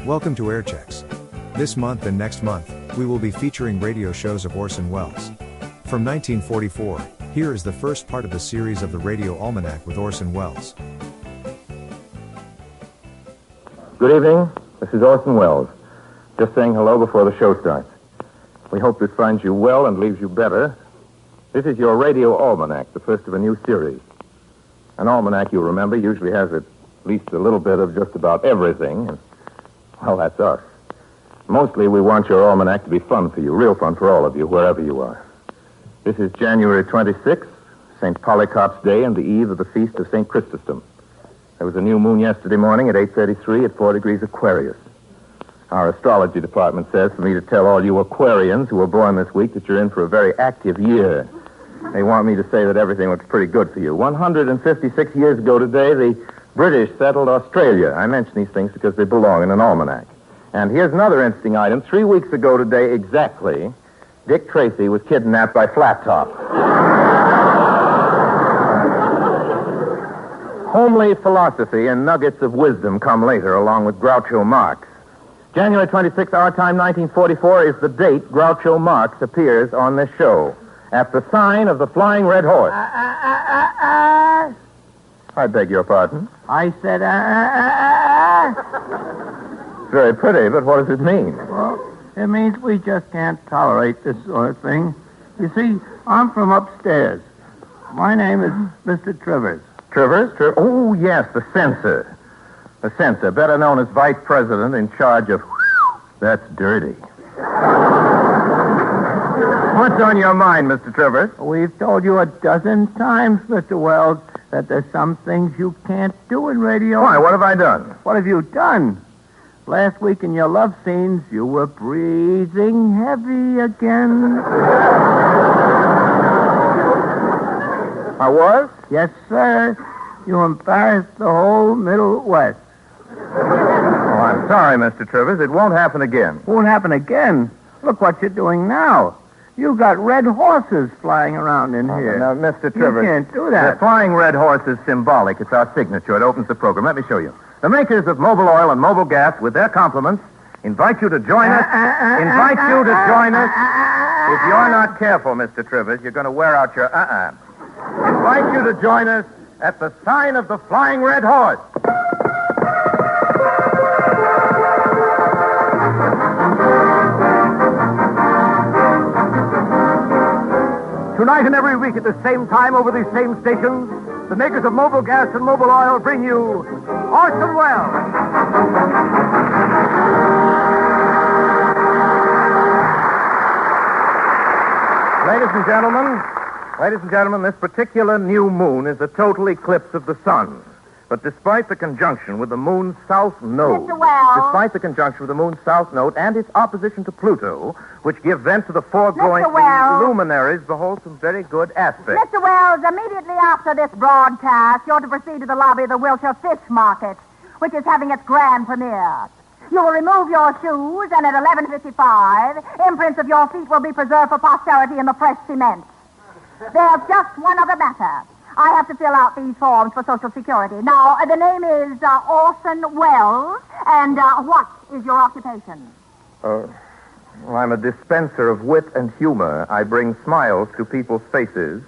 Welcome to Air Checks. This month and next month, we will be featuring radio shows of Orson Welles. From 1944, here is the first part of the series of the Radio Almanac with Orson Welles. Good evening. This is Orson Welles. Just saying hello before the show starts. We hope this finds you well and leaves you better. This is your Radio Almanac, the first of a new series. An almanac, you'll remember, usually has at least a little bit of just about everything. And, well, that's us. Mostly we want your almanac to be fun for you, real fun for all of you, wherever you are. This is January 26th, St. Polycarp's Day, and the eve of the feast of St. Chrysostom. There was a new moon yesterday morning at 8:33 at 4 degrees Aquarius. Our astrology department says for me to tell all you Aquarians who were born this week that you're in for a very active year. They want me to say that everything looks pretty good for you. 156 years ago today, the British settled Australia. I mention these things because they belong in an almanac. And here's another interesting item. 3 weeks ago today exactly, Dick Tracy was kidnapped by Flat Top. Homely philosophy and nuggets of wisdom come later, along with Groucho Marx. January 26th, our time, 1944, is the date Groucho Marx appears on this show. At the sign of the Flying Red Horse. I beg your pardon? I said, It's very pretty, but what does it mean? Well, it means we just can't tolerate this sort of thing. You see, I'm from upstairs. My name is Mr. Trivers. Trivers? Oh, yes, the censor. The censor, better known as vice president in charge of... That's dirty. What's on your mind, Mr. Trivers? We've told you a dozen times, Mr. Wells, that there's some things you can't do in radio. Why? What have I done? What have you done? Last week in your love scenes, you were breathing heavy again. I was? Yes, sir. You embarrassed the whole Middle West. Oh, I'm sorry, Mr. Trivers. It won't happen again. Won't happen again? Look what you're doing now. You got red horses flying around in here. Now, Mr. Trivers. You can't do that. The flying red horse is symbolic. It's our signature. It opens the program. Let me show you. The makers of Mobil Oil and Mobil Gas, with their compliments, invite you to join us. If you're not careful, Mr. Trivers, you're going to wear out your Invite you to join us at the sign of the Flying Red Horse. Tonight and every week at the same time over these same stations, the makers of Mobil Gas and Mobil Oil bring you Orson Welles. Ladies and gentlemen, this particular new moon is a total eclipse of the sun. But despite the conjunction with the moon's south node, and its opposition to Pluto, which give vent to the foregoing luminaries, behold some very good aspects. Mr. Wells, immediately after this broadcast, you're to proceed to the lobby of the Wilshire Fish Market, which is having its grand premiere. You will remove your shoes, and at 11:55, imprints of your feet will be preserved for posterity in the fresh cement. There's just one other matter. I have to fill out these forms for Social Security. Now, the name is Orson Welles, and what is your occupation? Well, I'm a dispenser of wit and humor. I bring smiles to people's faces.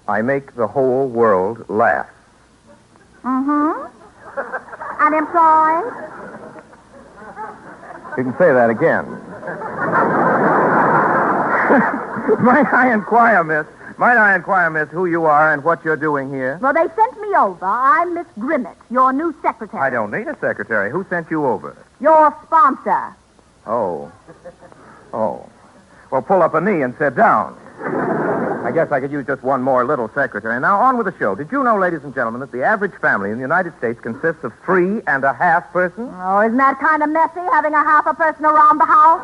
I make the whole world laugh. Mm-hmm. Unemployed? You can say that again. Might I inquire, miss, who you are and what you're doing here? Well, they sent me over. I'm Miss Grimmett, your new secretary. I don't need a secretary. Who sent you over? Your sponsor. Oh. Well, pull up a knee and sit down. I guess I could use just one more little secretary. Now, on with the show. Did you know, ladies and gentlemen, that the average family in the United States consists of 3.5 persons? Oh, isn't that kind of messy, having a half a person around the house?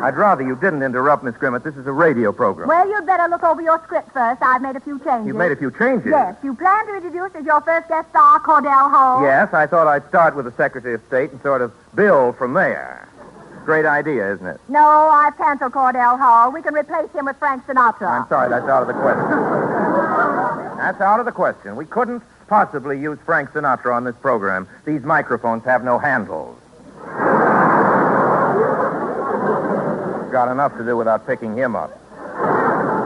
I'd rather you didn't interrupt, Miss Grimmett. This is a radio program. Well, you'd better look over your script first. I've made a few changes. You've made a few changes? Yes. You plan to introduce as your first guest star Cordell Hull? Yes, I thought I'd start with the Secretary of State and sort of build from there. Great idea, isn't it? No, I've canceled Cordell Hull. We can replace him with Frank Sinatra. I'm sorry, that's out of the question. That's out of the question. We couldn't possibly use Frank Sinatra on this program. These microphones have no handles. got enough to do without picking him up.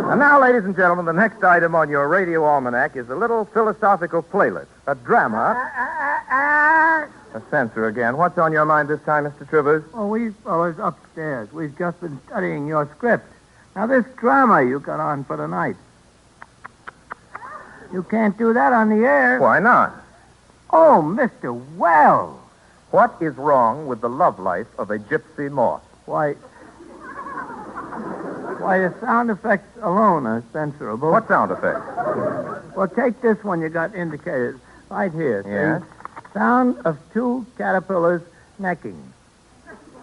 And now, ladies and gentlemen, the next item on your Radio Almanac is a little philosophical playlet, a drama. A censor again. What's on your mind this time, Mr. Trivers? Oh, we fellas upstairs. We've just been studying your script. Now, this drama you got on for tonight. You can't do that on the air. Why not? Oh, Mr. Wells. What is wrong with the love life of a gypsy moth? Why, the sound effects alone are censorable. What sound effect? Well, take this one you got indicated right here. Yes? See? Sound of two caterpillars necking.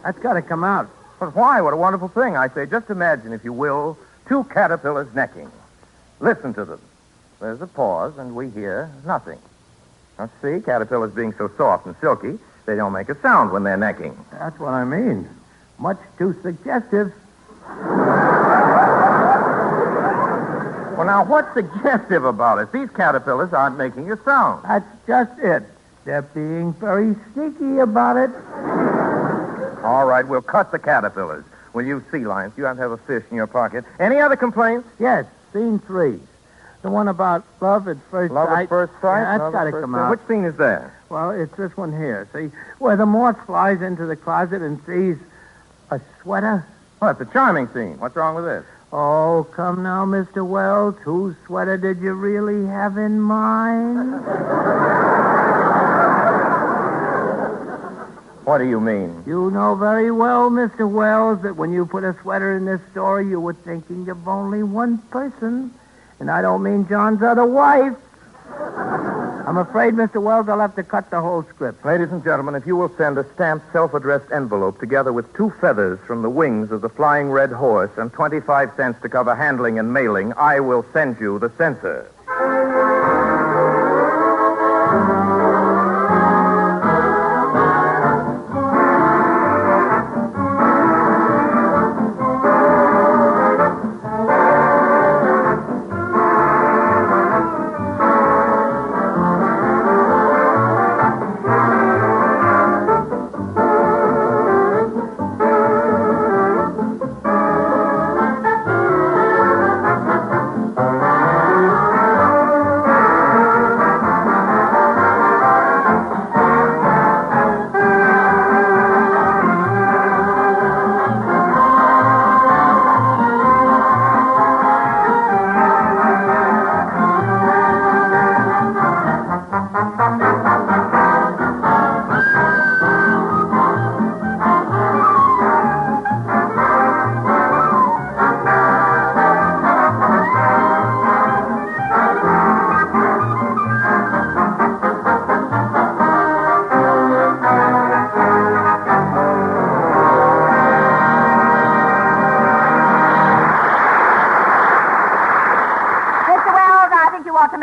That's got to come out. But why? What a wonderful thing. I say, just imagine, if you will, two caterpillars necking. Listen to them. There's a pause, and we hear nothing. Now, see, caterpillars being so soft and silky, they don't make a sound when they're necking. That's what I mean. Much too suggestive. Well, now, what's suggestive about it? These caterpillars aren't making a sound. That's just it. They're being very sneaky about it. All right, we'll cut the caterpillars. We'll use sea lions. You have to have a fish in your pocket. Any other complaints? Yes, scene 3. The one about love at first sight. Love at first sight? Yeah, that's got to come out. Which scene is that? Well, it's this one here. See, where the moth flies into the closet and sees a sweater. Well, it's a charming scene. What's wrong with this? Oh, come now, Mr. Wells. Whose sweater did you really have in mind? What do you mean? You know very well, Mr. Wells, that when you put a sweater in this story, you were thinking of only one person. And I don't mean John's other wife. I'm afraid, Mr. Wells, I'll have to cut the whole script. Ladies and gentlemen, if you will send a stamped, self-addressed envelope together with 2 feathers from the wings of the flying red horse and 25 cents to cover handling and mailing, I will send you the censor.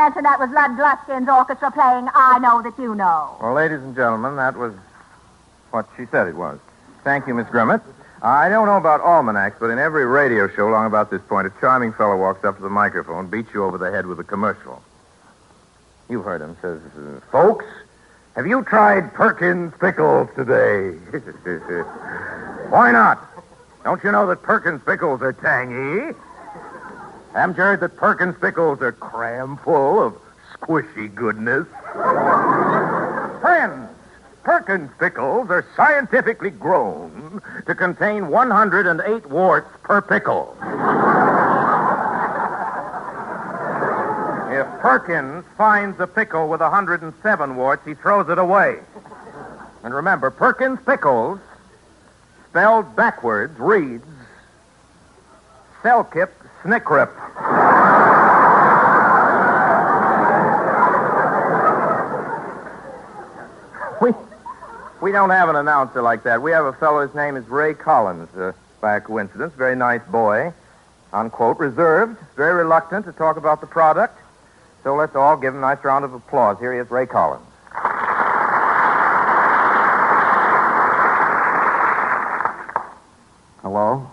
mention that was Lud Gluskin's orchestra playing I Know That You Know. Well, ladies and gentlemen, that was what she said it was. Thank you, Miss Grimmett. I don't know about almanacs, but in every radio show long about this point, a charming fellow walks up to the microphone, beats you over the head with a commercial. You've heard him, says, folks, have you tried Perkins pickles today? Why not? Don't you know that Perkins pickles are tangy? Haven't you heard that Perkins pickles are cram full of squishy goodness? Friends, Perkins pickles are scientifically grown to contain 108 warts per pickle. If Perkins finds a pickle with 107 warts, he throws it away. And remember, Perkins pickles, spelled backwards, reads Selkip Snickrip. We don't have an announcer like that. We have a fellow, his name is Ray Collins, by a coincidence, very nice boy, unquote, reserved, very reluctant to talk about the product. So let's all give him a nice round of applause. Here he is, Ray Collins. Hello?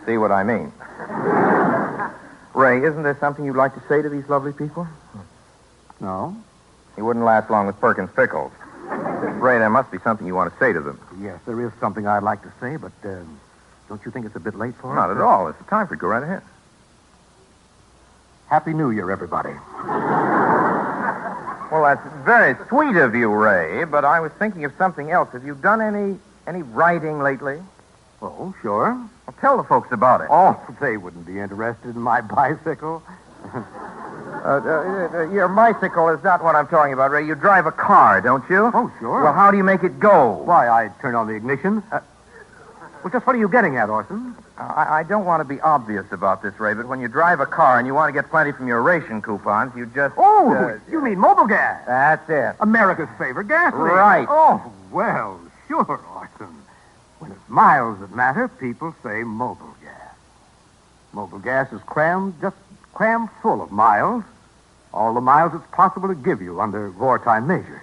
See what I mean. Ray, isn't there something you'd like to say to these lovely people? No? He wouldn't last long with Perkins pickles. Ray, there must be something you want to say to them. Yes, there is something I'd like to say, but Don't you think it's a bit late for us? Not at all. It's the time for it. Go right ahead. Happy New Year, everybody. Well, that's very sweet of you, Ray, but I was thinking of something else. Have you done any riding lately? Oh, sure. Well, tell the folks about it. Oh, they wouldn't be interested in my bicycle. Your bicycle is not what I'm talking about, Ray. You drive a car, don't you? Oh, sure. Well, how do you make it go? Why, I turn on the ignition. Well, just what are you getting at, Orson? I don't want to be obvious about this, Ray, but when you drive a car and you want to get plenty from your ration coupons, you just... Oh, you mean mobile gas? That's it. America's favorite gasoline. Right. Oh, well, sure, Orson. When it's miles that matter, people say mobile gas. Mobile gas is crammed full of miles. All the miles it's possible to give you under wartime measures.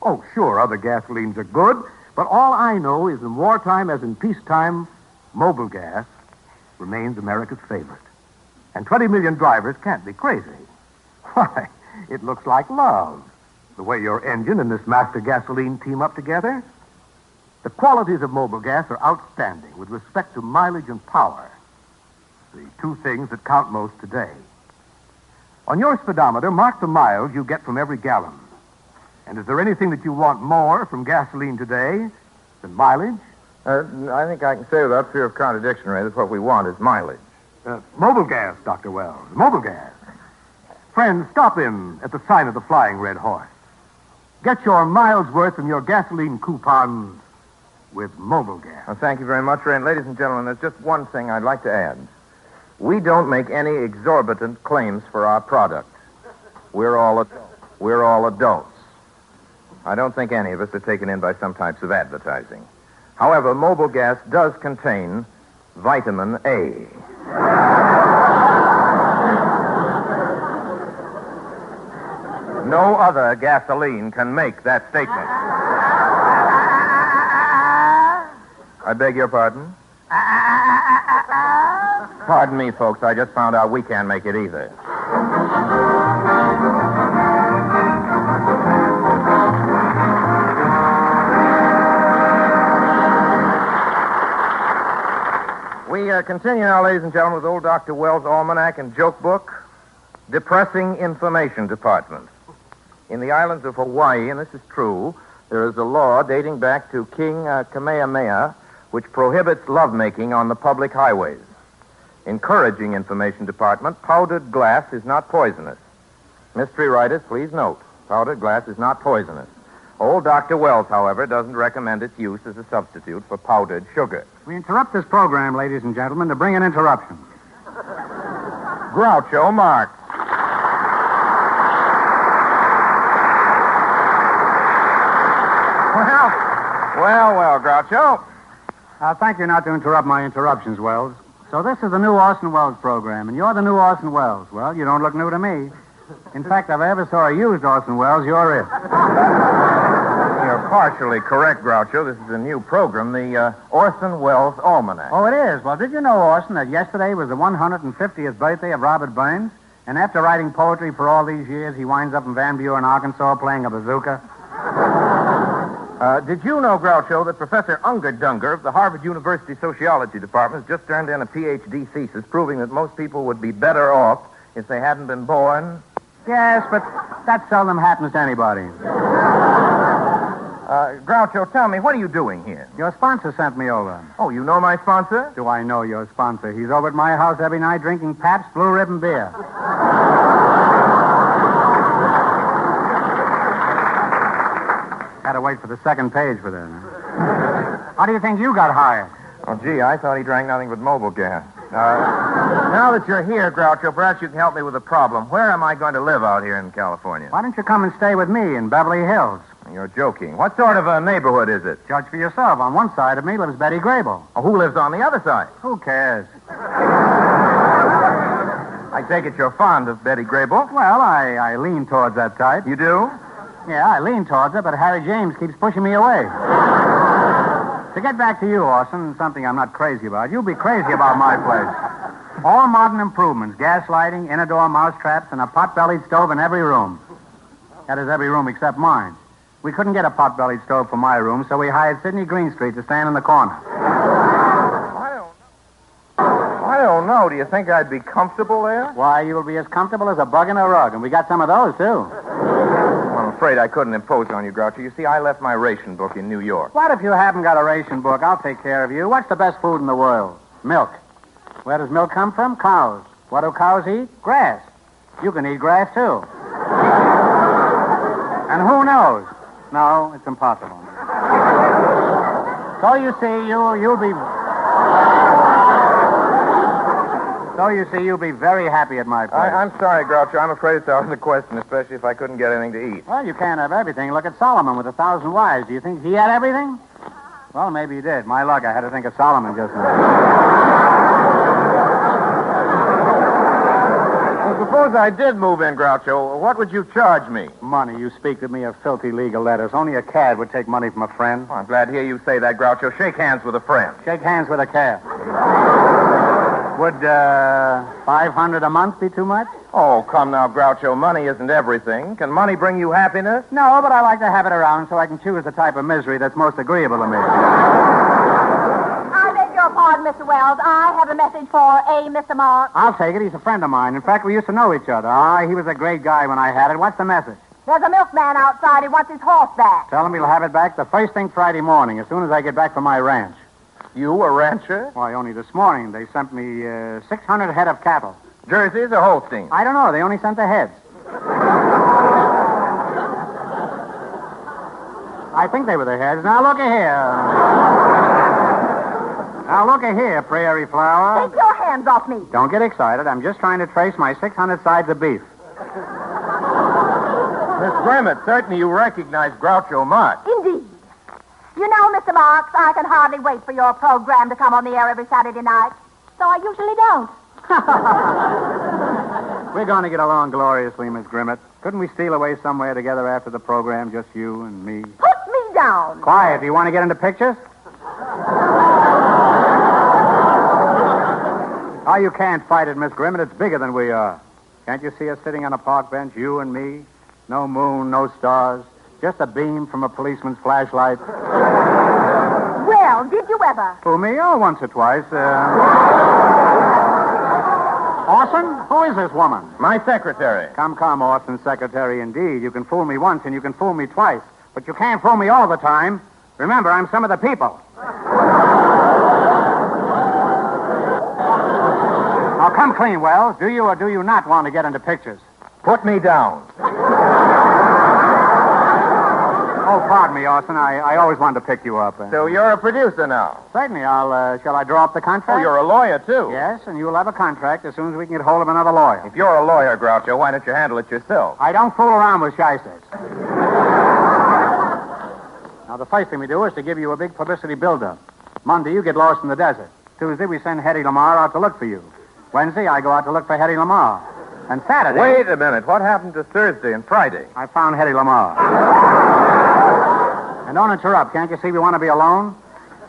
Oh, sure, other gasolines are good, but all I know is in wartime as in peacetime, mobile gas remains America's favorite. And 20 million drivers can't be crazy. Why, it looks like love, the way your engine and this master gasoline team up together. The qualities of mobile gas are outstanding with respect to mileage and power, the two things that count most today. On your speedometer, mark the miles you get from every gallon. And is there anything that you want more from gasoline today than mileage? I think I can say without fear of contradiction, Ray, that what we want is mileage. Mobile gas, Dr. Wells. Mobile gas. Friends, stop in at the sign of the Flying Red Horse. Get your miles worth from your gasoline coupons with mobile gas. Well, thank you very much, Ray. And ladies and gentlemen, there's just one thing I'd like to add. We don't make any exorbitant claims for our product. We're all adults. I don't think any of us are taken in by some types of advertising. However, mobile gas does contain vitamin A. No other gasoline can make that statement. I beg your pardon? Pardon me, folks. I just found out we can't make it either. We continue now, ladies and gentlemen, with old Dr. Wells' Almanac and Joke Book, Depressing Information Department. In the islands of Hawaii, and this is true, there is a law dating back to King Kamehameha which prohibits lovemaking on the public highways. Encouraging Information Department, powdered glass is not poisonous. Mystery writers, please note, powdered glass is not poisonous. Old Dr. Wells, however, doesn't recommend its use as a substitute for powdered sugar. We interrupt this program, ladies and gentlemen, to bring an interruption. Groucho Marx. Well, Groucho. Thank you not to interrupt my interruptions, Wells. So this is the new Orson Welles program, and you're the new Orson Welles. Well, you don't look new to me. In fact, if I ever saw a used Orson Welles, you're it. You're partially correct, Groucho. This is a new program, the Orson Welles Almanac. Oh, it is? Well, did you know, Orson, that yesterday was the 150th birthday of Robert Burns? And after writing poetry for all these years, he winds up in Van Buren, Arkansas, playing a bazooka? Did you know, Groucho, that Professor Unger Dunger of the Harvard University Sociology Department has just turned in a Ph.D. thesis proving that most people would be better off if they hadn't been born? Yes, but that seldom happens to anybody. Groucho, tell me, what are you doing here? Your sponsor sent me over. Oh, you know my sponsor? Do I know your sponsor? He's over at my house every night drinking Pabst Blue Ribbon beer. Had to wait for the second page for that. Huh? How do you think you got hired? Oh, gee, I thought he drank nothing but mobile gas. Now that you're here, Groucho, perhaps you can help me with a problem. Where am I going to live out here in California? Why don't you come and stay with me in Beverly Hills? You're joking. What sort of a neighborhood is it? Judge for yourself. On one side of me lives Betty Grable. Oh, who lives on the other side? Who cares? I take it you're fond of Betty Grable. Well, I lean towards that type. You do? Yeah, I lean towards her, but Harry James keeps pushing me away. To get back to you, Orson, something I'm not crazy about. You'll be crazy about my place. All modern improvements, gas lighting, inner-door mouse traps, and a pot-bellied stove in every room. That is, every room except mine. We couldn't get a pot-bellied stove for my room, so we hired Sidney Greenstreet to stand in the corner. know. Do you think I'd be comfortable there? Why, you'll be as comfortable as a bug in a rug, and we got some of those, too. Well, I'm afraid I couldn't impose on you, Groucho. You see, I left my ration book in New York. What if you haven't got a ration book? I'll take care of you. What's the best food in the world? Milk. Where does milk come from? Cows. What do cows eat? Grass. You can eat grass, too. And who knows? No, it's impossible. So you see, you'll be... So you see, you'll be very happy at my place. I'm sorry, Groucho. I'm afraid it's out of the question, especially if I couldn't get anything to eat. Well, you can't have everything. Look at Solomon with 1,000 wives. Do you think he had everything? Well, maybe he did. My luck, I had to think of Solomon just now. Well, suppose I did move in, Groucho. What would you charge me? Money. You speak to me of filthy legal letters. Only a cad would take money from a friend. Oh, I'm glad to hear you say that, Groucho. Shake hands with a friend. Shake hands with a cad. Would 500 a month be too much? Oh, come now, Groucho. Money isn't everything. Can money bring you happiness? No, but I like to have it around so I can choose the type of misery that's most agreeable to me. I beg your pardon, Mr. Wells. I have a message for Mr. Marx. I'll take it. He's a friend of mine. In fact, we used to know each other. He was a great guy when I had it. What's the message? There's a milkman outside. He wants his horse back. Tell him he'll have it back the first thing Friday morning, as soon as I get back from my ranch. You, a rancher? Why, only this morning they sent me 600 head of cattle. Jerseys or Holsteins? I don't know. They only sent the heads. I think they were the heads. Now, look here. Now, look here, Prairie Flower. Take your hands off me. Don't get excited. I'm just trying to trace my 600 sides of beef. Miss Grimmett, certainly you recognize Groucho Marx. Indeed. You know, Mr. Marx, I can hardly wait for your program to come on the air every Saturday night. So I usually don't. We're going to get along gloriously, Miss Grimmett. Couldn't we steal away somewhere together after the program, just you and me? Put me down. Quiet. Do you want to get into pictures? Oh, you can't fight it, Miss Grimmett. It's bigger than we are. Can't you see us sitting on a park bench, you and me? No moon, no stars. Just a beam from a policeman's flashlight. Well, did you ever? Fool me? Oh, once or twice. Orson, who is this woman? My secretary. Come, Orson, secretary indeed. You can fool me once and you can fool me twice. But you can't fool me all the time. Remember, I'm some of the people. Now, come clean, Wells. Do you or do you not want to get into pictures? Put me down. Oh, pardon me, Orson. I always wanted to pick you up. So you're a producer now? Certainly. Shall I draw up the contract? Oh, you're a lawyer, too. Yes, and you'll have a contract as soon as we can get hold of another lawyer. If you're a lawyer, Groucho, why don't you handle it yourself? I don't fool around with shysters. Now, the first thing we do is to give you a big publicity build-up. Monday, you get lost in the desert. Tuesday, we send Hedda Lamar out to look for you. Wednesday, I go out to look for Hedda Lamar. And Saturday... Wait a minute. What happened to Thursday and Friday? I found Hedda Lamar. And don't interrupt. Can't you see we want to be alone?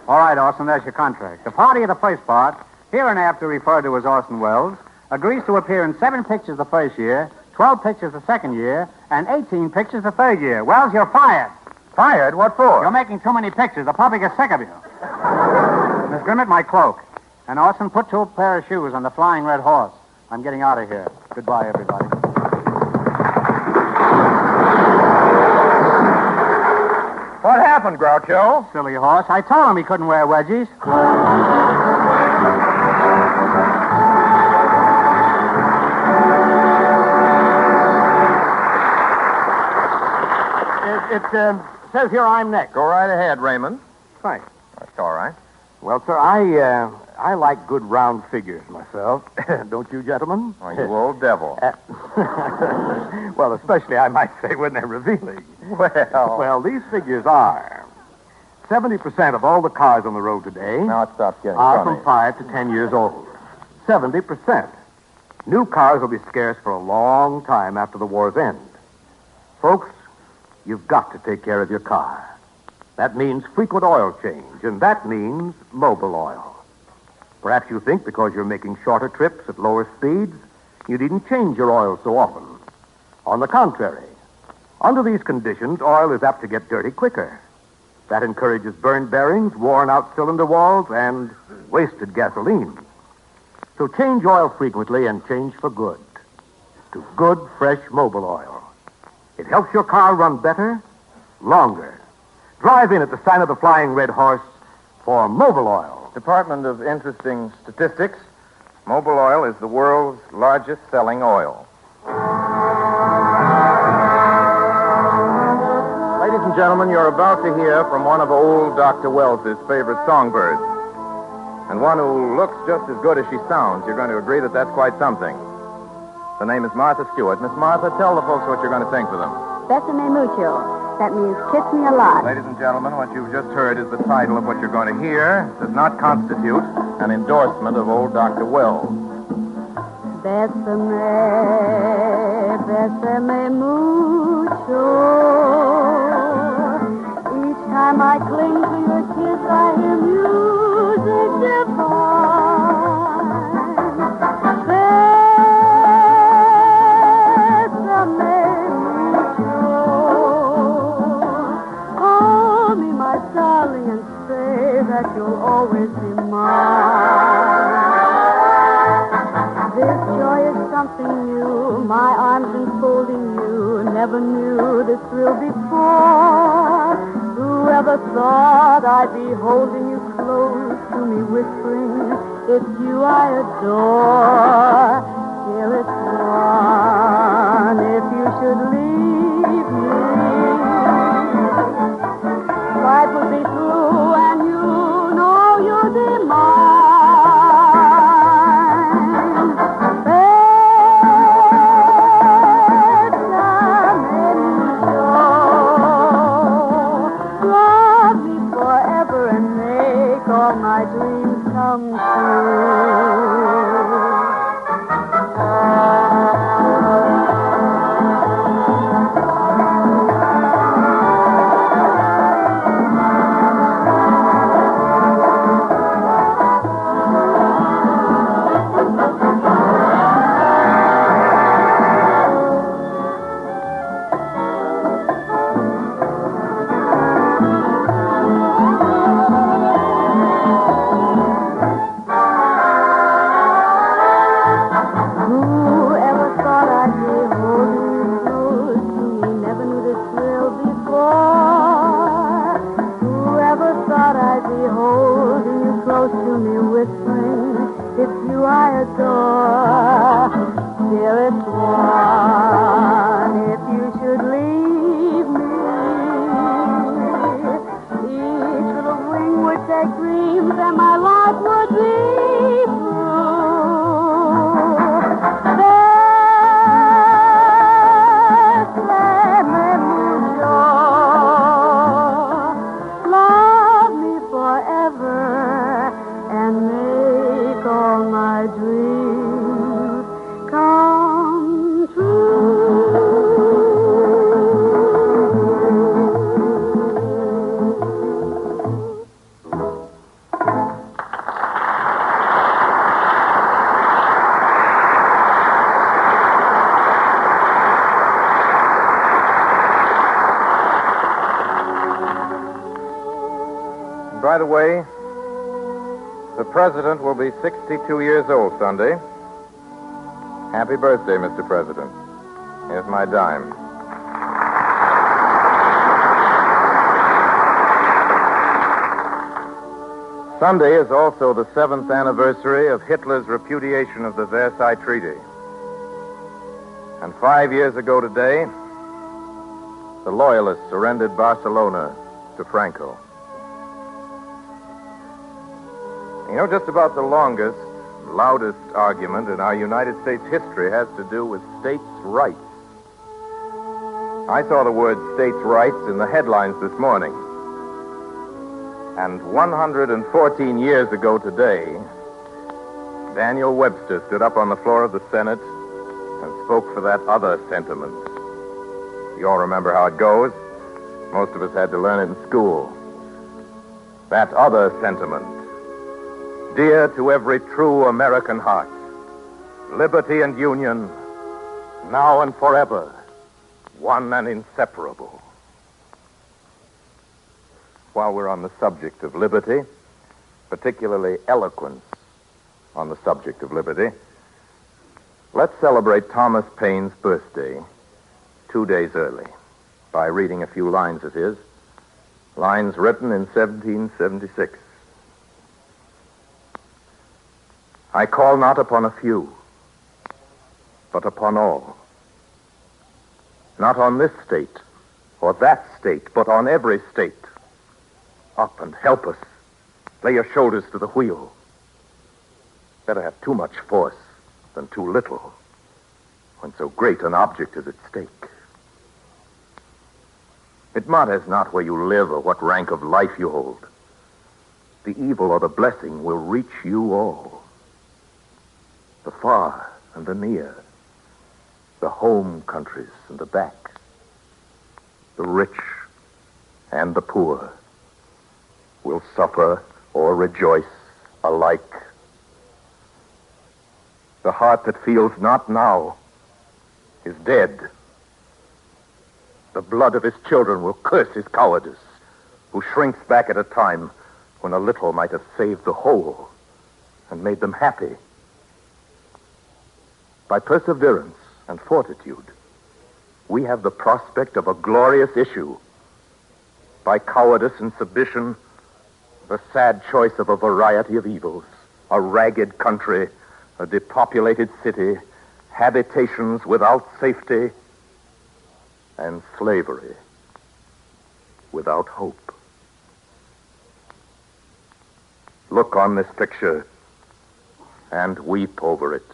All right, Orson, there's your contract. The party of the first part, hereinafter referred to as Orson Welles, agrees to appear in 7 pictures the first year, 12 pictures the second year, and 18 pictures the third year. Wells, you're fired. Fired? What for? You're making too many pictures. The public is sick of you. Miss Grimmett, my cloak. And Orson, put 2 pair of shoes on the Flying Red Horse. I'm getting out of here. Goodbye, everybody. What happened, Groucho? Silly horse. I told him he couldn't wear wedgies. It says here I'm next. Go right ahead, Raymond. Thanks. That's all right. Well, sir, I like good round figures myself. Don't you, gentlemen? Oh, you old devil. Well, especially, I might say, when they're revealing. Well, these figures are 70% of all the cars on the road today Now it stops getting are funny. from 5 to 10 years old. 70%. New cars will be scarce for a long time after the war's end. Folks, you've got to take care of your car. That means frequent oil change, and that means Mobil oil. Perhaps you think because you're making shorter trips at lower speeds, you needn't change your oil so often. On the contrary, under these conditions, oil is apt to get dirty quicker. That encourages burned bearings, worn-out cylinder walls, and wasted gasoline. So change oil frequently and change for good. To good, fresh Mobil oil. It helps your car run better, longer. Drive in at the sign of the Flying Red Horse for Mobil oil. Department of Interesting Statistics. Mobil oil is the world's largest selling oil. Ladies and gentlemen, you're about to hear from one of old Dr. Wells's favorite songbirds. And one who looks just as good as she sounds. You're going to agree that that's quite something. The name is Martha Stewart. Miss Martha, tell the folks what you're going to sing for them. Besame mucho. That means kiss me a lot. Ladies and gentlemen, what you've just heard is the title of what you're going to hear. It does not constitute an endorsement of old Dr. Wells. Besame, besame mucho. Each time I cling to your kiss, I hear music divine. Besame mucho. Call me my darling and say that you'll always be mine. This joy is something new, my arms enfolding you. Never knew this thrill before. Whoever thought I'd be holding you close to me, whispering, it's you I adore. Here it's one, if you should leave me, life will be through and you know you'll be mine. All my dreams come By the way, the president will be 62 years old Sunday. Happy birthday, Mr. President. Here's my dime. Sunday is also the 7th anniversary of Hitler's repudiation of the Versailles Treaty. And 5 years ago today, the Loyalists surrendered Barcelona to Franco. You know, just about the longest, loudest argument in our United States history has to do with states' rights. I saw the word states' rights in the headlines this morning. And 114 years ago today, Daniel Webster stood up on the floor of the Senate and spoke for that other sentiment. You all remember how it goes. Most of us had to learn it in school. That other sentiment. Dear to every true American heart, liberty and union, now and forever, one and inseparable. While we're on the subject of liberty, particularly eloquence, on the subject of liberty, let's celebrate Thomas Paine's birthday 2 days early by reading a few lines of his, lines written in 1776. I call not upon a few, but upon all. Not on this state or that state, but on every state. Up and help us. Lay your shoulders to the wheel. Better have too much force than too little when so great an object is at stake. It matters not where you live or what rank of life you hold. The evil or the blessing will reach you all. The far and the near, the home countries and the back, the rich and the poor will suffer or rejoice alike. The heart that feels not now is dead. The blood of his children will curse his cowardice, who shrinks back at a time when a little might have saved the whole and made them happy. By perseverance and fortitude, we have the prospect of a glorious issue. By cowardice and submission, the sad choice of a variety of evils, a ragged country, a depopulated city, habitations without safety, and slavery without hope. Look on this picture and weep over it.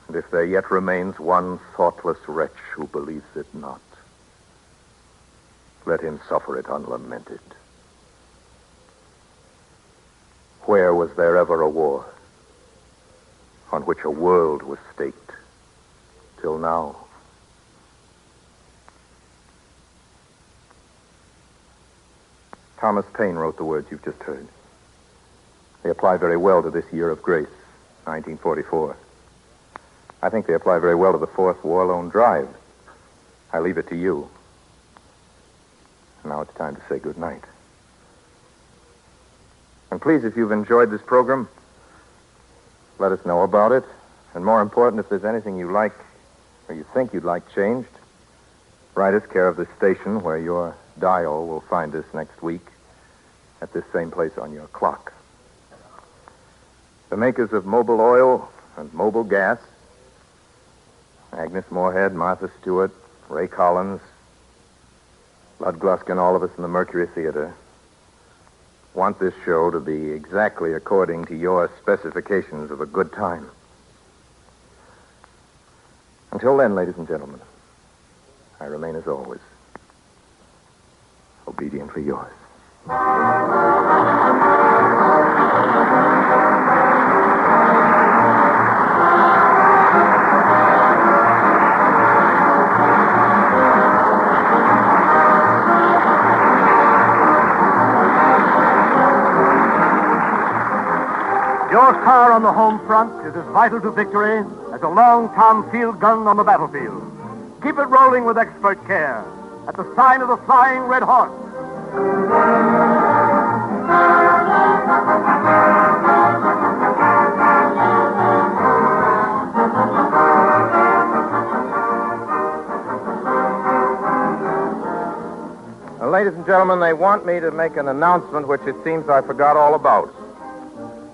And if there yet remains one thoughtless wretch who believes it not, let him suffer it unlamented. Where was there ever a war on which a world was staked till now? Thomas Paine wrote the words you've just heard. They apply very well to this year of grace, 1944. I think they apply very well to the fourth War Loan Drive. I leave it to you. Now it's time to say good night. And please, if you've enjoyed this program, let us know about it. And more important, if there's anything you like or you think you'd like changed, write us care of this station where your dial will find us next week at this same place on your clock. The makers of Mobil Oil and Mobil Gas, Agnes Moorehead, Martha Stewart, Ray Collins, Lud Gluskin, all of us in the Mercury Theater, want this show to be exactly according to your specifications of a good time. Until then, ladies and gentlemen, I remain as always, obediently yours. Your car on the home front is as vital to victory as a long-Tom field gun on the battlefield. Keep it rolling with expert care at the sign of the Flying Red Horse. Now, ladies and gentlemen, they want me to make an announcement which it seems I forgot all about.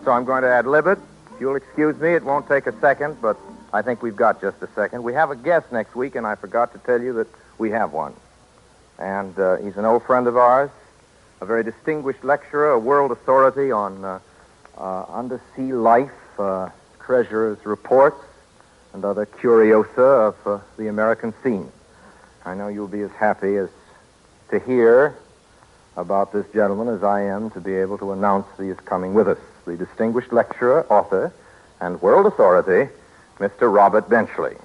So I'm going to ad-lib it. If you'll excuse me, it won't take a second, but I think we've got just a second. We have a guest next week, and I forgot to tell you that we have one. And he's an old friend of ours, a very distinguished lecturer, a world authority on undersea life, treasurer's reports, and other curiosa of the American scene. I know you'll be as happy as to hear about this gentleman as I am to be able to announce that he is coming with us. The distinguished lecturer, author, and world authority, Mr. Robert Benchley.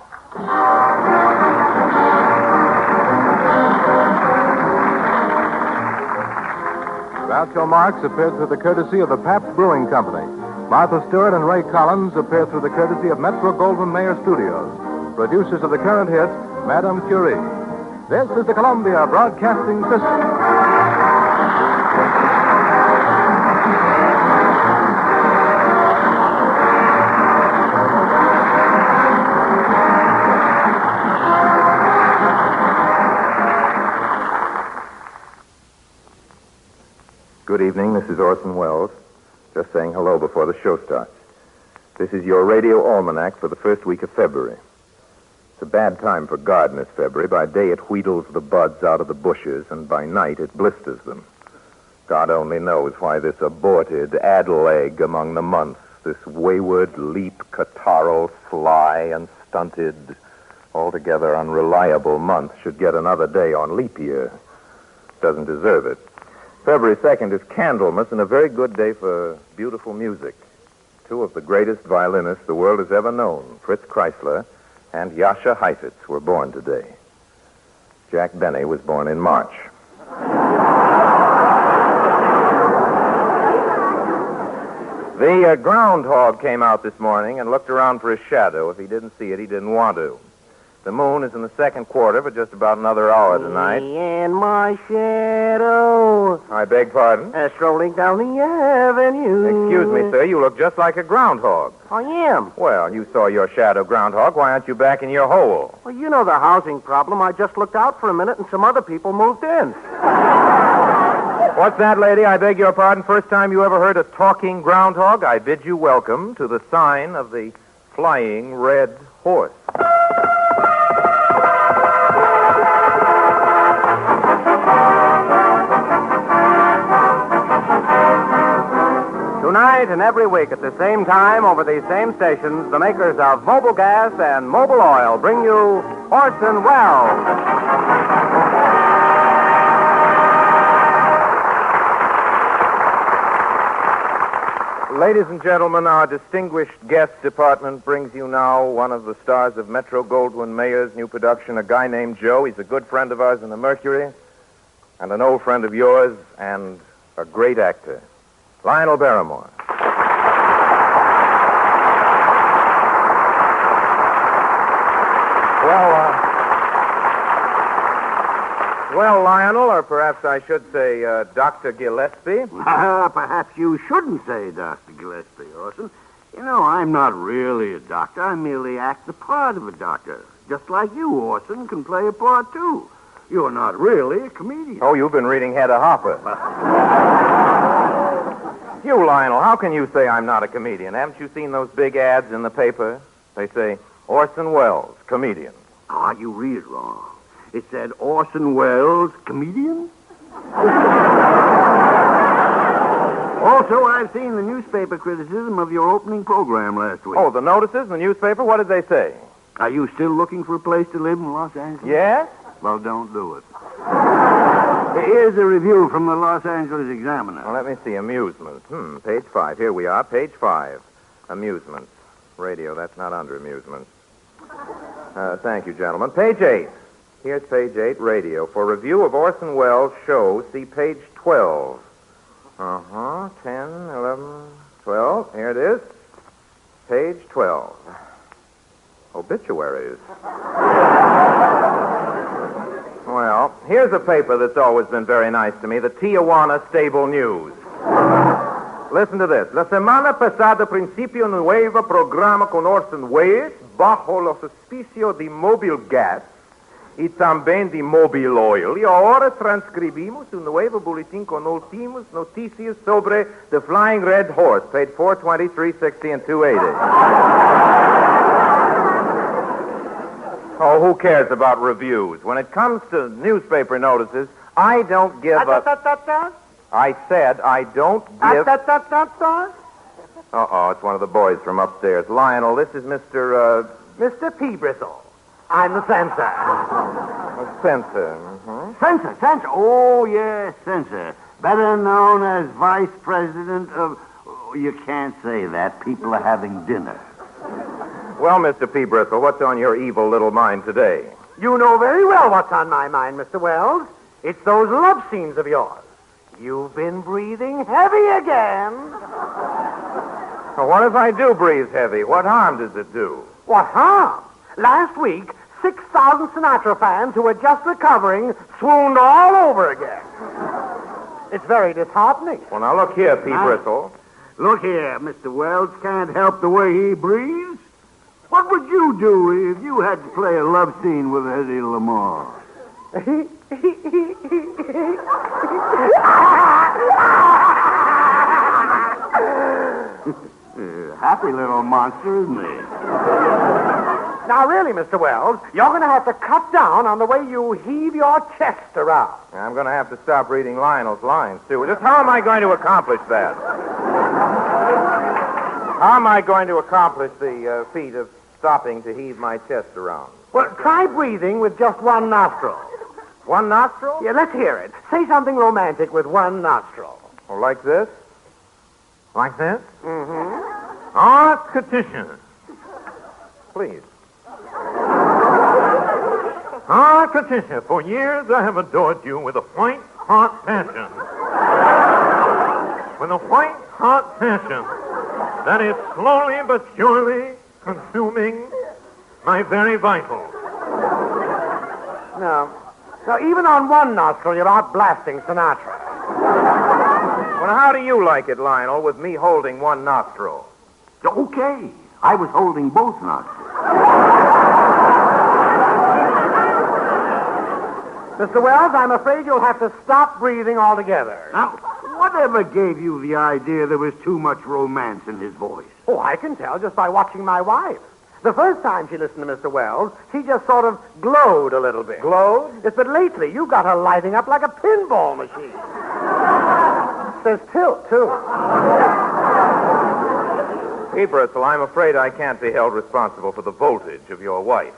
Groucho Marx appeared through the courtesy of the Pabst Brewing Company. Martha Stewart and Ray Collins appeared through the courtesy of Metro-Goldwyn-Mayer Studios. Producers of the current hit, Madame Curie. This is the Columbia Broadcasting System. Good evening. This is Orson Welles. Just saying hello before the show starts. This is your Radio Almanac for the first week of February. It's a bad time for gardeners, February. By day, it wheedles the buds out of the bushes, and by night, it blisters them. God only knows why this aborted addle-egg among the months, this wayward, leap, catarrhal, sly, and stunted, altogether unreliable month should get another day on leap year. Doesn't deserve it. February 2nd is Candlemas and a very good day for beautiful music. Two of the greatest violinists the world has ever known, Fritz Kreisler and Jascha Heifetz, were born today. Jack Benny was born in March. The groundhog came out this morning and looked around for his shadow. If he didn't see it, he didn't want to. The moon is in the second quarter for just about another hour tonight. And my shadow. I beg pardon? Strolling down the avenue. Excuse me, sir. You look just like a groundhog. I am. Well, you saw your shadow, groundhog. Why aren't you back in your hole? Well, you know the housing problem. I just looked out for a minute and some other people moved in. What's that, lady? I beg your pardon. First time you ever heard a talking groundhog? I bid you welcome to the sign of the Flying Red Horse. Tonight and every week at the same time over these same stations, the makers of Mobile Gas and Mobile Oil bring you Orson Welles. Ladies and gentlemen, our distinguished guest department brings you now one of the stars of Metro-Goldwyn-Mayer's new production, A Guy Named Joe. He's a good friend of ours in the Mercury, and an old friend of yours, and a great actor, Lionel Barrymore. Well, Lionel, or perhaps I should say Dr. Gillespie. Perhaps you shouldn't say Dr. Gillespie, Orson. You know, I'm not really a doctor. I merely act the part of a doctor. Just like you, Orson, can play a part, too. You're not really a comedian. Oh, you've been reading Hedda Hopper. You, Lionel, how can you say I'm not a comedian? Haven't you seen those big ads in the paper? They say, Orson Welles, comedian. Ah, you read it wrong. It said Orson Welles, comedian? Also, I've seen the newspaper criticism of your opening program last week. Oh, the notices in the newspaper? What did they say? Are you still looking for a place to live in Los Angeles? Yes? Well, don't do it. Here's a review from the Los Angeles Examiner. Well, let me see. Amusements. Page 5. Here we are. Page 5. Amusements. Radio. That's not under amusements. Thank you, gentlemen. Page 8. Here's page 8, radio. For review of Orson Welles' show, see page 12. 10, 11, 12. Here it is. Page 12. Obituaries. Well, here's a paper that's always been very nice to me, the Tijuana Stable News. Listen to this. La semana pasada principio un nuevo programa con Orson Welles bajo los auspicios de Mobile Gas y también de Mobile Oil. Y ahora transcribimos un nuevo boletín con últimas noticias sobre The Flying Red Horse, page 420, 360, and 280. Oh, who cares about reviews? When it comes to newspaper notices, I don't give a... I said I don't give... Uh-oh, it's one of the boys from upstairs. Lionel, this is Mr. Mr. P-Bristle. I'm the censor. Censor. Censor. Oh, yes, censor. Better known as vice president of... Oh, you can't say that. People are having dinner. Well, Mr. P. Bristle, what's on your evil little mind today? You know very well what's on my mind, Mr. Wells. It's those love scenes of yours. You've been breathing heavy again. Well, what if I do breathe heavy? What harm does it do? What harm? Last week, 6,000 Sinatra fans who were just recovering swooned all over again. It's very disheartening. Well, now, look here, P. Bristle. Look here, Mr. Wells can't help the way he breathes. What would you do if you had to play a love scene with Hedy Lamarr? Happy little monster, isn't he? Now, really, Mr. Wells, you're going to have to cut down on the way you heave your chest around. I'm going to have to stop reading Lionel's lines, too. Just how am I going to accomplish that? How am I going to accomplish the feat of stopping to heave my chest around? Well, try breathing with just one nostril. One nostril? Yeah, let's hear it. Say something romantic with one nostril. Or like this? Like this? Mm-hmm. Ah, Petition. Please. Ah, Petition, for years I have adored you with a white, hot passion. With a white, hot passion that is slowly but surely consuming my very vitals. No. Now, even on one nostril, you're out blasting Sinatra. Well, how do you like it, Lionel, with me holding one nostril? Okay. I was holding both nostrils. Mr. Wells, I'm afraid you'll have to stop breathing altogether. Now, whatever gave you the idea there was too much romance in his voice? Oh, I can tell just by watching my wife. The first time she listened to Mr. Wells, she just sort of glowed a little bit. Glowed? Yes, but lately you got her lighting up like a pinball machine. Says tilt, too. Bristol, I'm afraid I can't be held responsible for the voltage of your wife.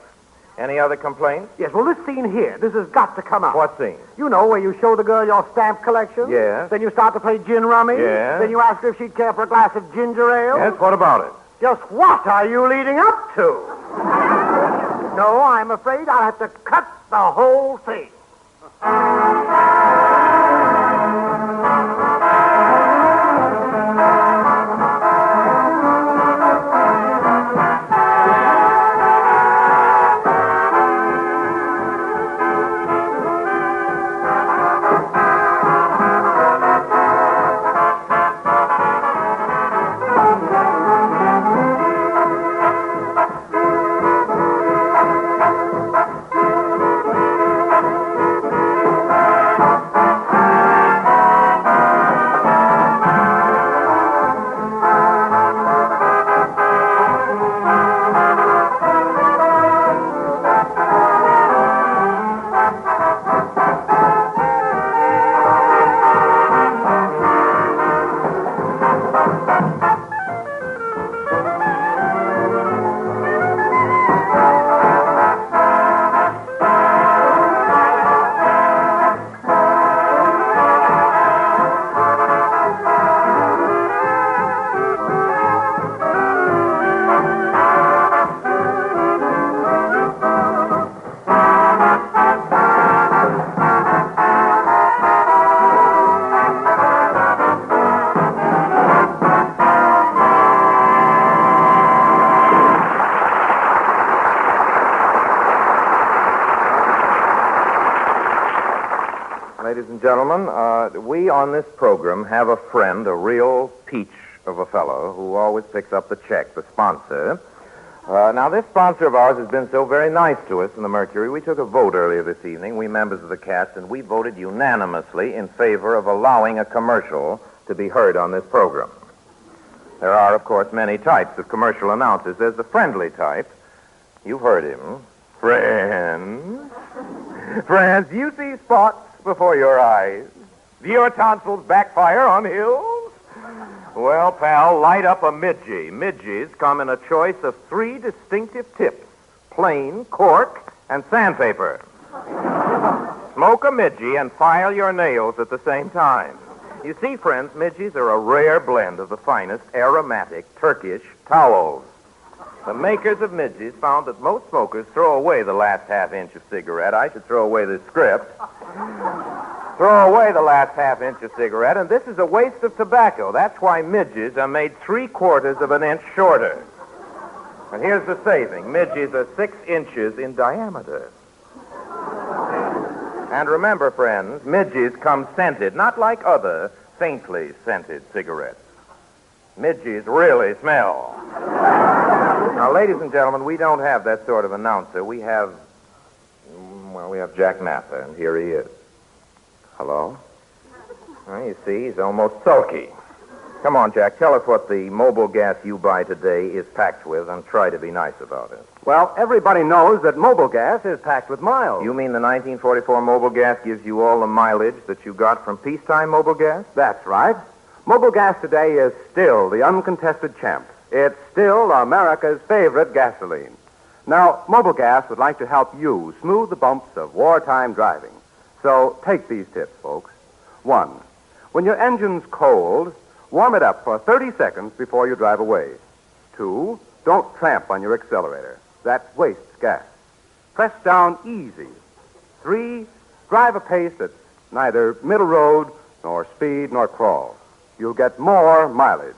Any other complaints? Yes, well, this scene here, this has got to come out. What scene? You know, where you show the girl your stamp collection? Yes. Then you start to play gin rummy? Yes. Then you ask her if she'd care for a glass of ginger ale? Yes, what about it? Just what are you leading up to? No, I'm afraid I'll have to cut the whole thing. Ladies and gentlemen, we on this program have a friend, a real peach of a fellow who always picks up the check, the sponsor. Now, this sponsor of ours has been so very nice to us in the Mercury. We took a vote earlier this evening, we members of the cast, and we voted unanimously in favor of allowing a commercial to be heard on this program. There are, of course, many types of commercial announcers. There's the friendly type. You've heard him. Friends. Friends, do you see spots before your eyes? Do your tonsils backfire on hills? Well, pal, light up a Midgie. Midgies come in a choice of 3 distinctive tips: plain, cork, and sandpaper. Smoke a Midgie and file your nails at the same time. You see, friends, Midgies are a rare blend of the finest aromatic Turkish towels. The makers of Midgies found that most smokers throw away the last half-inch of cigarette. I should throw away this script. Throw away the last half-inch of cigarette, and this is a waste of tobacco. That's why Midgies are made 3/4 of an inch shorter. And here's the saving. Midgies are 6 inches in diameter. And remember, friends, Midgies come scented, not like other faintly scented cigarettes. Midgies really smell. Now, ladies and gentlemen, we don't have that sort of announcer. We have, Well, we have Jack Mather, and here he is. Hello? Well, you see, he's almost sulky. Come on, Jack, tell us what the mobile gas you buy today is packed with, and try to be nice about it. Well, everybody knows that mobile gas is packed with miles. You mean the 1944 mobile gas gives you all the mileage that you got from peacetime mobile gas? That's right. Mobile gas today is still the uncontested champ. It's still America's favorite gasoline. Now, mobile gas would like to help you smooth the bumps of wartime driving. So take these tips, folks. 1, when your engine's cold, warm it up for 30 seconds before you drive away. 2, don't tramp on your accelerator. That wastes gas. Press down easy. 3, drive a pace that's neither middle road nor speed nor crawl. You'll get more mileage.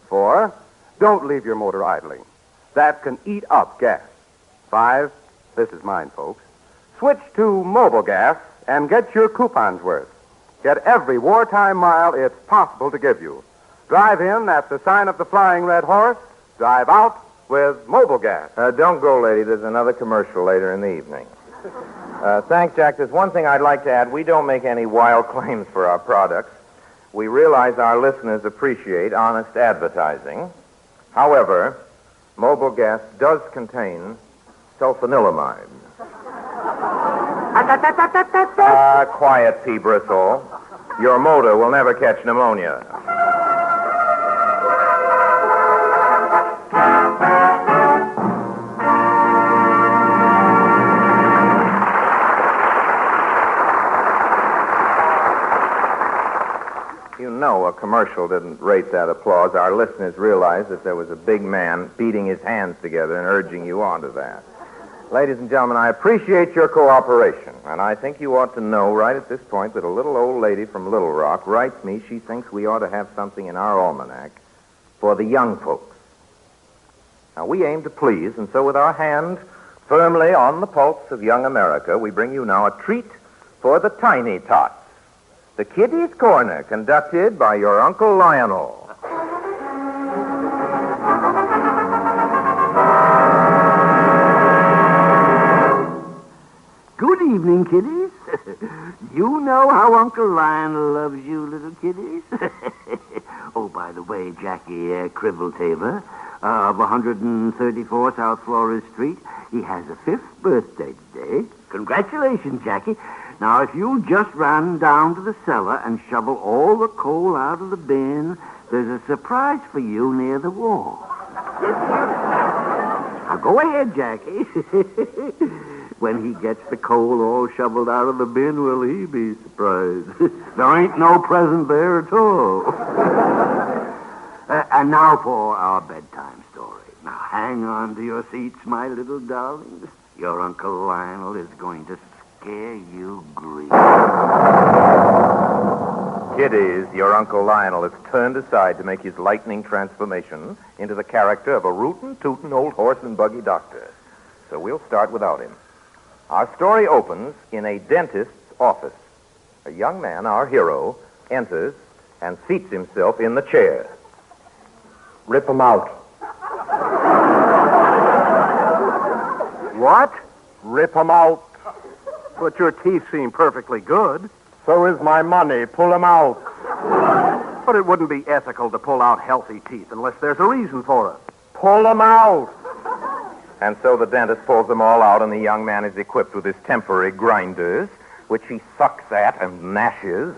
4, don't leave your motor idling. That can eat up gas. 5, this is mine, folks. Switch to mobile gas and get your coupons worth. Get every wartime mile it's possible to give you. Drive in at the sign of the Flying Red Horse. Drive out with mobile gas. Don't go, lady. There's another commercial later in the evening. Thanks, Jack. There's one thing I'd like to add. We don't make any wild claims for our products. We realize our listeners appreciate honest advertising. However, mobile gas does contain sulfanilamide. Quiet, P. Bristle. Your motor will never catch pneumonia. You know a commercial didn't rate that applause. Our listeners realized that there was a big man beating his hands together and urging you on to that. Ladies and gentlemen, I appreciate your cooperation, and I think you ought to know right at this point that a little old lady from Little Rock writes me she thinks we ought to have something in our almanac for the young folks. Now, we aim to please, and so with our hand firmly on the pulse of young America, we bring you now a treat for the tiny tots. The Kiddies' Corner, conducted by your Uncle Lionel. Good evening, kiddies. You know how Uncle Lionel loves you, little kiddies. Oh, by the way, Jackie Criveltaver of 134 South Flores Street, he has a 5th birthday today. Congratulations, Jackie. Now, if you'll just run down to the cellar and shovel all the coal out of the bin, there's a surprise for you near the wall. Now, go ahead, Jackie. When he gets the coal all shoveled out of the bin, will he be surprised? There ain't no present there at all. And now for our bedtime story. Now, hang on to your seats, my little darlings. Your Uncle Lionel is going to scare you green. Kiddies, your Uncle Lionel is turned aside to make his lightning transformation into the character of a rootin'-tootin' old horse and buggy doctor. So we'll start without him. Our story opens in a dentist's office. A young man, our hero, enters and seats himself in the chair. Rip him out. What? Rip 'em out. But your teeth seem perfectly good. So is my money. Pull him out. But it wouldn't be ethical to pull out healthy teeth unless there's a reason for it. Pull him out. And so the dentist pulls them all out, and the young man is equipped with his temporary grinders, which he sucks at and gnashes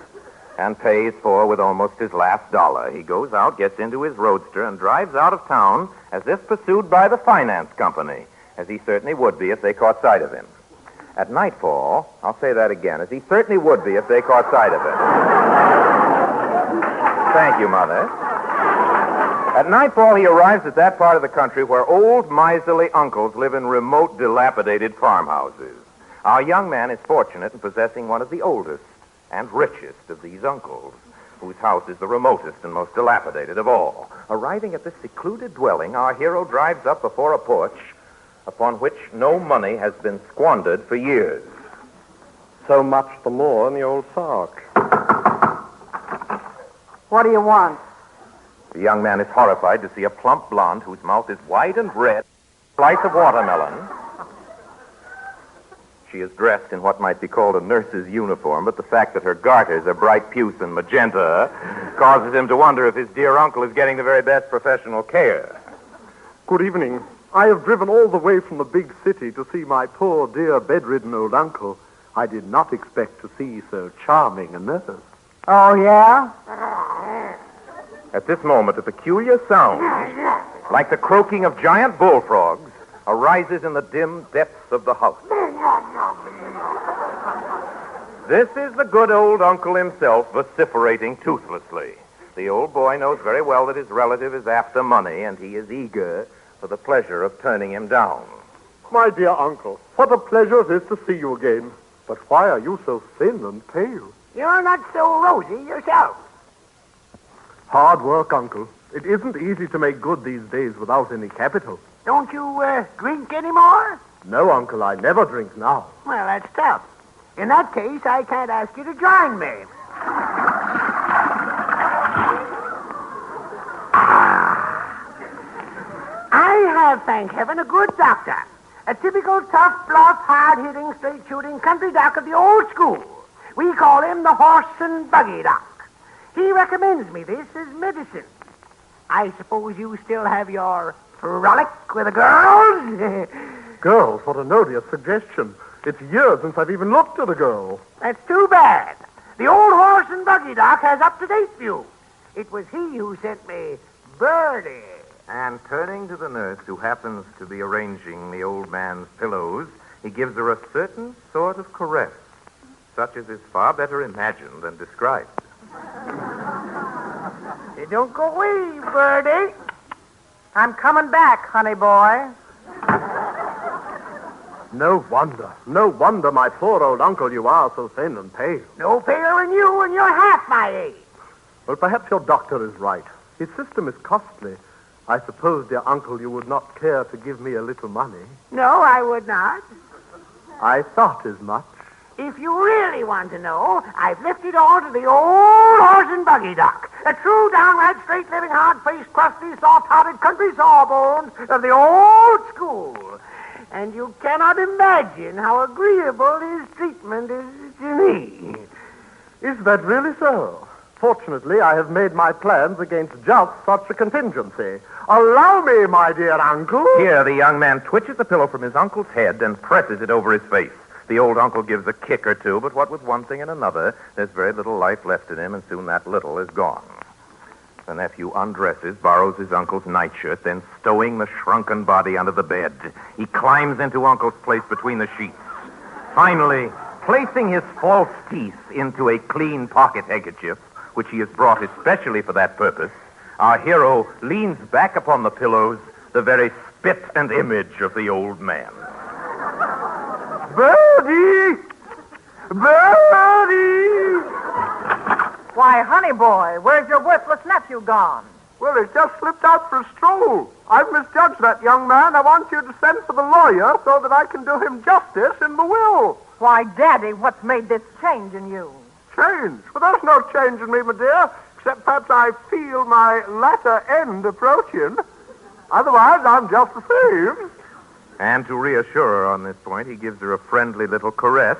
and pays for with almost his last dollar. He goes out, gets into his roadster, and drives out of town as if pursued by the finance company, as he certainly would be if they caught sight of him. At nightfall, I'll say that again, as he certainly would be if they caught sight of him. Thank you, Mother. At nightfall, he arrives at that part of the country where old, miserly uncles live in remote, dilapidated farmhouses. Our young man is fortunate in possessing one of the oldest and richest of these uncles, whose house is the remotest and most dilapidated of all. Arriving at this secluded dwelling, our hero drives up before a porch upon which no money has been squandered for years. So much the more in the old sock. What do you want? The young man is horrified to see a plump blonde whose mouth is wide and red, a slice of watermelon. She is dressed in what might be called a nurse's uniform, but the fact that her garters are bright puce and magenta causes him to wonder if his dear uncle is getting the very best professional care. Good evening. I have driven all the way from the big city to see my poor, dear, bedridden old uncle. I did not expect to see so charming a nurse. Oh, yeah? At this moment, a peculiar sound, like the croaking of giant bullfrogs, arises in the dim depths of the house. This is the good old uncle himself vociferating toothlessly. The old boy knows very well that his relative is after money, and he is eager for the pleasure of turning him down. My dear uncle, what a pleasure it is to see you again. But why are you so thin and pale? You're not so rosy yourself. Hard work, uncle. It isn't easy to make good these days without any capital. Don't you drink anymore? No, uncle, I never drink now. Well, that's tough. In that case, I can't ask you to join me. I have, thank heaven, a good doctor. A typical tough, bluff, hard-hitting, straight-shooting country doc of the old school. We call him the horse and buggy doc. He recommends me this as medicine. I suppose you still have your frolic with the girls? Girls, what an odious suggestion. It's years since I've even looked at a girl. That's too bad. The old horse and buggy doc has up-to-date view. It was he who sent me Birdie. And turning to the nurse, who happens to be arranging the old man's pillows, he gives her a certain sort of caress, such as is far better imagined than described. Hey, don't go away, Birdie. I'm coming back, honey boy. No wonder, my poor old uncle, you are so thin and pale. No paler than you, and you're half my age. Well, perhaps your doctor is right. His system is costly. I suppose, dear uncle, you would not care to give me a little money. No, I would not. I thought as much. If you really want to know, I've lifted on to the old horse and buggy doc. A true, downright, straight-living, hard-faced, crusty, soft-hearted country sawbones of the old school. And you cannot imagine how agreeable his treatment is to me. Is that really so? Fortunately, I have made my plans against just such a contingency. Allow me, my dear uncle. Here, the young man twitches the pillow from his uncle's head and presses it over his face. The old uncle gives a kick or two, but what with one thing and another, there's very little life left in him, and soon that little is gone. The nephew undresses, borrows his uncle's nightshirt, then stowing the shrunken body under the bed, he climbs into uncle's place between the sheets. Finally, placing his false teeth into a clean pocket handkerchief, which he has brought especially for that purpose, our hero leans back upon the pillows, the very spit and image of the old man. Birdie! Birdie! Why, honey boy, where's your worthless nephew gone? Well, it just slipped out for a stroll. I've misjudged that young man. I want you to send for the lawyer so that I can do him justice in the will. Why, Daddy, what's made this change in you? Change? Well, there's no change in me, my dear, except perhaps I feel my latter end approaching. Otherwise, I'm just the same. And to reassure her on this point, he gives her a friendly little caress,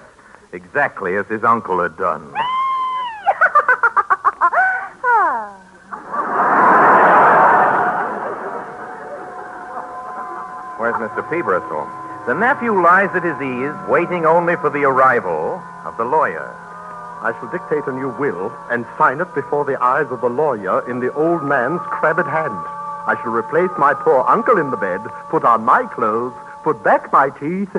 exactly as his uncle had done. Where's Mr. Peabristle? The nephew lies at his ease, waiting only for the arrival of the lawyer. I shall dictate a new will and sign it before the eyes of the lawyer in the old man's crabbed hand. I shall replace my poor uncle in the bed, put on my clothes, put back my teeth.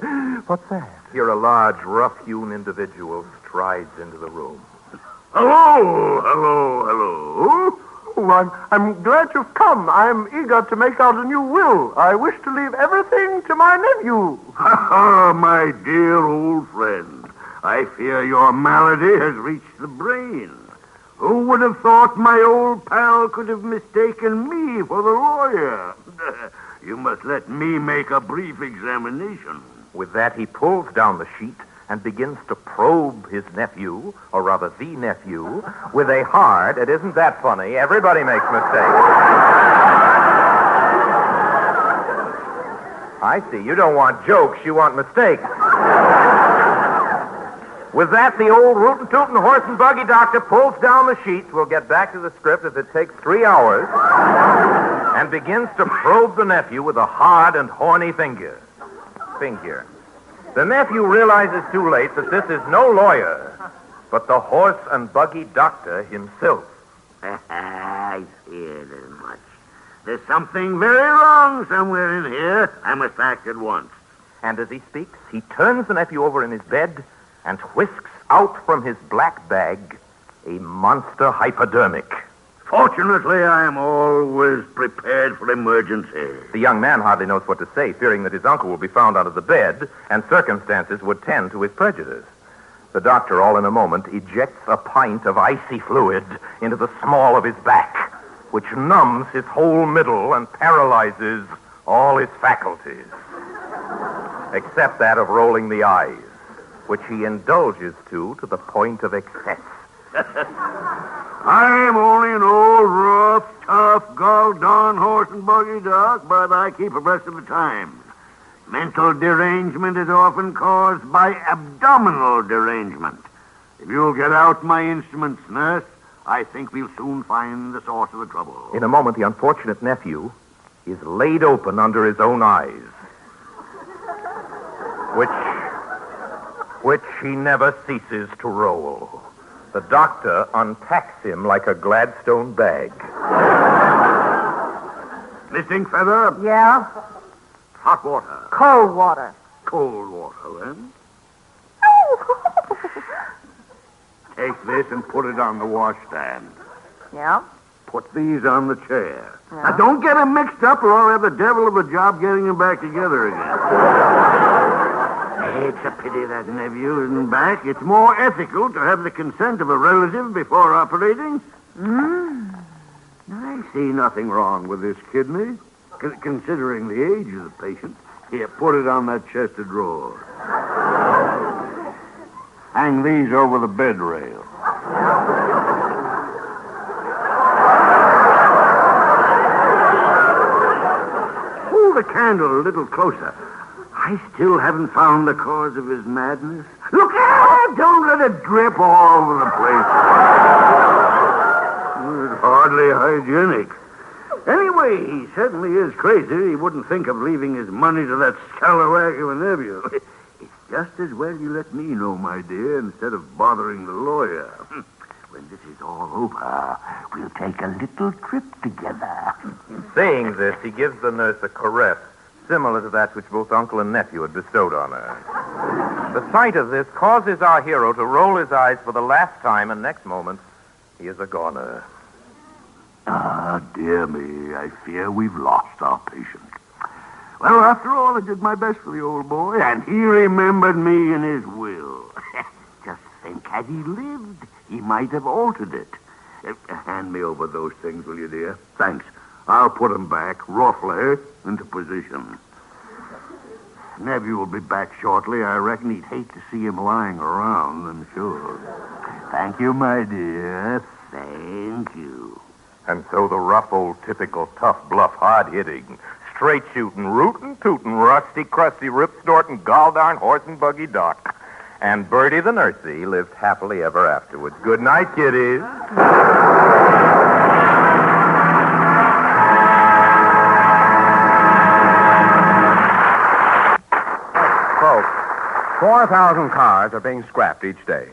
What's that? Here a large, rough-hewn individual strides into the room. Hello, hello, hello. Oh, I'm glad you've come. I'm eager to make out a new will. I wish to leave everything to my nephew. My dear old friend, I fear your malady has reached the brain. Who would have thought my old pal could have mistaken me for the lawyer? You must let me make a brief examination. With that, he pulls down the sheet and begins to probe his nephew, or rather the nephew, with a hard, it isn't that funny, everybody makes mistakes. I see, you don't want jokes, you want mistakes. With that, the old rootin' tootin' horse and buggy doctor pulls down the sheets. We'll get back to the script as it takes 3 hours. And begins to probe the nephew with a hard and horny finger. The nephew realizes too late that this is no lawyer, but the horse and buggy doctor himself. I fear very much. There's something very wrong somewhere in here. I must act at once. And as he speaks, he turns the nephew over in his bed and whisks out from his black bag a monster hypodermic. Fortunately, I am always prepared for emergencies. The young man hardly knows what to say, fearing that his uncle will be found under the bed, and circumstances would tend to his prejudice. The doctor, all in a moment, ejects a pint of icy fluid into the small of his back, which numbs his whole middle and paralyzes all his faculties, except that of rolling the eyes, which he indulges to the point of excess. I am only an old, rough, tough, gall-darn horse and buggy, Doc, but I keep abreast of the times. Mental derangement is often caused by abdominal derangement. If you'll get out my instruments, nurse, I think we'll soon find the source of the trouble. In a moment, the unfortunate nephew is laid open under his own eyes, which he never ceases to roll. The doctor unpacks him like a Gladstone bag. Miss Inkfeather? Yeah? Hot water. Cold water. Cold water, then. Take this and put it on the washstand. Yeah? Put these on the chair. Yeah. Now, don't get them mixed up or I'll have the devil of a job getting them back together again. It's a pity that nephew isn't back. It's more ethical to have the consent of a relative before operating. I see nothing wrong with this kidney, considering the age of the patient. Here, put it on that chest of drawers. Hang these over the bed rail. Hold the candle a little closer. I still haven't found the cause of his madness. Look out! Don't let it drip all over the place. It's hardly hygienic. Anyway, he certainly is crazy. He wouldn't think of leaving his money to that scalawag of a nephew. It's just as well you let me know, my dear, instead of bothering the lawyer. When this is all over, we'll take a little trip together. Saying this, he gives the nurse a caress similar to that which both uncle and nephew had bestowed on her. The sight of this causes our hero to roll his eyes for the last time, and next moment, he is a goner. Ah, dear me, I fear we've lost our patient. Well, after all, I did my best for the old boy, and he remembered me in his will. Just think, had he lived, he might have altered it. Hand me over those things, will you, dear? Thanks. I'll put them back, roughly, into position. Nephew will be back shortly. I reckon he'd hate to see him lying around, I'm sure. Thank you, my dear. Thank you. And so the rough, old, typical, tough, bluff, hard-hitting, straight-shooting, rootin'-tootin', rusty-crusty, rip-snorting, gall-darn horse and buggy doc and Bertie the nursey lived happily ever afterwards. Good night, kiddies. Folks, 4,000 cars are being scrapped each day.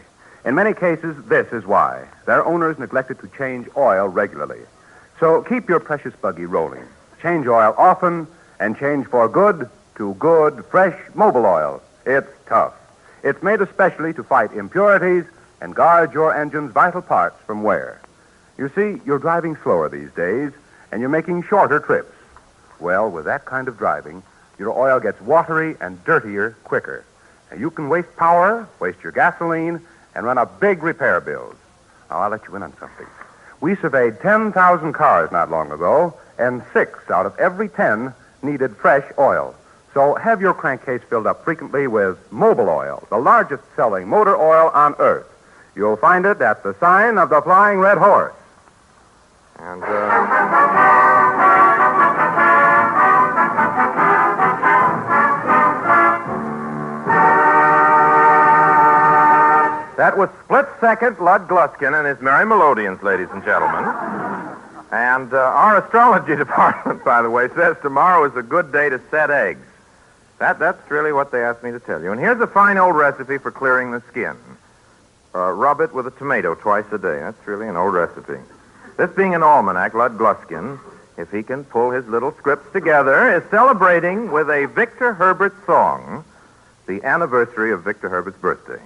In many cases, this is why. Their owners neglected to change oil regularly. So keep your precious buggy rolling. Change oil often, and change for good to good, fresh Mobil oil. It's tough. It's made especially to fight impurities and guard your engine's vital parts from wear. You see, you're driving slower these days, and you're making shorter trips. Well, with that kind of driving, your oil gets watery and dirtier quicker. And you can waste power, waste your gasoline, and run up big repair bills. Now, I'll let you in on something. We surveyed 10,000 cars not long ago, and 6 out of every 10 needed fresh oil. So have your crankcase filled up frequently with Mobil oil, the largest selling motor oil on Earth. You'll find it at the sign of the Flying Red Horse. And, That was Split Second Lud Gluskin and his Merry Melodians, ladies and gentlemen. And our astrology department, by the way, says tomorrow is a good day to set eggs. That's really what they asked me to tell you. And here's a fine old recipe for clearing the skin. Rub it with a tomato twice a day. That's really an old recipe. This being an almanac, Lud Gluskin, if he can pull his little scripts together, is celebrating with a Victor Herbert song the anniversary of Victor Herbert's birthday.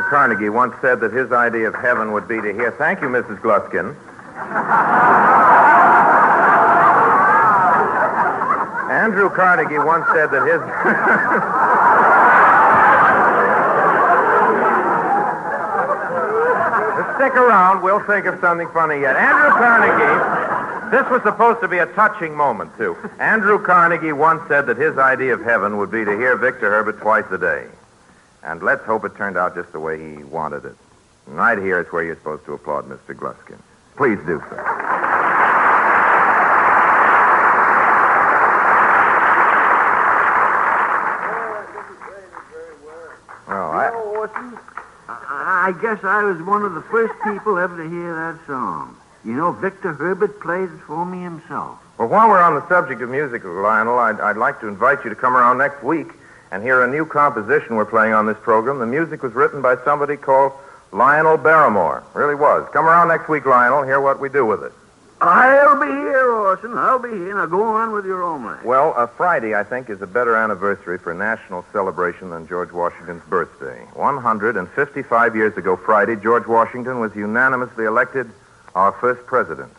Carnegie once said that his idea of heaven would be to hear... Thank you, Mrs. Gluskin. Andrew Carnegie once said that his... Stick around. We'll think of something funny yet. Andrew Carnegie... This was supposed to be a touching moment, too. Andrew Carnegie once said that his idea of heaven would be to hear Victor Herbert twice a day. And let's hope it turned out just the way he wanted it. And right here is where you're supposed to applaud Mr. Gluskin. Please do so. I guess I was one of the first people ever to hear that song. You know, Victor Herbert played it for me himself. Well, while we're on the subject of music, Lionel, I'd like to invite you to come around next week and hear a new composition we're playing on this program. The music was written by somebody called Lionel Barrymore. Really was. Come around next week, Lionel, hear what we do with it. I'll be here, Orson. I'll be here. Now go on with your almanac. Well, Friday, I think, is a better anniversary for national celebration than George Washington's birthday. 155 years ago Friday, George Washington was unanimously elected our first president.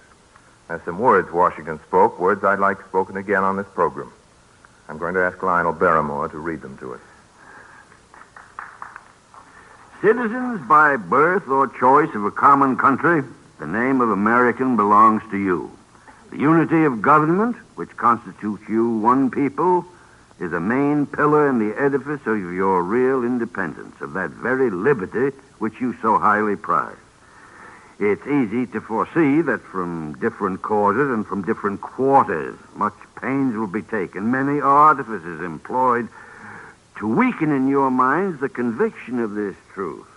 There's some words Washington spoke, words I'd like spoken again on this program. I'm going to ask Lionel Barrymore to read them to us. Citizens by birth or choice of a common country, the name of American belongs to you. The unity of government, which constitutes you one people, is a main pillar in the edifice of your real independence, of that very liberty which you so highly prize. It's easy to foresee that from different causes and from different quarters, much pains will be taken, many artifices employed to weaken in your minds the conviction of this truth.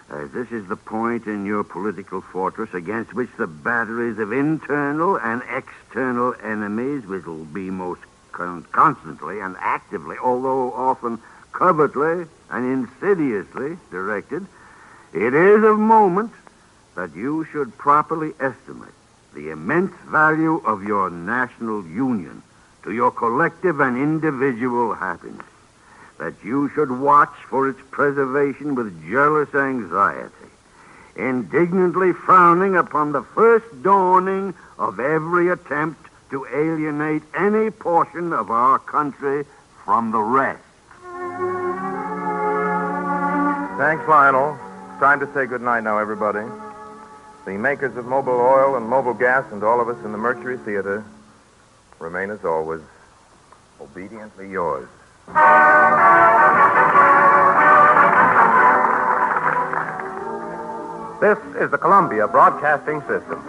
As this is the point in your political fortress against which the batteries of internal and external enemies will be most constantly and actively, although often covertly and insidiously directed, it is of moment that you should properly estimate the immense value of your national union to your collective and individual happiness, that you should watch for its preservation with jealous anxiety, indignantly frowning upon the first dawning of every attempt to alienate any portion of our country from the rest. Thanks, Lionel. It's time to say goodnight now, everybody. The makers of Mobil Oil and Mobil Gas and all of us in the Mercury Theater remain, as always, obediently yours, This is the Columbia Broadcasting System.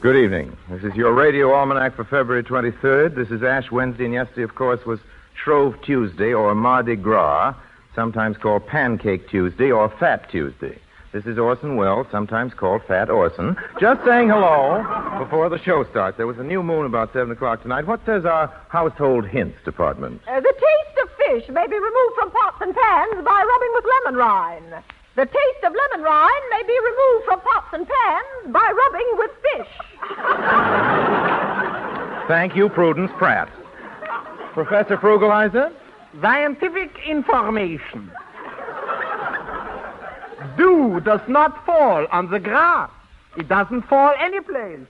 Good evening. This is your Radio Almanac for February 23rd. This is Ash Wednesday, and yesterday, of course, was Shrove Tuesday, or Mardi Gras, sometimes called Pancake Tuesday, or Fat Tuesday. This is Orson Welles, sometimes called Fat Orson. Just saying hello before the show starts. There was a new moon about 7 o'clock tonight. What says our household hints department? The taste of fish may be removed from pots and pans by rubbing with lemon rind. The taste of lemon rind may be removed from pots and pans by rubbing with fish. Thank you, Prudence Pratt. Professor Frugalizer? Scientific information. Dew does not fall on the grass. It doesn't fall anyplace.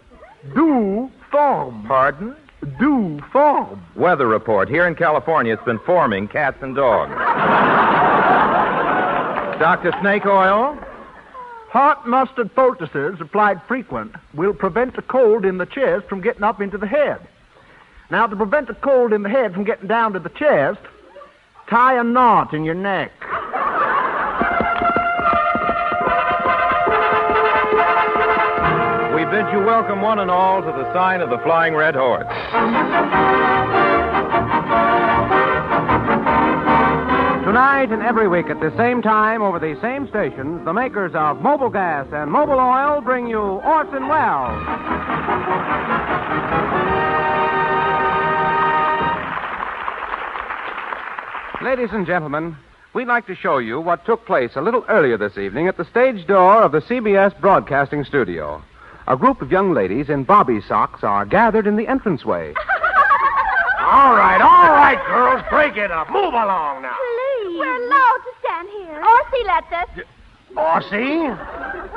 Dew form. Pardon? Dew form. Weather report. Here in California, it's been forming cats and dogs. Dr. Snake Oil? Hot mustard poultices applied frequent will prevent a cold in the chest from getting up into the head. Now, to prevent a cold in the head from getting down to the chest, tie a knot in your neck. We bid you welcome one and all to the sign of the Flying Red Horse. Tonight and every week at the same time over these same stations, the makers of Mobile Gas and Mobile Oil bring you Orson Welles. Ladies and gentlemen, we'd like to show you what took place a little earlier this evening at the stage door of the CBS Broadcasting Studio. A group of young ladies in bobby socks are gathered in the entranceway. All right, girls, break it up. Move along now. Please. We're allowed to stand here. Orsie lets us. Orsie?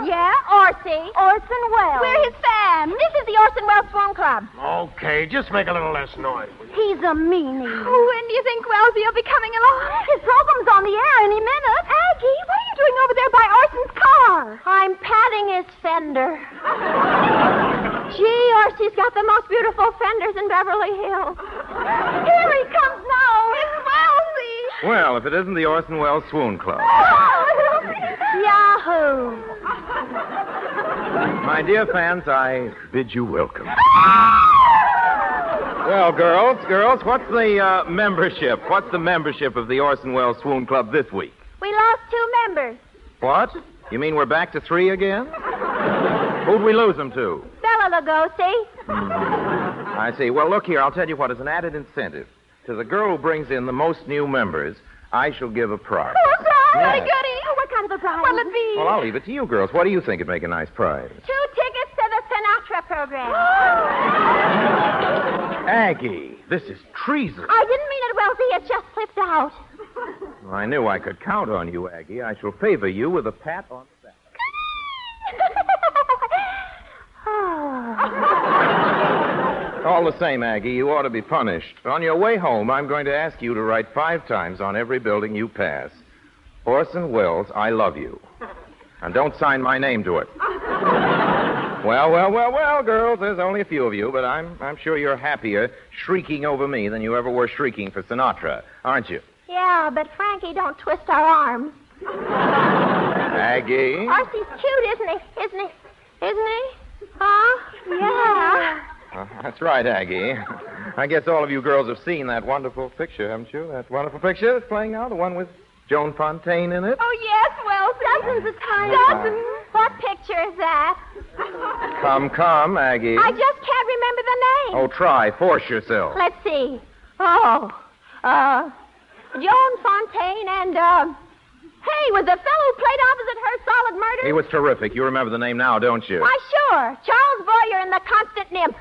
Yeah, Orsie. Orson Welles. We're his fans. This is the Orson Welles Phone Club. Okay, just make a little less noise. He's a meanie. When do you think Wellesy will be coming along? His program's on the air any minute. Aggie, what are you doing over there by Orson's car? I'm patting his fender. Gee, Orsie's got the most beautiful fenders in Beverly Hills. Here he comes now. It's Wellesy. Well, if it isn't the Orson Welles Swoon Club. Yahoo! My dear fans, I bid you welcome. Well, girls, what's the membership? What's the membership of the Orson Welles Swoon Club this week? We lost 2 members. What? You mean we're back to 3 again? Who'd we lose them to? Bella Lugosi. I see. Well, look here, I'll tell you what, as an added incentive, to the girl who brings in the most new members, I shall give a prize. Oh, a prize? Yes. Goody. Oh, what kind of a prize? What'll it be? Well, I'll leave it to you girls. What do you think would make a nice prize? 2 tickets to the Sinatra program. Aggie, this is treason. I didn't mean it, Wellesy. It just slipped out. Well, I knew I could count on you, Aggie. I shall favor you with a pat on the back. All the same, Aggie, you ought to be punished. On your way home, I'm going to ask you to write 5 times on every building you pass, Orson Welles, I love you. And don't sign my name to it. Well, girls, there's only a few of you, but I'm sure you're happier shrieking over me than you ever were shrieking for Sinatra, aren't you? Yeah, but Frankie, don't twist our arms. Aggie? Orsie's cute, isn't he? Isn't he? Huh? Yeah. That's right, Aggie. I guess all of you girls have seen that wonderful picture, haven't you? That wonderful picture that's playing now, the one with Joan Fontaine in it. Oh, yes, well, dozens of times. Dozens? What picture is that? Come, Aggie. I just can't remember the name. Oh, try. Force yourself. Let's see. Joan Fontaine and, hey, was the fellow who played opposite her Solid Murder? He was terrific. You remember the name now, don't you? Why, sure. Charles Boyer and the Constant Nymph.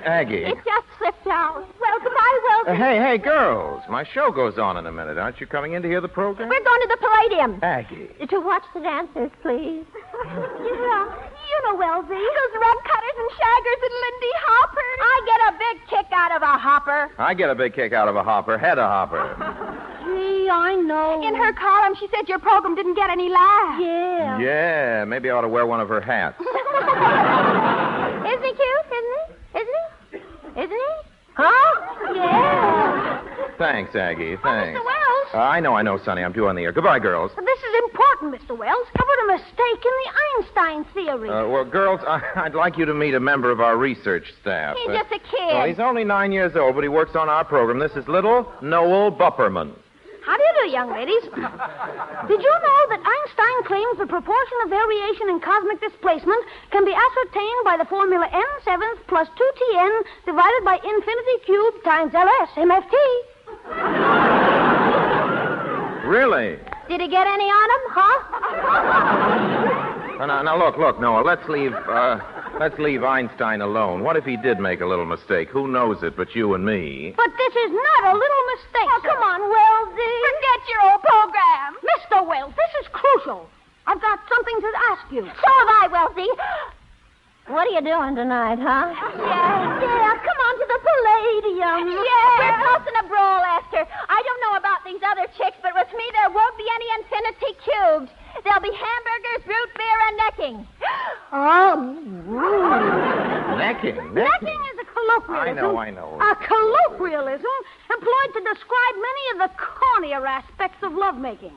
Aggie. It just slipped out. Well, goodbye, Wilson. Hey, girls. My show goes on in a minute. Aren't you coming in to hear the program? We're going to the Palladium. Aggie. To watch the dancers, please. Yeah. you know, Wellesley? Those rug cutters and shaggers and Lindy Hoppers. I get a big kick out of a hopper. I get a big kick out of a hopper. Hedda Hopper. Gee, I know. In her column, she said your program didn't get any laughs. Yeah. Yeah, maybe I ought to wear one of her hats. Isn't he cute? Isn't he? Isn't he? Huh? Yeah. Thanks, Aggie. Thanks. Mr. Wells. I know, Sonny. I'm due on the air. Goodbye, girls. This is important, Mr. Wells. Covered a mistake in the Einstein theory. Well, girls, I'd like you to meet a member of our research staff. He's just a kid. Well, he's only 9 years old, but he works on our program. This is little Noel Bupperman. How do you do, young ladies? Did you know that Einstein claims the proportion of variation in cosmic displacement can be ascertained by the formula n7 plus 2tn divided by infinity cubed times ls MFT? Really? Did he get any on him, huh? Now, look, Noel, let's leave Einstein alone. What if he did make a little mistake? Who knows it but you and me? But this is not a little mistake. Oh, come on, Wellesley. Forget your old program. Mr. Wells, this is crucial. I've got something to ask you. So have I, Wellesley. What are you doing tonight, huh? Yeah, come on to the Palladium. Yeah. We're tossing a brawl, Esther. I don't know about these other chicks, but with me there won't be any infinity cubes. There'll be hamburgers, root beer, and necking. Necking? Necking is a colloquialism. I know. A colloquialism employed to describe many of the cornier aspects of lovemaking.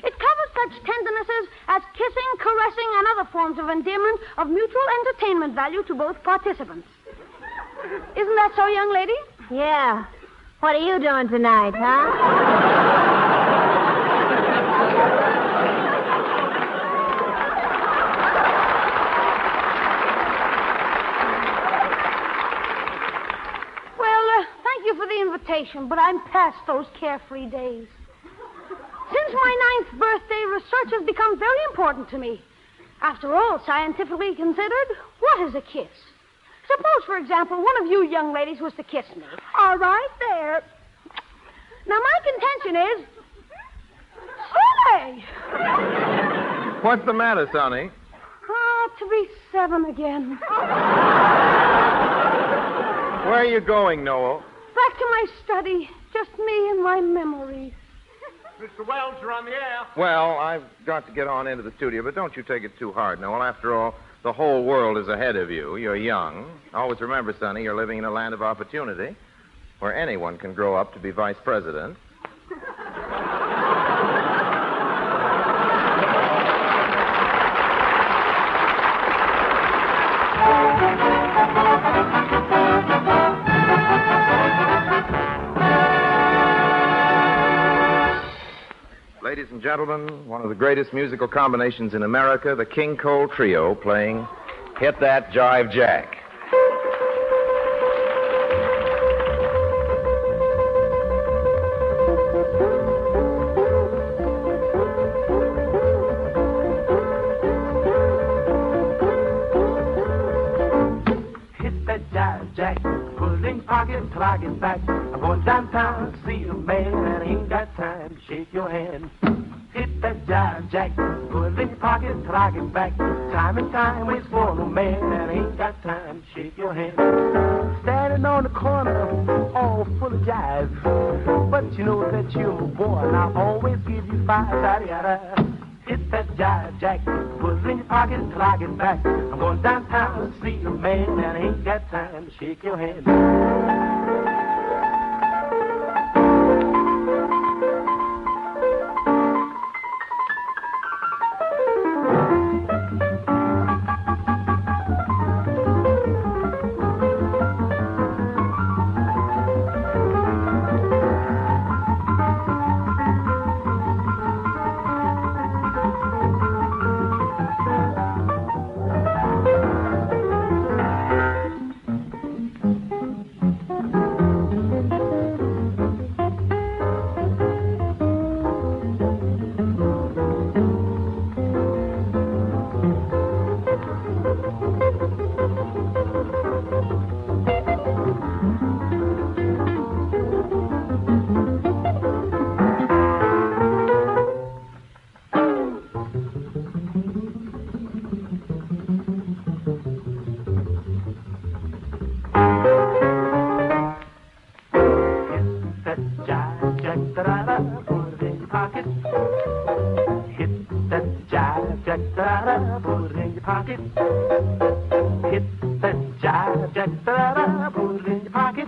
It covers such tendernesses as kissing, caressing, and other forms of endearment of mutual entertainment value to both participants. Isn't that so, young lady? Yeah. What are you doing tonight, huh? Thank you for the invitation, but I'm past those carefree days. Since my 9th birthday, research has become very important to me. After all, scientifically considered, what is a kiss? Suppose, for example, one of you young ladies was to kiss me. All right, there. Now, my contention is... Sonny! What's the matter, Sonny? To be 7 again. Where are you going, Noel? Back to my study. Just me and my memories. Mr. Wells, you're on the air. Well, I've got to get on into the studio, but don't you take it too hard, Noel. After all, the whole world is ahead of you. You're young. Always remember, Sonny, you're living in a land of opportunity where anyone can grow up to be vice president. Ladies and gentlemen, one of the greatest musical combinations in America, the King Cole Trio playing Hit That Jive Jack. Hit that jive jack, put it in your pocket till I get back. I'm going downtown to see a man and I ain't got time to shake your hand. Hit that jive jack, put it in your pocket till I get back. Time and time waits for no man and I ain't got time to shake your hand. Standing on the corner, all full of jive. But you know that you're my boy and I'll always give you 5. Da-da-da-da. Hit that jive jack, put it in your pocket till I get back. I'm going downtown to see a man and I ain't got time to shake your hand. jack, da-da-da, put it in your pocket. Hit that jive jack, da-da-da, put it in your pocket.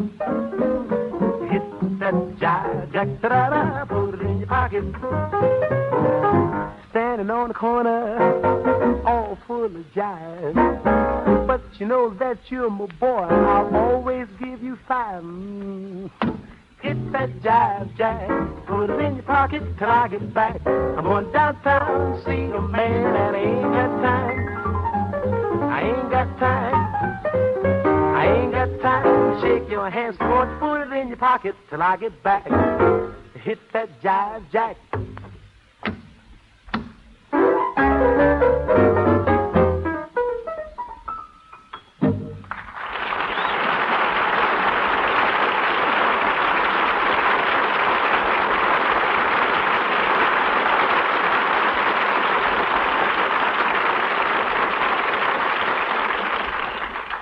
Hit that jive jack, da-da-da, put it in your pocket. Standing on the corner, all full of jive. But you know that you're my boy, I'll always give you five. Hit that jive jack, put it in your pocket till I get back. I'm going downtown to see a man and I ain't got time. I ain't got time. I ain't got time to shake your hands. I'm going to put it in your pocket till I get back. Hit that jive jack.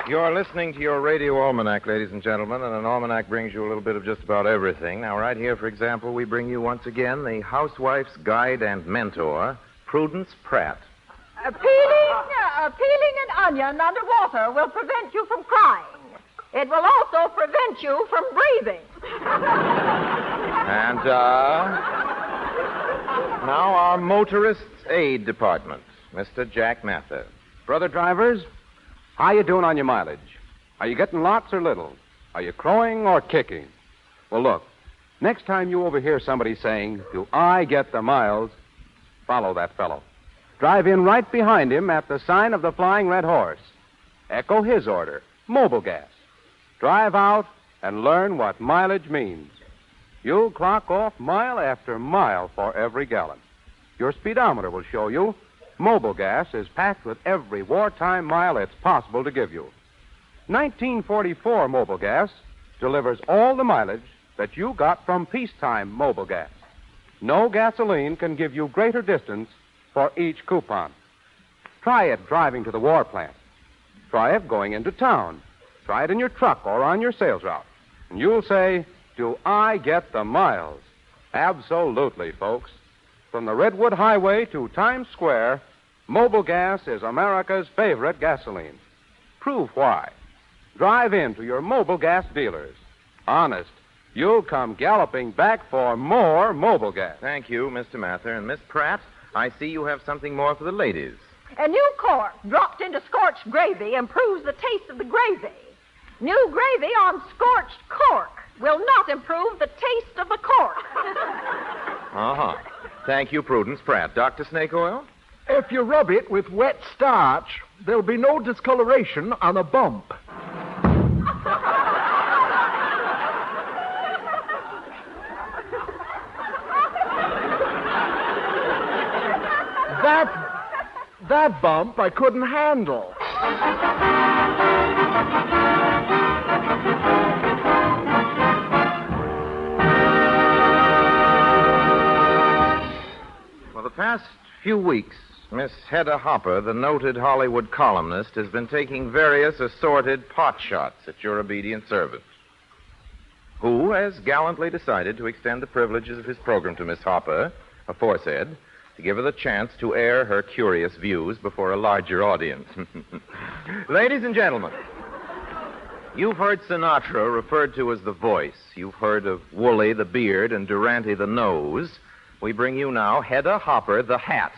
You're listening to your Radio Almanac, ladies and gentlemen, and an almanac brings you a little bit of just about everything. Now, right here, for example, we bring you once again the housewife's guide and mentor, Prudence Pratt. Peeling an onion underwater will prevent you from crying. It will also prevent you from breathing. And, now our motorist's aid department, Mr. Jack Mather. Brother drivers, how you doing on your mileage? Are you getting lots or little? Are you crowing or kicking? Well, look, next time you overhear somebody saying, "Do I get the miles?" follow that fellow. Drive in right behind him at the sign of the Flying Red Horse. Echo his order, mobile gas. Drive out and learn what mileage means. You'll clock off mile after mile for every gallon. Your speedometer will show you mobile gas is packed with every wartime mile it's possible to give you. 1944 mobile gas delivers all the mileage that you got from peacetime mobile gas. No gasoline can give you greater distance for each coupon. Try it driving to the war plant. Try it going into town. Try it in your truck or on your sales route. And you'll say, "Do I get the miles?" Absolutely, folks. From the Redwood Highway to Times Square, mobile gas is America's favorite gasoline. Prove why. Drive in to your mobile gas dealers. Honest, you'll come galloping back for more mobile gas. Thank you, Mr. Mather. And Miss Pratt, I see you have something more for the ladies. A new cork dropped into scorched gravy improves the taste of the gravy. New gravy on scorched cork will not improve the taste of the cork. Uh-huh. Thank you, Prudence Pratt. Dr. Snake Oil? If you rub it with wet starch, there'll be no discoloration on a bump. That bump I couldn't handle. For the past few weeks, Miss Hedda Hopper, the noted Hollywood columnist, has been taking various assorted pot shots at your obedient servant, who has gallantly decided to extend the privileges of his program to Miss Hopper, aforesaid, to give her the chance to air her curious views before a larger audience. Ladies and gentlemen, you've heard Sinatra referred to as the voice. You've heard of Wooly the beard and Durante the nose. We bring you now Hedda Hopper the hat.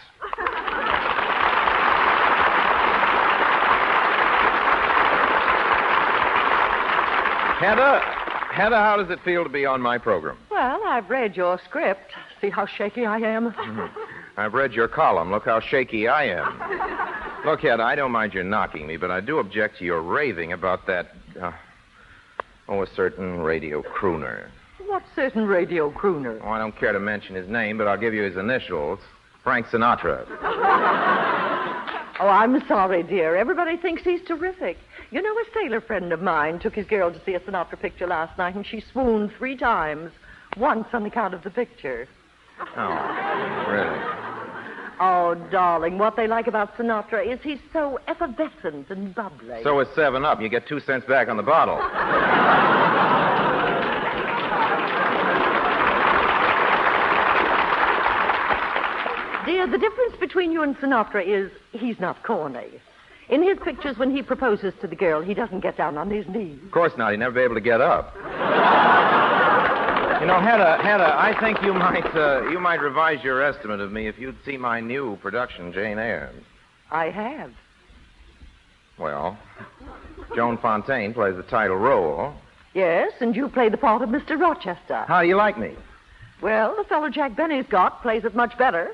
Hedda, how does it feel to be on my program? Well, I've read your script. See how shaky I am? I've read your column. Look how shaky I am. Look, Hedda, I don't mind your knocking me, but I do object to your raving about that, a certain radio crooner. What certain radio crooner? Oh, I don't care to mention his name, but I'll give you his initials. Frank Sinatra. Oh, I'm sorry, dear. Everybody thinks he's terrific. You know, a sailor friend of mine took his girl to see a Sinatra picture last night, and she swooned 3 times. Once on account of the picture. Oh, really? Oh, darling, what they like about Sinatra is he's so effervescent and bubbly. So is 7-Up. You get 2 cents back on the bottle. Dear, the difference between you and Sinatra is he's not corny. In his pictures, when he proposes to the girl, he doesn't get down on his knees. Of course not. He'd never be able to get up. You know, Hedda, I think you might revise your estimate of me if you'd see my new production, Jane Eyre. I have. Well, Joan Fontaine plays the title role. Yes, and you play the part of Mr. Rochester. How do you like me? Well, the fellow Jack Benny's got plays it much better.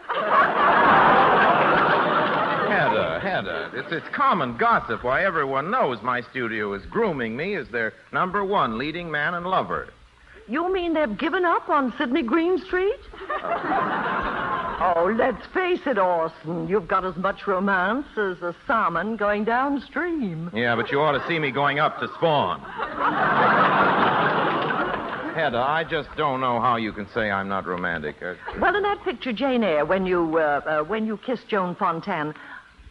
Hedda, it's common gossip why everyone knows my studio is grooming me as their number one leading man and lover. You mean they've given up on Sidney Green Street? Oh, let's face it, Orson. You've got as much romance as a salmon going downstream. Yeah, but you ought to see me going up to spawn. Hedda, I just don't know how you can say I'm not romantic. Well, in that picture, Jane Eyre, when you kissed Joan Fontaine,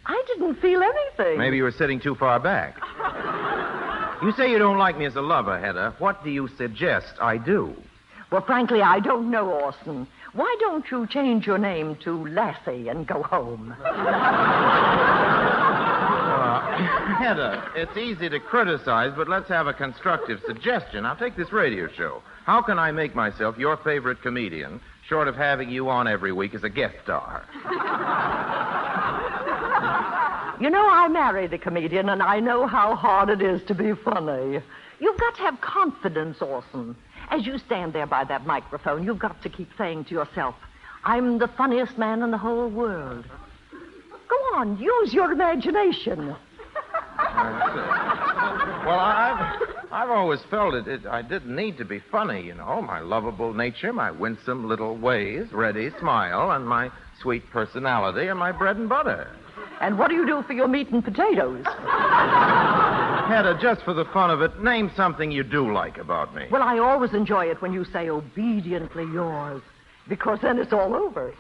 I didn't feel anything. Maybe you were sitting too far back. You say you don't like me as a lover, Hedda. What do you suggest I do? Well, frankly, I don't know, Orson. Why don't you change your name to Lassie and go home? Hedda, it's easy to criticize, but let's have a constructive suggestion. Now, take this radio show. How can I make myself your favorite comedian, short of having you on every week as a guest star? You know, I married a comedian, and I know how hard it is to be funny. You've got to have confidence, Orson. As you stand there by that microphone, you've got to keep saying to yourself, I'm the funniest man in the whole world. Go on, use your imagination. Well, I've always felt I didn't need to be funny, you know. My lovable nature, my winsome little ways, ready smile, and my sweet personality, and my bread and butter. And what do you do for your meat and potatoes? Hedda, just for the fun of it, name something you do like about me. Well, I always enjoy it when you say obediently yours, because then it's all over.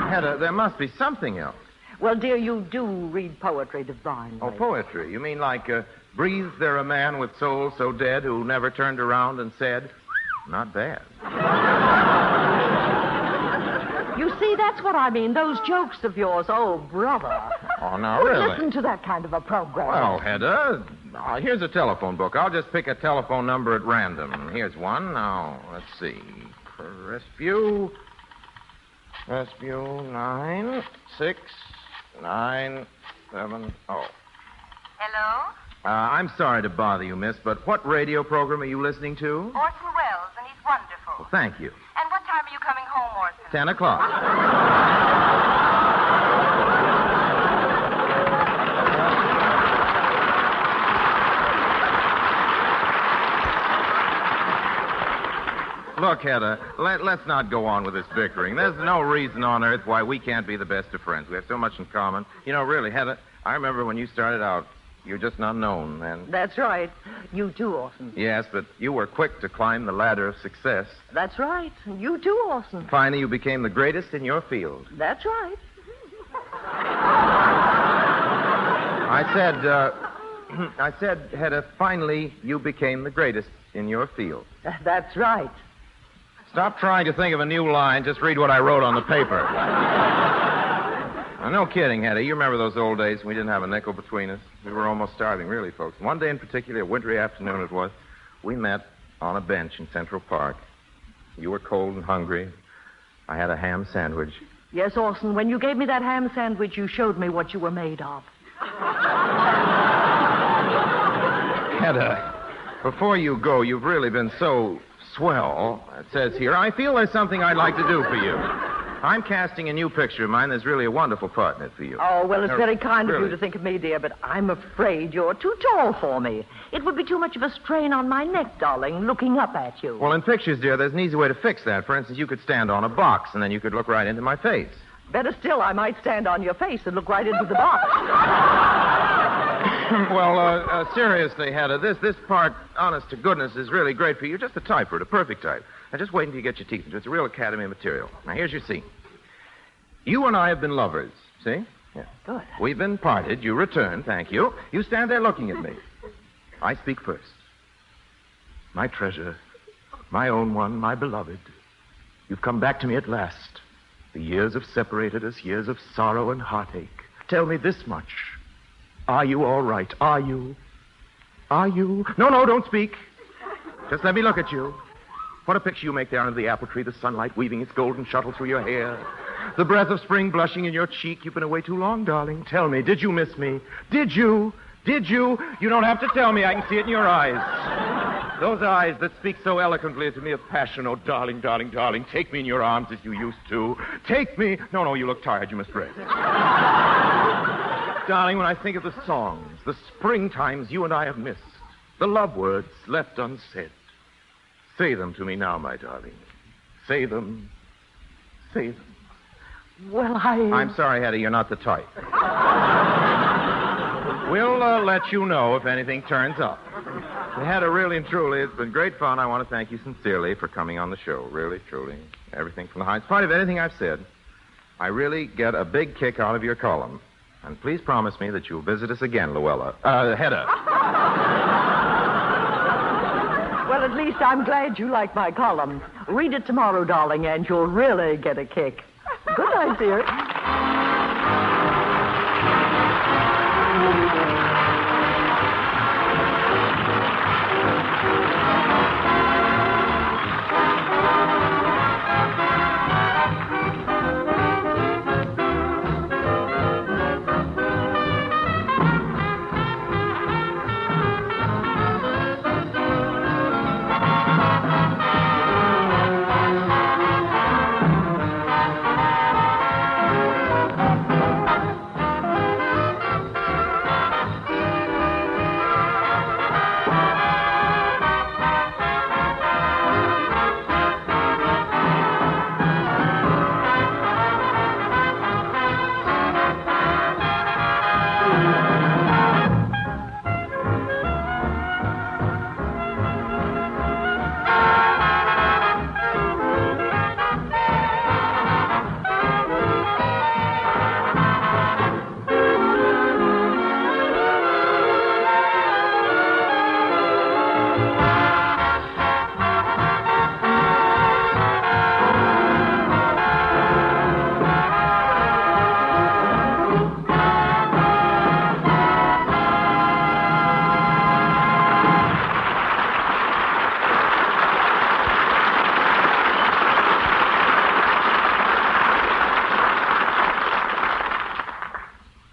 Hedda, there must be something else. Well, dear, you do read poetry divinely. Oh, poetry. You mean like, breathes there a man with soul so dead who never turned around and said, not bad. You see, that's what I mean. Those jokes of yours, oh, brother. Oh, now, really? Listen to that kind of a program. Well, Hedda, here's a telephone book. I'll just pick a telephone number at random. Here's one. Now, let's see. Rescue 96970. Hello? I'm sorry to bother you, miss, but what radio program are you listening to? Orson Welles, and he's wonderful. Well, thank you. And what time are you coming home, Orson? 10 o'clock. Look, Hedda, let's not go on with this bickering. There's no reason on earth why we can't be the best of friends. We have so much in common. You know, really, Hedda, I remember when you started out, you were just not known then. That's right. You too, Orson. Yes, but you were quick to climb the ladder of success. That's right. You too, Orson. Finally, you became the greatest in your field. That's right. I said, Hedda, finally, you became the greatest in your field. That's right. Stop trying to think of a new line. Just read what I wrote on the paper. No kidding, Hedda. You remember those old days when we didn't have a nickel between us? We were almost starving, really, folks. One day in particular, a wintry afternoon it was, we met on a bench in Central Park. You were cold and hungry. I had a ham sandwich. Yes, Orson, when you gave me that ham sandwich, you showed me what you were made of. Hedda, before you go, you've really been so swell. It says here, I feel there's something I'd like to do for you. I'm casting a new picture of mine. There's really a wonderful part in it for you. Oh, well, it's very kind of you to think of me, dear, but I'm afraid you're too tall for me. It would be too much of a strain on my neck, darling, looking up at you. Well, in pictures, dear, there's an easy way to fix that. For instance, you could stand on a box, and then you could look right into my face. Better still, I might stand on your face and look right into the box. Well, seriously, Hedda, this part, honest to goodness, is really great for you. You're just the type for it, a perfect type. Now, just wait until you get your teeth into it. It's a real academy material. Now, here's your scene. You and I have been lovers, see? Yeah. Good. We've been parted. You return, thank you. You stand there looking at me. I speak first. My treasure, my own one, my beloved. You've come back to me at last. The years have separated us, years of sorrow and heartache. Tell me this much. Are you all right? Are you? Are you? No, don't speak. Just let me look at you. What a picture you make there under the apple tree, the sunlight weaving its golden shuttle through your hair. The breath of spring blushing in your cheek. You've been away too long, darling. Tell me, did you miss me? Did you? Did you? You don't have to tell me. I can see it in your eyes. Those eyes that speak so eloquently to me of passion. Oh, darling, darling, darling, take me in your arms as you used to. Take me. No, you look tired. You must rest. Darling, when I think of the songs, the spring times you and I have missed, the love words left unsaid, say them to me now, my darling. Say them. Say them. Well, I'm sorry, Hedda, you're not the type. We'll let you know if anything turns up. Hedda, really and truly, it's been great fun. I want to thank you sincerely for coming on the show. Really, truly. Everything from the highest part of anything I've said. I really get a big kick out of your column. And please promise me that you'll visit us again, Hedda. Well, at least I'm glad you like my column. Read it tomorrow, darling, and you'll really get a kick. Good night, dear.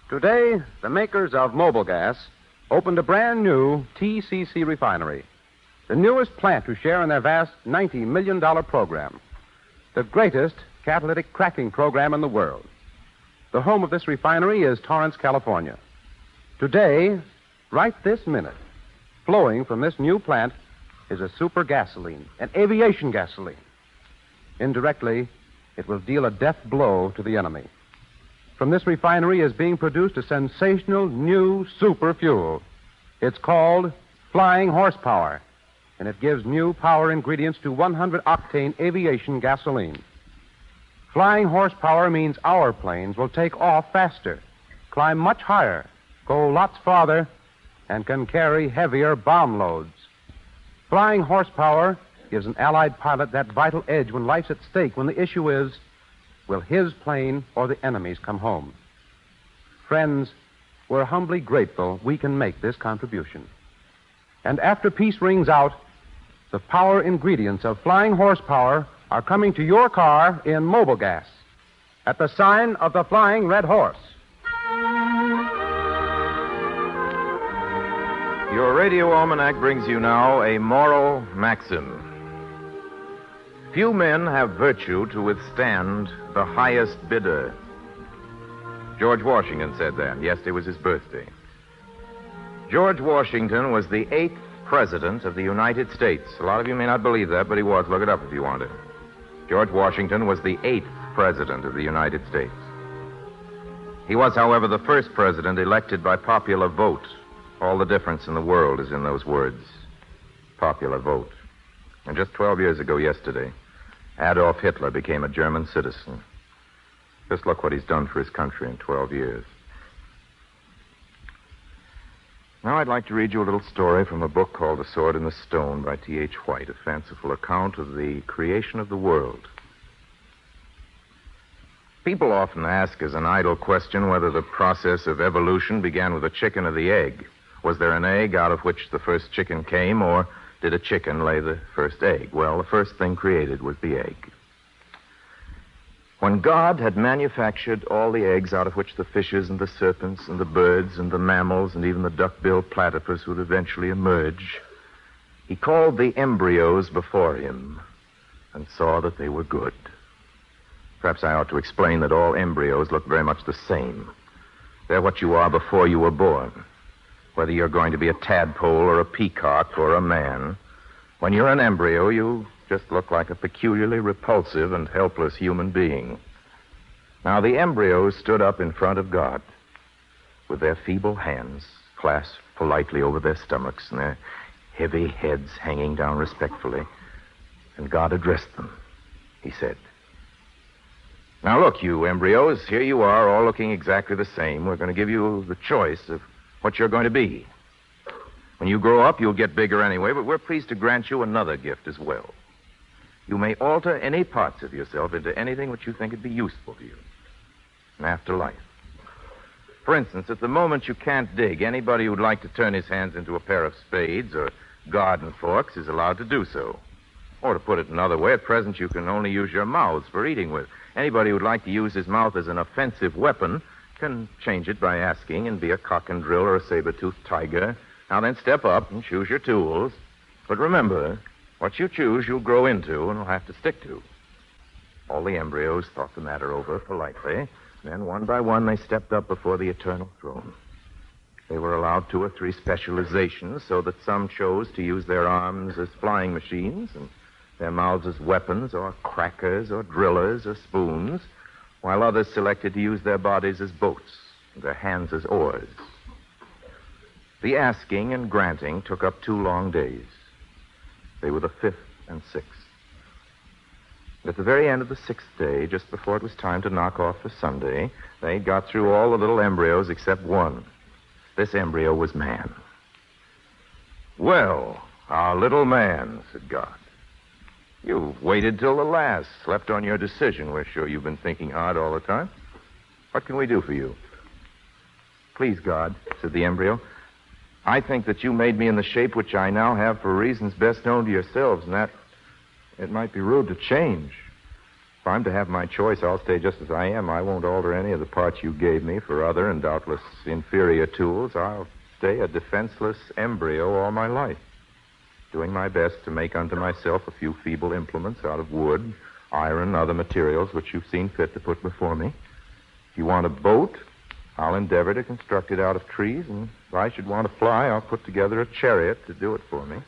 Today, the makers of Mobile Gas opened a brand new TCC refinery, the newest plant to share in their vast $90 million program, the greatest catalytic cracking program in the world. The home of this refinery is Torrance, California. Today, right this minute, flowing from this new plant is a super gasoline, an aviation gasoline. Indirectly, it will deal a death blow to the enemy. From this refinery is being produced a sensational new super fuel. It's called Flying Horsepower, and it gives new power ingredients to 100-octane aviation gasoline. Flying Horsepower means our planes will take off faster, climb much higher, go lots farther, and can carry heavier bomb loads. Flying Horsepower gives an Allied pilot that vital edge when life's at stake, when the issue is, will his plane or the enemy's come home? Friends, we're humbly grateful we can make this contribution. And after peace rings out, the power ingredients of Flying Horsepower are coming to your car in Mobile Gas at the sign of the Flying Red Horse. Your Radio Almanac brings you now a moral maxim. Few men have virtue to withstand the highest bidder. George Washington said that. Yesterday was his birthday. George Washington was the 8th president of the United States. A lot of you may not believe that, but he was. Look it up if you want to. George Washington was the 8th president of the United States. He was, however, the first president elected by popular vote. All the difference in the world is in those words. Popular vote. And just 12 years ago yesterday, Adolf Hitler became a German citizen. Just look what he's done for his country in 12 years. Now I'd like to read you a little story from a book called The Sword and the Stone by T.H. White, a fanciful account of the creation of the world. People often ask as an idle question whether the process of evolution began with the chicken or the egg. Was there an egg out of which the first chicken came, or did a chicken lay the first egg? Well, the first thing created was the egg. When God had manufactured all the eggs out of which the fishes and the serpents and the birds and the mammals and even the duck-billed platypus would eventually emerge, he called the embryos before him and saw that they were good. Perhaps I ought to explain that all embryos look very much the same. They're what you are before you were born. Whether you're going to be a tadpole or a peacock or a man, when you're an embryo, you just look like a peculiarly repulsive and helpless human being. Now, the embryos stood up in front of God with their feeble hands clasped politely over their stomachs and their heavy heads hanging down respectfully. And God addressed them. He said, "Now look, you embryos, here you are, all looking exactly the same. We're going to give you the choice of what you're going to be. When you grow up, you'll get bigger anyway, but we're pleased to grant you another gift as well. You may alter any parts of yourself into anything which you think would be useful to you in after life. For instance, at the moment you can't dig, anybody who'd like to turn his hands into a pair of spades or garden forks is allowed to do so. Or to put it another way, at present you can only use your mouths for eating with. Anybody who'd like to use his mouth as an offensive weapon can change it by asking and be a cock and drill or a saber-toothed tiger. Now then, step up and choose your tools. But remember, what you choose, you'll grow into and will have to stick to." All the embryos thought the matter over politely. Then, one by one, they stepped up before the eternal throne. They were allowed 2 or 3 specializations, so that some chose to use their arms as flying machines and their mouths as weapons or crackers or drillers or spoons, while others selected to use their bodies as boats and their hands as oars. The asking and granting took up 2 long days. They were the 5th and 6th. At the very end of the 6th day, just before it was time to knock off for Sunday, they got through all the little embryos except one. This embryo was man. "Well, our little man," said God. "You've waited till the last, slept on your decision. We're sure you've been thinking hard all the time. What can we do for you?" "Please, God," said the embryo, "I think that you made me in the shape which I now have for reasons best known to yourselves, and that it might be rude to change. If I'm to have my choice, I'll stay just as I am. I won't alter any of the parts you gave me for other and doubtless inferior tools. I'll stay a defenseless embryo all my life, doing my best to make unto myself a few feeble implements out of wood, iron, and other materials which you've seen fit to put before me. If you want a boat, I'll endeavor to construct it out of trees, and if I should want to fly, I'll put together a chariot to do it for me.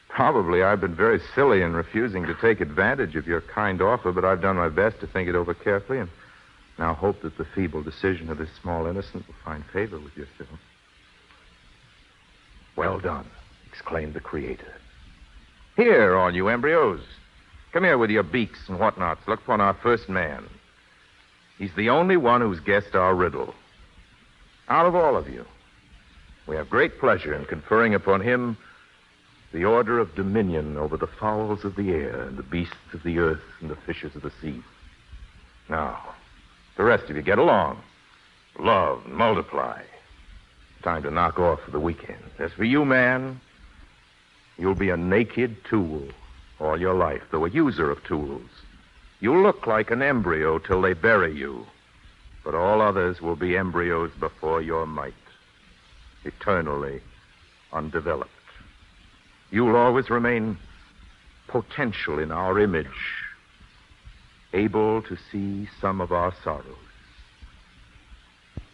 Probably I've been very silly in refusing to take advantage of your kind offer, but I've done my best to think it over carefully and now hope that the feeble decision of this small innocent will find favor with yourself." "Well done," exclaimed the Creator. "Here, all you embryos. Come here with your beaks and whatnots. Look upon our first man. He's the only one who's guessed our riddle. Out of all of you, we have great pleasure in conferring upon him the order of dominion over the fowls of the air and the beasts of the earth and the fishes of the sea. Now, the rest of you get along. Love and multiply. Time to knock off for the weekend. As for you, man, you'll be a naked tool all your life, though a user of tools. You'll look like an embryo till they bury you, but all others will be embryos before your might, eternally undeveloped. You'll always remain potential in our image, able to see some of our sorrows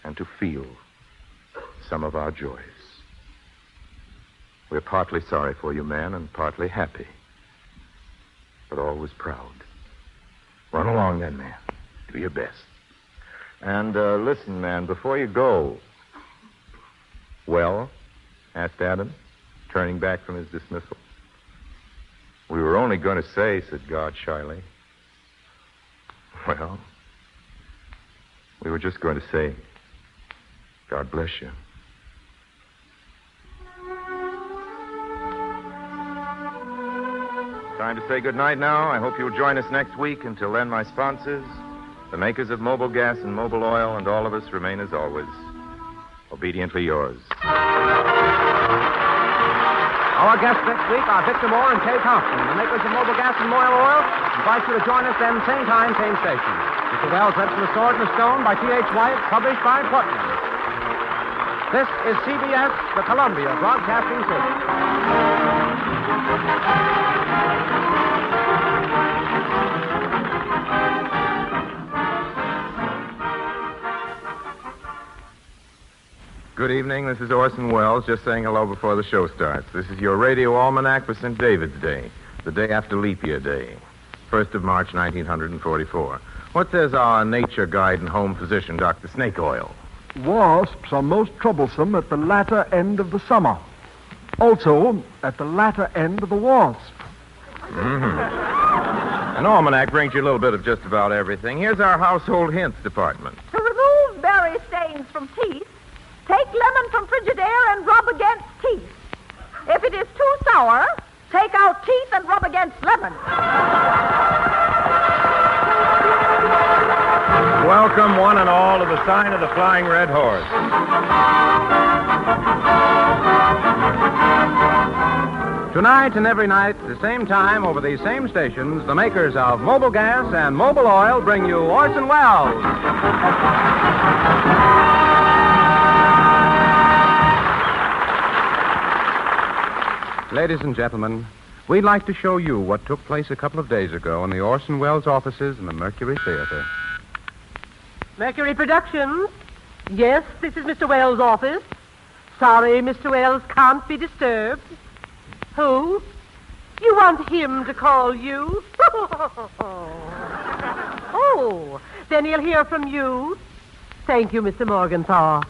and to feel some of our joys. We're partly sorry for you, man, and partly happy, but always proud. Run along then, man. Do your best. And listen, man, before you go. "Well?" asked Adam, turning back from his dismissal. "We were only going to say," said God shyly. "Well, we were just going to say, God bless you." Time to say goodnight now. I hope you'll join us next week. Until then, my sponsors, The makers of Mobile Gas and Mobile Oil and all of us remain, as always, obediently yours. Our guests next week are Victor Moore and Kay Thompson, the makers of Mobile Gas and Mobile Oil. Invite you to join us then, same time, same station. Mr. Wells read from The Sword and the Stone by T.H. Wyatt, published by Putnam. This is CBS, the Columbia Broadcasting System. Good evening. This is Orson Welles, just saying hello before the show starts. This is your Radio Almanac for St. David's Day, the day after Leap Year Day, 1st of March, 1944. What says our nature guide and home physician, Dr. Snake Oil? Wasps are most troublesome at the latter end of the summer. Also, at the latter end of the wasp. Mm-hmm. An almanac brings you a little bit of just about everything. Here's our household hints department. To remove berry stains from teeth, take lemon from Frigidaire and rub against teeth. If it is too sour, take out teeth and rub against lemon. Welcome, one and all, to the sign of the Flying Red Horse. Tonight and every night, at the same time, over these same stations, the makers of Mobile Gas and Mobile Oil bring you Orson Welles. Ladies and gentlemen, we'd like to show you what took place a couple of days ago in the Orson Welles offices in the Mercury Theater. Mercury Productions. Yes, this is Mr. Welles' office. Sorry, Mr. Welles can't be disturbed. Who? You want him to call you? Oh, then he'll hear from you. Thank you, Mr. Morgenthau.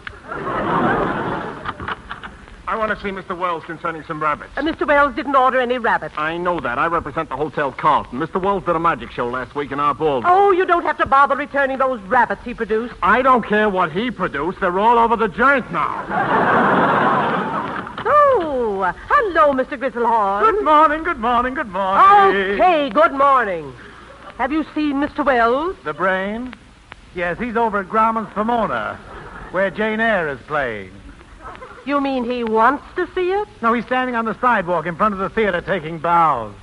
I want to see Mr. Wells concerning some rabbits. Mr. Wells didn't order any rabbits. I know that. I represent the Hotel Carlton. Mr. Wells did a magic show last week in our ballroom. Oh, you don't have to bother returning those rabbits he produced. I don't care what he produced. They're all over the joint now. Oh, hello, Mr. Gristlehorn. Good morning, good morning, good morning. Okay, good morning. Have you seen Mr. Wells? The brain? Yes, he's over at Grauman's Pomona, where Jane Eyre is playing. You mean he wants to see it? No, he's standing on the sidewalk in front of the theater taking bows.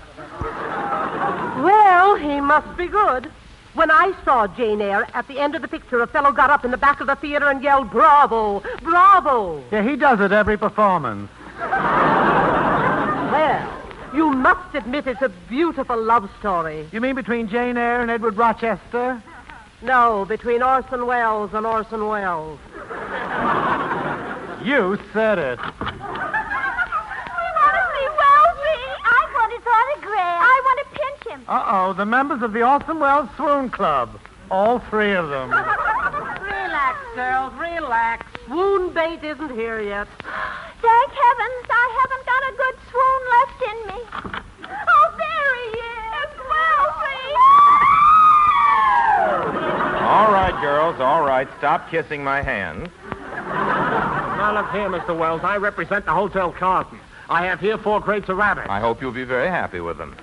Well, he must be good. When I saw Jane Eyre, at the end of the picture, a fellow got up in the back of the theater and yelled, "Bravo! Bravo!" Yeah, he does it every performance. Well, you must admit it's a beautiful love story. You mean between Jane Eyre and Edward Rochester? No, between Orson Welles and Orson Welles. You said it. We want to see Wellsy. I want his autograph. I want to pinch him. Uh-oh, the members of the Orson Welles Swoon Club. All three of them. Relax, girls, relax. Swoon bait isn't here yet. Thank heavens, I haven't got a good swoon left in me. Oh, there he is. Wellsy. All right, girls, all right. Stop kissing my hands. Now, look here, Mr. Wells. I represent the Hotel Carlton. I have here 4 crates of rabbits. I hope you'll be very happy with them.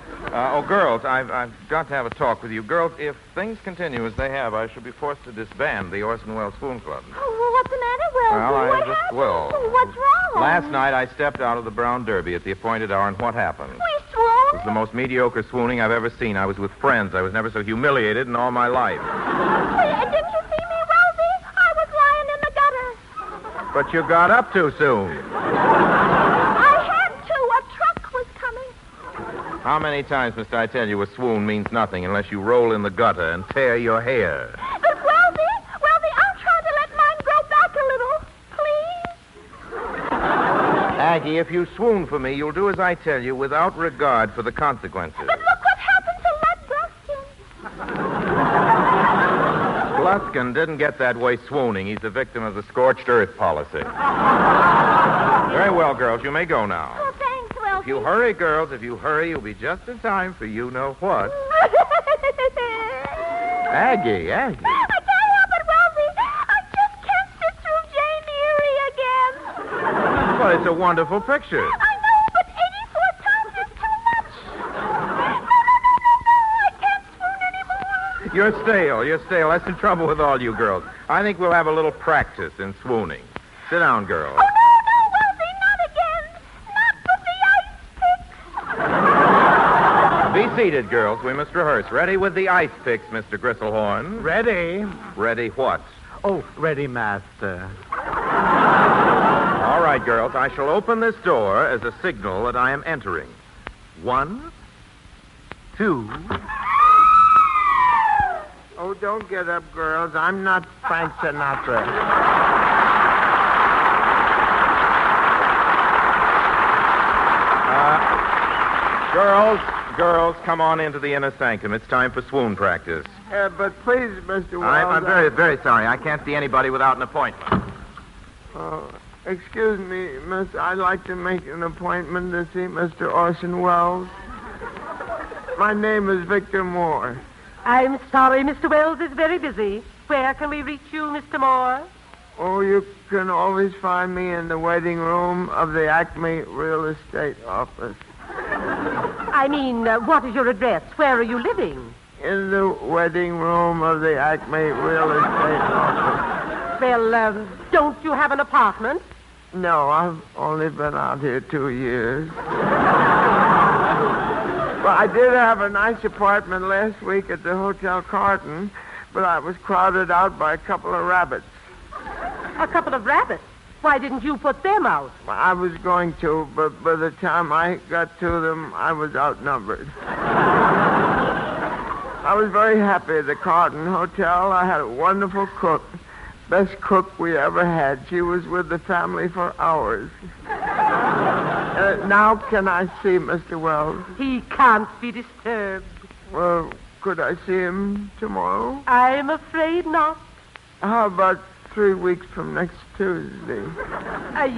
Girls, I've got to have a talk with you. Girls, if things continue as they have, I shall be forced to disband the Orson Welles Swoon Club. Oh, what's the matter, Wellsy? What happened? Well, what's wrong? Last night I stepped out of the Brown Derby at the appointed hour, and what happened? We swooned? It was the most mediocre swooning I've ever seen. I was with friends. I was never so humiliated in all my life. Didn't you see me, Wellsy? I was lying in the gutter. But you got up too soon. I had to. A truck was coming. How many times must I tell you a swoon means nothing unless you roll in the gutter and tear your hair? But, Wellsy, I'll try to let mine grow back a little. Please? Aggie, if you swoon for me, you'll do as I tell you without regard for the consequences. But look what happened to Lud Gluskin. Gluskin didn't get that way swooning. He's the victim of the scorched earth policy. Very well, girls, you may go now. Oh, thanks, Wellsy. If you hurry, girls, if you hurry, you'll be just in time for you know what. Aggie. I can't help it, Wellsy. I just can't sit through Jane Eyre again. Well, it's a wonderful picture. I know, but 84 times is too much. No, I can't swoon anymore. You're stale. That's the trouble with all you girls. I think we'll have a little practice in swooning. Sit down, girls. Oh, no, Wellsy, not again. Not with the ice Be pick. seated, girls. We must rehearse. Ready with the ice picks, Mr. Gristlehorn? Ready. Ready what? Oh, ready, master. All right, girls. I shall open this door as a signal that I am entering. 1, 2... Oh, don't get up, girls. I'm not Frank Sinatra. Girls, come on into the inner sanctum. It's time for swoon practice. But please, Mr. Wells... I'm very, very sorry. I can't see anybody without an appointment. Excuse me, miss. I'd like to make an appointment to see Mr. Orson Welles. My name is Victor Moore. I'm sorry, Mr. Wells is very busy. Where can we reach you, Mr. Moore? Oh, you can always find me in the waiting room of the Acme Real Estate office. I mean, what is your address? Where are you living? In the waiting room of the Acme Real Estate office. Well, don't you have an apartment? No, I've only been out here 2 years. Well, I did have a nice apartment last week at the Hotel Carlton, but I was crowded out by a couple of rabbits. A couple of rabbits? Why didn't you put them out? I was going to, but by the time I got to them, I was outnumbered. I was very happy at the Carlton Hotel. I had a wonderful cook. Best cook we ever had. She was with the family for hours. Now can I see Mr. Wells? He can't be disturbed. Well, could I see him tomorrow? I'm afraid not. How about 3 weeks from next Tuesday?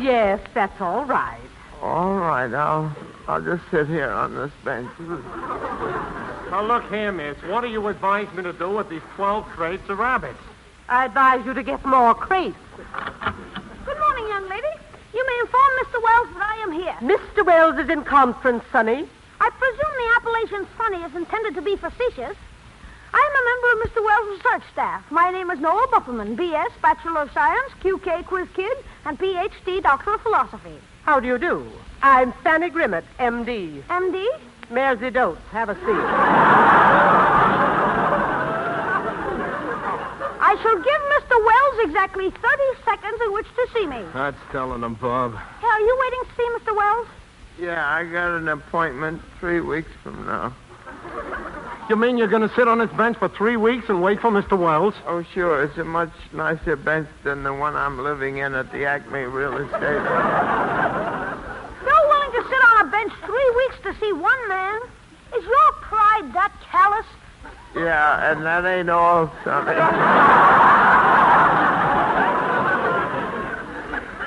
Yes, that's all right. All right, I'll just sit here on this bench. Now, look here, miss. What do you advise me to do with these 12 crates of rabbits? I advise you to get more crates. Good morning, young lady. You may inform Mr. Wells that I am here. Mr. Wells is in conference, Sonny. I presume the appellation Sonny is intended to be facetious. I am a member of Mr. Wells' research staff. My name is Noah Buppelman, B.S., Bachelor of Science, QK Quiz Kid, and Ph.D., Doctor of Philosophy. How do you do? I'm Fanny Grimmett, M.D. M.D.? Mersey Dotes. Have a seat. I shall give Mr. Wells exactly 30 seconds in which to see me. That's telling him, Bob. Hey, are you waiting to see Mr. Wells? Yeah, I got an appointment 3 weeks from now. You mean you're going to sit on this bench for 3 weeks and wait for Mr. Wells? Oh, sure. It's a much nicer bench than the one I'm living in at the Acme Real Estate. You're willing to sit on a bench 3 weeks to see one man? Is your pride that callous? Yeah, and that ain't all, Sonny.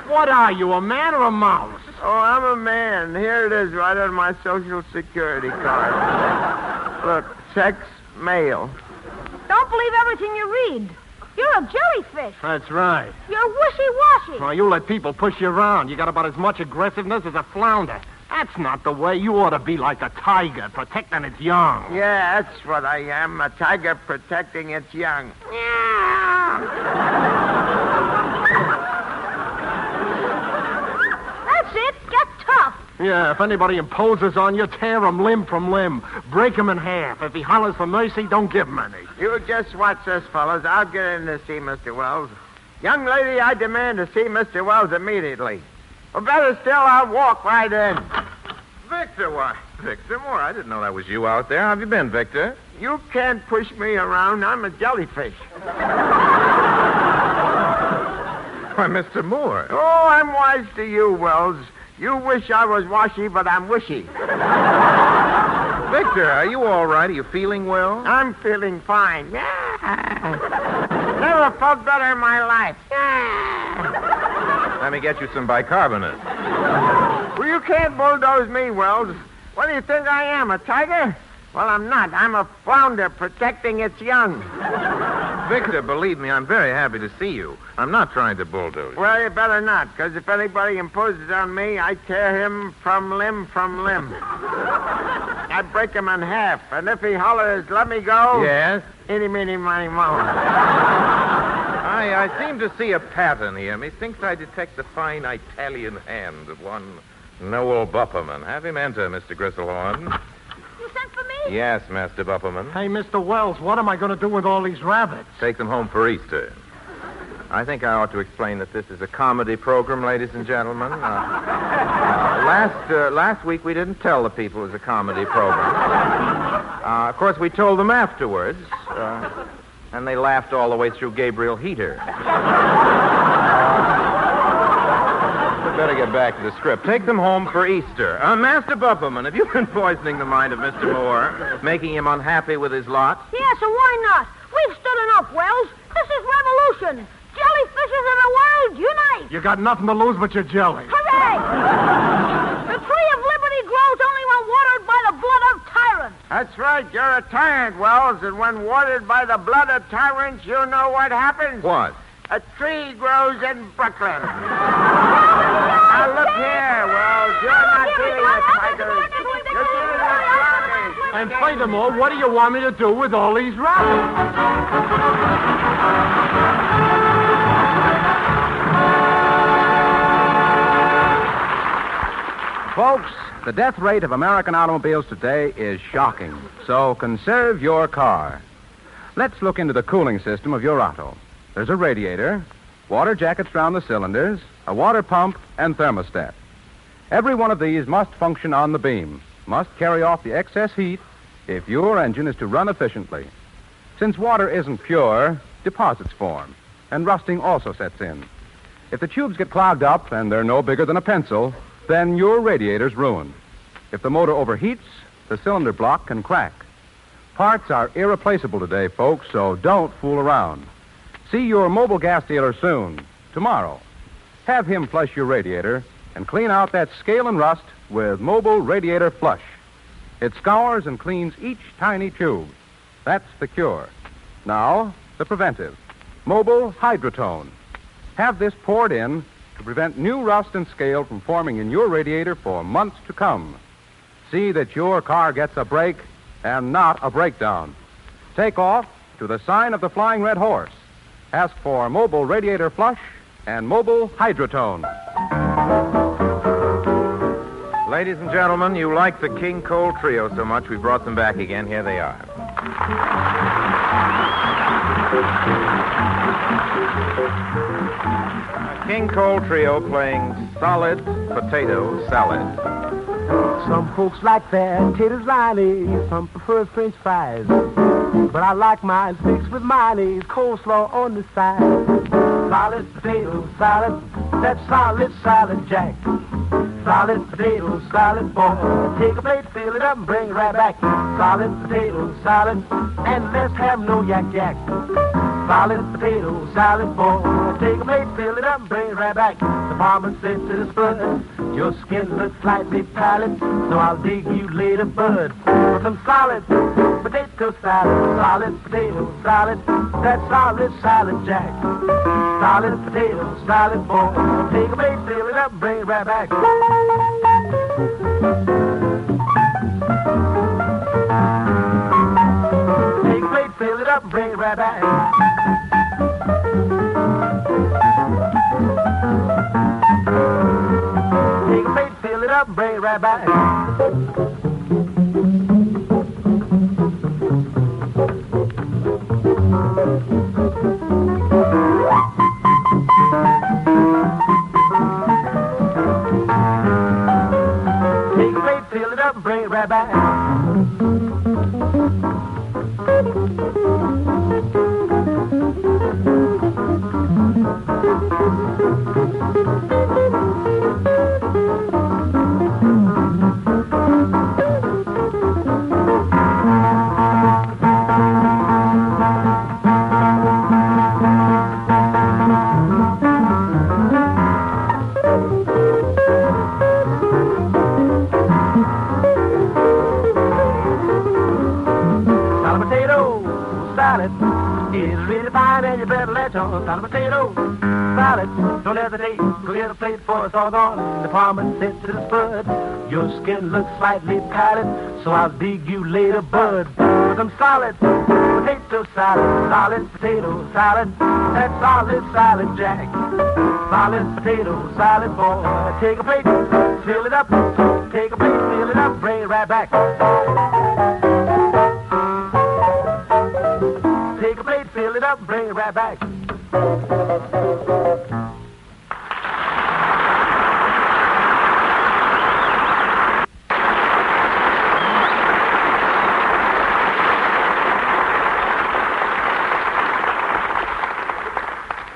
What are you, a man or a mouse? Oh, I'm a man. Here it is, right on my Social Security card. Look, sex, male. Don't believe everything you read. You're a jellyfish. That's right. You're wishy-washy. Well, you let people push you around. You got about as much aggressiveness as a flounder. That's not the way. You ought to be like a tiger, protecting its young. Yeah, that's what I am, a tiger protecting its young. That's it. Get tough. Yeah, if anybody imposes on you, tear him limb from limb. Break him in half. If he hollers for mercy, don't give him any. You just watch this, fellas. I'll get in to see Mr. Wells. Young lady, I demand to see Mr. Wells immediately. Or better still, I'll walk right in. Victor, why? Victor Moore, I didn't know that was you out there. How have you been, Victor? You can't push me around. I'm a jellyfish. Why, Mr. Moore. Oh, I'm wise to you, Wells. You wish I was washy, but I'm wishy. Victor, are you all right? Are you feeling well? I'm feeling fine. Never felt better in my life. Let me get you some bicarbonate. Well, you can't bulldoze me, Wells. What do you think I am, a tiger? Well, I'm not. I'm a flounder protecting its young. Victor, believe me, I'm very happy to see you. I'm not trying to bulldoze you. Well, you better not, because if anybody imposes on me, I tear him from limb from limb. I break him in half. And if he hollers, let me go. Yes? Eeny, meeny, miny, moe. I seem to see a pattern here. Methinks I detect the fine Italian hand of one Noel Bupperman. Have him enter, Mr. Gristlehorn. You sent for me? Yes, Master Bupperman. Hey, Mr. Wells, what am I going to do with all these rabbits? Take them home for Easter. I think I ought to explain that this is a comedy program, ladies and gentlemen. Last week we didn't tell the people it was a comedy program. Of course, we told them afterwards, and they laughed all the way through Gabriel Heater. We better get back to the script. Take them home for Easter. Master Bupperman, have you been poisoning the mind of Mr. Moore, making him unhappy with his lot? Yeah, so why not? We've stood enough, Wells. This is revolution. Jellyfishes of the world, unite! You got nothing to lose but your jelly. Hooray! The tree of liberty grows only when watered by the blood of tyrants. That's right. You're a tyrant, Wells. And when watered by the blood of tyrants, you know what happens? What? A tree grows in Brooklyn. Now, look here, Wells. You're not dealing with tigers. You're dealing with rabbits. And furthermore, what do you want me to do with all these rabbits? Folks, the death rate of American automobiles today is shocking. So conserve your car. Let's look into the cooling system of your auto. There's a radiator, water jackets around the cylinders, a water pump, and thermostat. Every one of these must function on the beam, must carry off the excess heat if your engine is to run efficiently. Since water isn't pure, deposits form, and rusting also sets in. If the tubes get clogged up and they're no bigger than a pencil, then your radiator's ruined. If the motor overheats, the cylinder block can crack. Parts are irreplaceable today, folks, so don't fool around. See your mobile gas dealer soon, tomorrow. Have him flush your radiator and clean out that scale and rust with Mobile Radiator Flush. It scours and cleans each tiny tube. That's the cure. Now, the preventive. Mobile Hydrotone. Have this poured in to prevent new rust and scale from forming in your radiator for months to come. See that your car gets a break and not a breakdown. Take off to the sign of the Flying Red Horse. Ask for Mobile Radiator Flush and Mobile Hydrotone. Ladies and gentlemen, you like the King Cole Trio so much, we brought them back again. Here they are. King Cole Trio playing Solid Potato Salad. Some folks like their taters liney, some prefer French fries. But I like mine fixed with mayonnaise, coleslaw on the side. Solid potato salad, that's solid salad, Jack. Solid potato salad, boy. Take a plate, fill it up, and bring it right back. Solid potato salad, and let's have no yak-yak. Solid potato salad, boy. Take a plate, fill it up, and bring it right back. The farmer said to the spud, your skin looks slightly pallid, so I'll dig you later, bud. For some solid potato salad, solid potato salad, that's solid salad, Jack. Solid potato salad, boy. Take a plate, fill it up, and bring it right back. Take a plate, fill it up, and bring it right back. Take a plate, fill it up, and bring it right back. Take a plate, fill it up, and bring it right back. Solid potato salad, don't hesitate, go get a plate for it's all gone. The farmer said to the spud, Your skin looks slightly pallid, so I'll dig you later, bud. For some solid potato salad, solid potato salad. That's solid salad, Jack. Solid potato salad, boy. Take a plate, fill it up. Take a plate, fill it up, bring it right back. Take a plate, fill it up, bring it right back.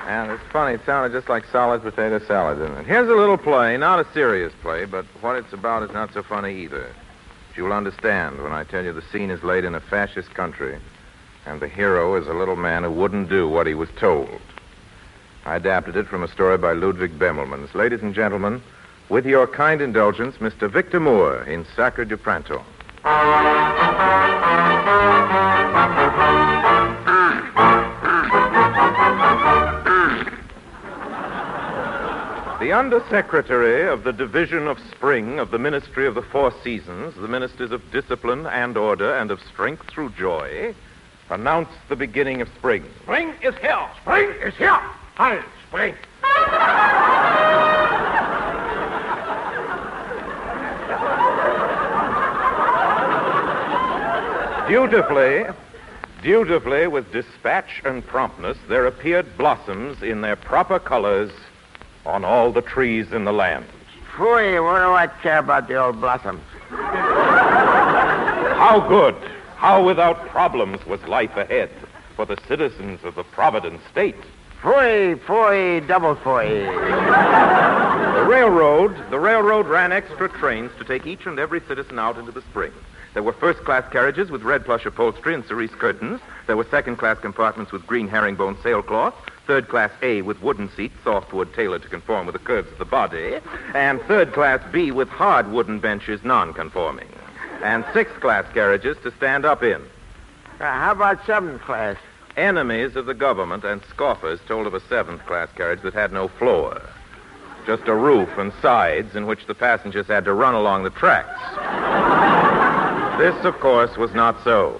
And it's funny, it sounded just like solid potato salad, didn't it? Here's a little play, not a serious play, but what it's about is not so funny either. You'll understand when I tell you the scene is laid in a fascist country, and the hero is a little man who wouldn't do what he was told. I adapted it from a story by Ludwig Bemelmans. Ladies and gentlemen, with your kind indulgence, Mr. Victor Moore in Sacre du Printemps. The Undersecretary of the Division of Spring of the Ministry of the Four Seasons, the Ministers of Discipline and Order and of Strength through Joy, announced the beginning of spring. Spring is here. Spring is here. Hi, spring. Dutifully, with dispatch and promptness, there appeared blossoms in their proper colors on all the trees in the land. Phooey, what do I care about the old blossoms? How good, how without problems was life ahead for the citizens of the Providence State. Phooey, phooey, double phooey. The railroad ran extra trains to take each and every citizen out into the spring. There were first-class carriages with red plush upholstery and cerise curtains. There were second-class compartments with green herringbone sailcloth. Third-class A with wooden seats, softwood tailored to conform with the curves of the body. And third-class B with hard wooden benches, non-conforming. And sixth-class carriages to stand up in. How about seventh class? Enemies of the government and scoffers told of a seventh-class carriage that had no floor. Just a roof and sides in which the passengers had to run along the tracks. This, of course, was not so.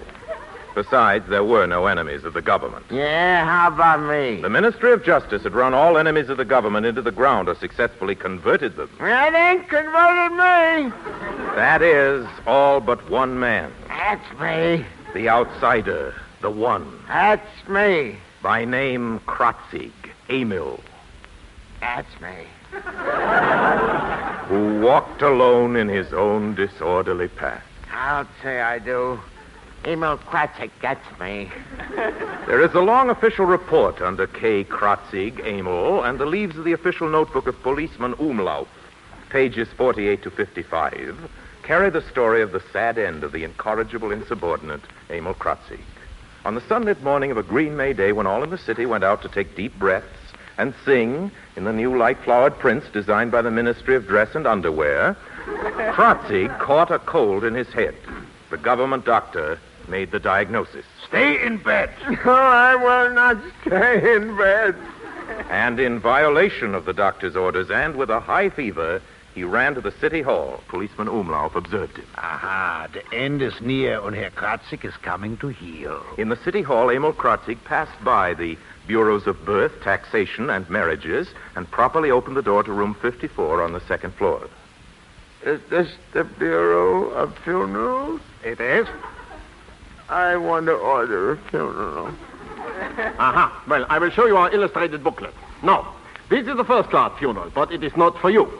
Besides, there were no enemies of the government. Yeah, how about me? The Ministry of Justice had run all enemies of the government into the ground or successfully converted them. It ain't converted me. That is, all but one man. That's me. The outsider, the one. That's me. By name Krotzig, Emil. That's me. Who walked alone in his own disorderly path. I'll say I do. Emil Krotzig gets me. There is a long official report under K. Krotzig, Emil, and the leaves of the official notebook of Policeman Umlauf, pages 48 to 55, carry the story of the sad end of the incorrigible insubordinate Emil Krotzig. On the sunlit morning of a green May day, when all in the city went out to take deep breaths and sing in the new light-flowered prints designed by the Ministry of Dress and Underwear, Krotzig caught a cold in his head. The government doctor made the diagnosis. Stay in bed. Oh, I will not stay in bed. And in violation of the doctor's orders and with a high fever, he ran to the city hall. Policeman Umlauf observed him. Aha, the end is near and Herr Krotzig is coming to heal. In the city hall, Emil Krotzig passed by the bureaus of birth, taxation, and marriages and properly opened the door to room 54 on the second floor. Is this the Bureau of Funerals? It is. I want to order a funeral. Aha. Well, I will show you our illustrated booklet. Now, this is the first-class funeral, but it is not for you.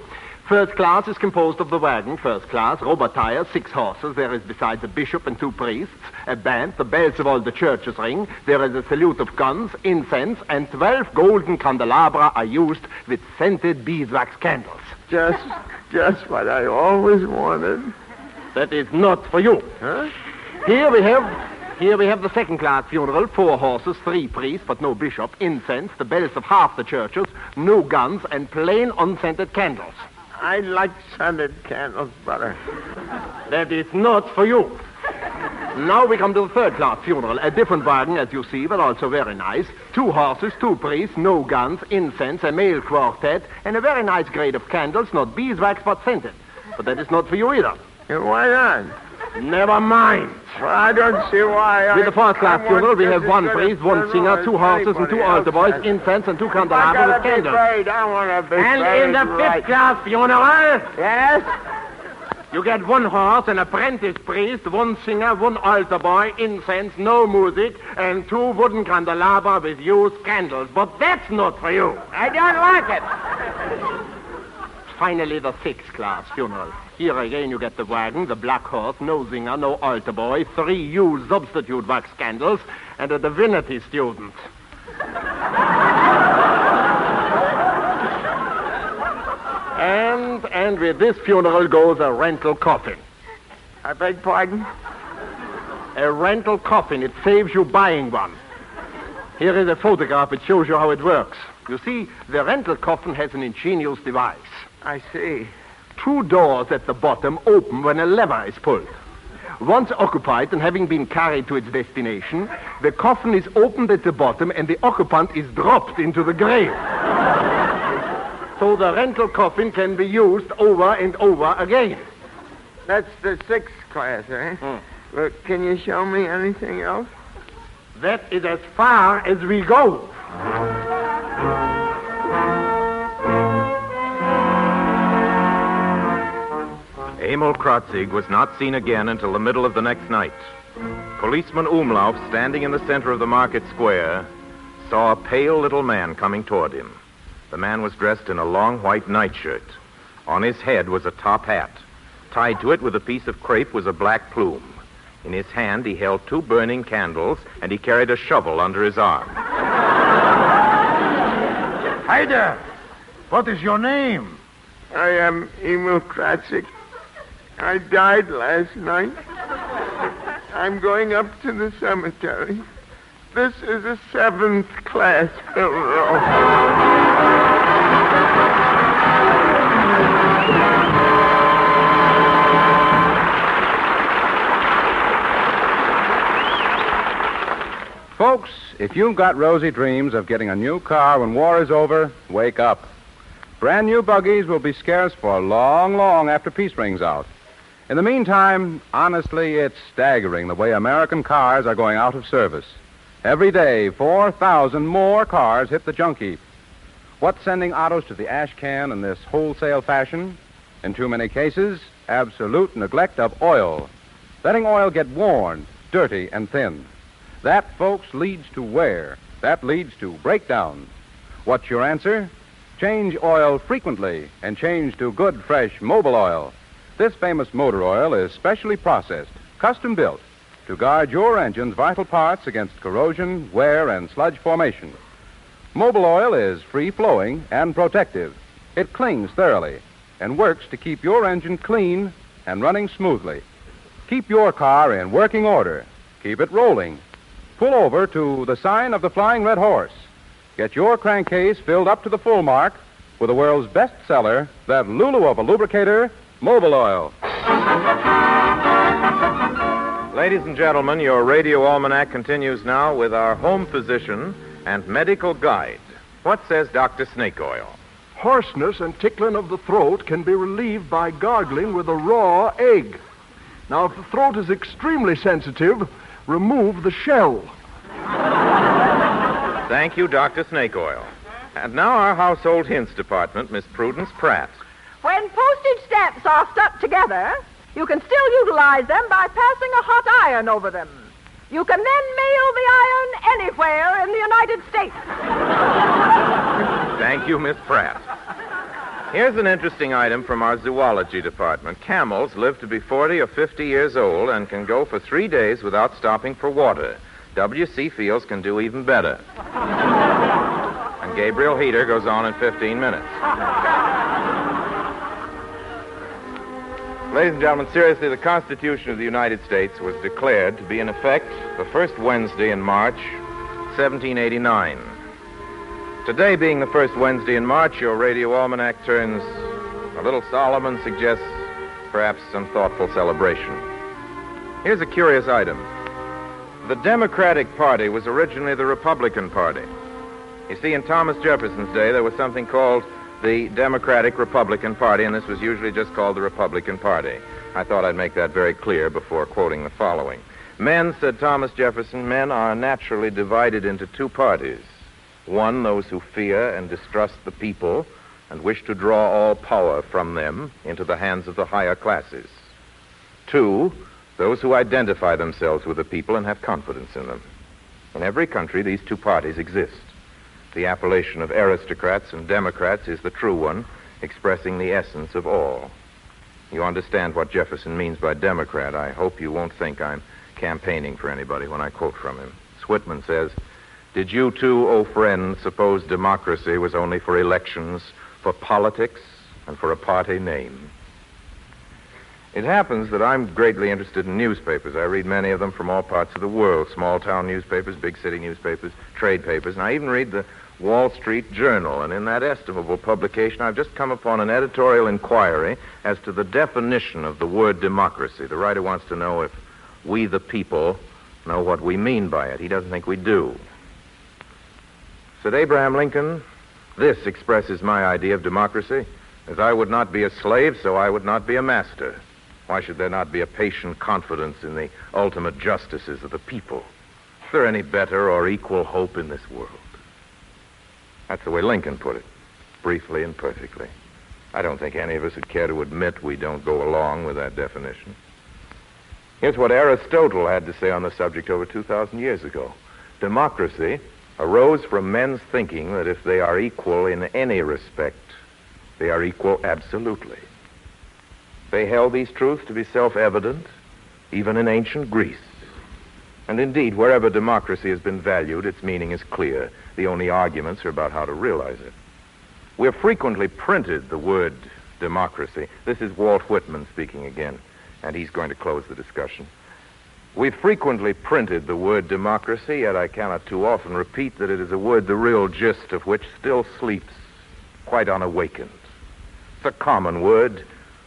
First class is composed of the wagon, first class, rubber tires, 6 horses. There is besides a bishop and 2 priests, a band, the bells of all the churches ring. There is a salute of guns, incense, and 12 golden candelabra are used with scented beeswax candles. Just what I always wanted. That is not for you. Huh? Here we have the second-class funeral, 4 horses, 3 priests, but no bishop, incense, the bells of half the churches, no guns, and plain unscented candles. I like scented candles better. That is not for you. Now we come to the third-class funeral, a different wagon, as you see, but also very nice. 2 horses, 2 priests, no guns, incense, a male quartet, and a very nice grade of candles, not beeswax, but scented. But that is not for you either. Why not? Never mind. Well, I don't see why. With the first-class funeral, we have one priest, one singer, 2 horses, and 2 altar boys, incense, and 2 candelabras with candles. And in the fifth-class funeral, yes, you get 1 horse, an apprentice priest, 1 singer, 1 altar boy, incense, no music, and 2 wooden candelabra with used candles. But that's not for you. I don't like it. Finally, the 6th-class funeral. Here again you get the wagon, the black horse, no singer, no altar boy, 3 used substitute wax candles, and a divinity student. And with this funeral goes a rental coffin. I beg pardon? A rental coffin. It saves you buying one. Here is a photograph. It shows you how it works. You see, the rental coffin has an ingenious device. I see. 2 doors at the bottom open when a lever is pulled. Once occupied and having been carried to its destination, the coffin is opened at the bottom and the occupant is dropped into the grave. So the rental coffin can be used over and over again. That's the 6th class, eh? Well, can you show me anything else? That is as far as we go. Emil Krotzig was not seen again until the middle of the next night. Policeman Umlauf, standing in the center of the market square, saw a pale little man coming toward him. The man was dressed in a long white nightshirt. On his head was a top hat. Tied to it with a piece of crepe was a black plume. In his hand he held 2 burning candles, and he carried a shovel under his arm. Hedda, what is your name? I am Emil Krotzig. I died last night. I'm going up to the cemetery. This is a 7th-class funeral. Folks, if you've got rosy dreams of getting a new car when war is over, wake up. Brand new buggies will be scarce for long, long after peace rings out. In the meantime, honestly, it's staggering the way American cars are going out of service. Every day, 4,000 more cars hit the junk heap. What's sending autos to the ash can in this wholesale fashion? In too many cases, absolute neglect of oil. Letting oil get worn, dirty, and thin. That, folks, leads to wear. That leads to breakdown. What's your answer? Change oil frequently and change to good, fresh Mobil oil. This famous motor oil is specially processed, custom built, to guard your engine's vital parts against corrosion, wear, and sludge formation. Mobil oil is free-flowing and protective. It clings thoroughly and works to keep your engine clean and running smoothly. Keep your car in working order. Keep it rolling. Pull over to the sign of the Flying Red Horse. Get your crankcase filled up to the full mark with the world's best seller, that Lulu of a lubricator, Mobil oil. Ladies and gentlemen, your Radio Almanac continues now with our home physician and medical guide. What says Dr. Snake Oil? Hoarseness and tickling of the throat can be relieved by gargling with a raw egg. Now, if the throat is extremely sensitive, remove the shell. Thank you, Dr. Snake Oil. And now our household hints department, Miss Prudence Pratt. When postage stamps are stuck together, you can still utilize them by passing a hot iron over them. You can then mail the iron anywhere in the United States. Thank you, Miss Pratt. Here's an interesting item from our zoology department. Camels live to be 40 or 50 years old and can go for 3 days without stopping for water. W.C. Fields can do even better. And Gabriel Heater goes on in 15 minutes. Ladies and gentlemen, seriously, the Constitution of the United States was declared to be in effect the first Wednesday in March, 1789. Today being the first Wednesday in March, your Radio Almanac turns a little solemn and suggests perhaps some thoughtful celebration. Here's a curious item. The Democratic Party was originally the Republican Party. You see, in Thomas Jefferson's day, there was something called the Democratic Republican Party, and this was usually just called the Republican Party. I thought I'd make that very clear before quoting the following. Men, said Thomas Jefferson, men are naturally divided into two parties. One, those who fear and distrust the people and wish to draw all power from them into the hands of the higher classes. Two, those who identify themselves with the people and have confidence in them. In every country, these two parties exist. The appellation of aristocrats and democrats is the true one, expressing the essence of all. You understand what Jefferson means by Democrat. I hope you won't think I'm campaigning for anybody when I quote from him. Switman says, "Did you too, O friends, suppose democracy was only for elections, for politics, and for a party name?" It happens that I'm greatly interested in newspapers. I read many of them from all parts of the world, small-town newspapers, big-city newspapers, trade papers, and I even read the Wall Street Journal. And in that estimable publication, I've just come upon an editorial inquiry as to the definition of the word democracy. The writer wants to know if we, the people, know what we mean by it. He doesn't think we do. Said Abraham Lincoln, "This expresses my idea of democracy. As I would not be a slave, so I would not be a master. Why should there not be a patient confidence in the ultimate justices of the people? Is there any better or equal hope in this world?" That's the way Lincoln put it, briefly and perfectly. I don't think any of us would care to admit we don't go along with that definition. Here's what Aristotle had to say on the subject over 2,000 years ago. Democracy arose from men's thinking that if they are equal in any respect, they are equal absolutely. They held these truths to be self-evident, even in ancient Greece. And indeed, wherever democracy has been valued, its meaning is clear. The only arguments are about how to realize it. We have frequently printed the word democracy. This is Walt Whitman speaking again, and he's going to close the discussion. We've frequently printed the word democracy, yet I cannot too often repeat that it is a word the real gist of which still sleeps, quite unawakened. It's a common word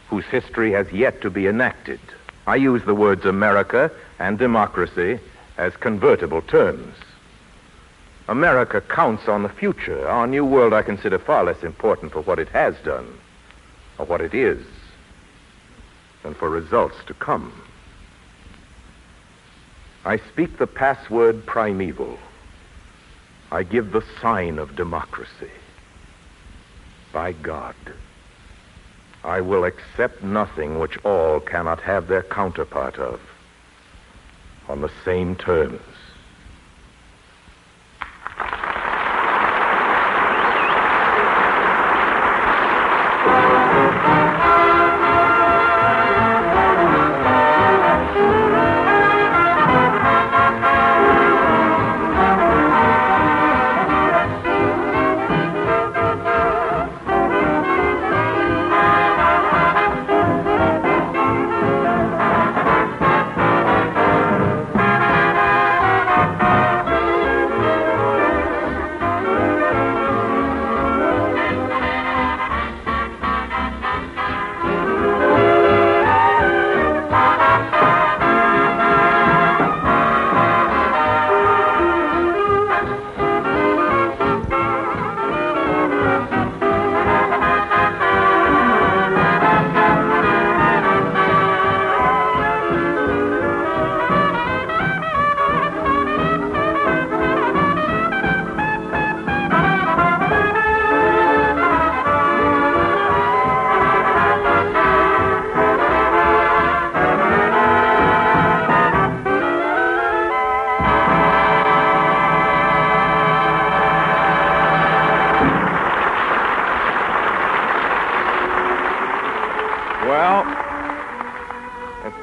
whose history has yet to be enacted. I use the words America and democracy as convertible terms. America counts on the future. Our new world I consider far less important for what it has done, or what it is, than for results to come. I speak the password primeval. I give the sign of democracy. By God, I will accept nothing which all cannot have their counterpart of on the same terms.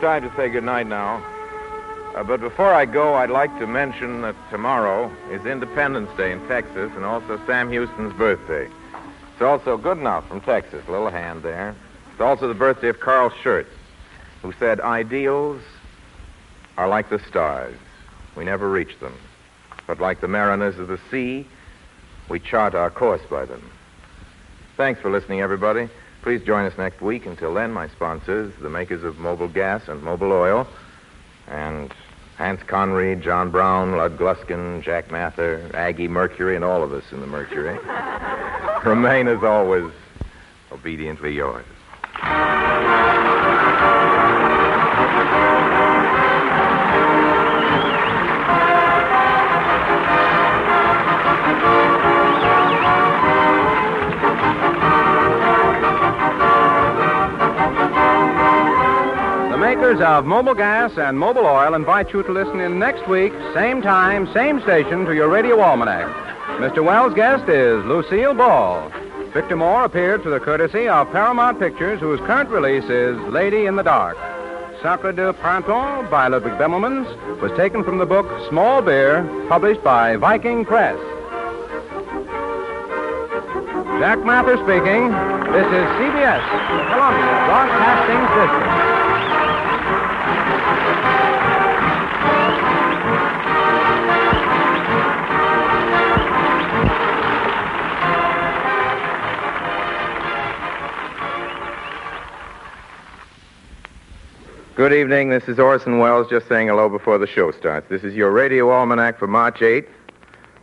Time to say goodnight now. But before I go, I'd like to mention that tomorrow is Independence Day in Texas and also Sam Houston's birthday. It's also good enough from Texas, a little hand there. It's also the birthday of Carl Schurz, who said, "Ideals are like the stars. We never reach them. But like the mariners of the sea, we chart our course by them." Thanks for listening, everybody. Please join us next week. Until then, my sponsors, the makers of Mobil Gas and Mobil Oil, and Hans Conried, John Brown, Lud Gluskin, Jack Mather, Aggie Mercury, and all of us in the Mercury. Remain, as always, obediently yours. The makers of Mobile Gas and Mobile Oil invite you to listen in next week, same time, same station, to your Radio Almanac. Mr. Wells' guest is Lucille Ball. Victor Moore appeared through the courtesy of Paramount Pictures, whose current release is Lady in the Dark. Sacre de Printemps by Ludwig Bemelmans was taken from the book Small Beer, published by Viking Press. Jack Mather speaking. This is CBS, Columbia Broadcasting System. Good evening. This is Orson Welles just saying hello before the show starts. This is your Radio Almanac for March 8th.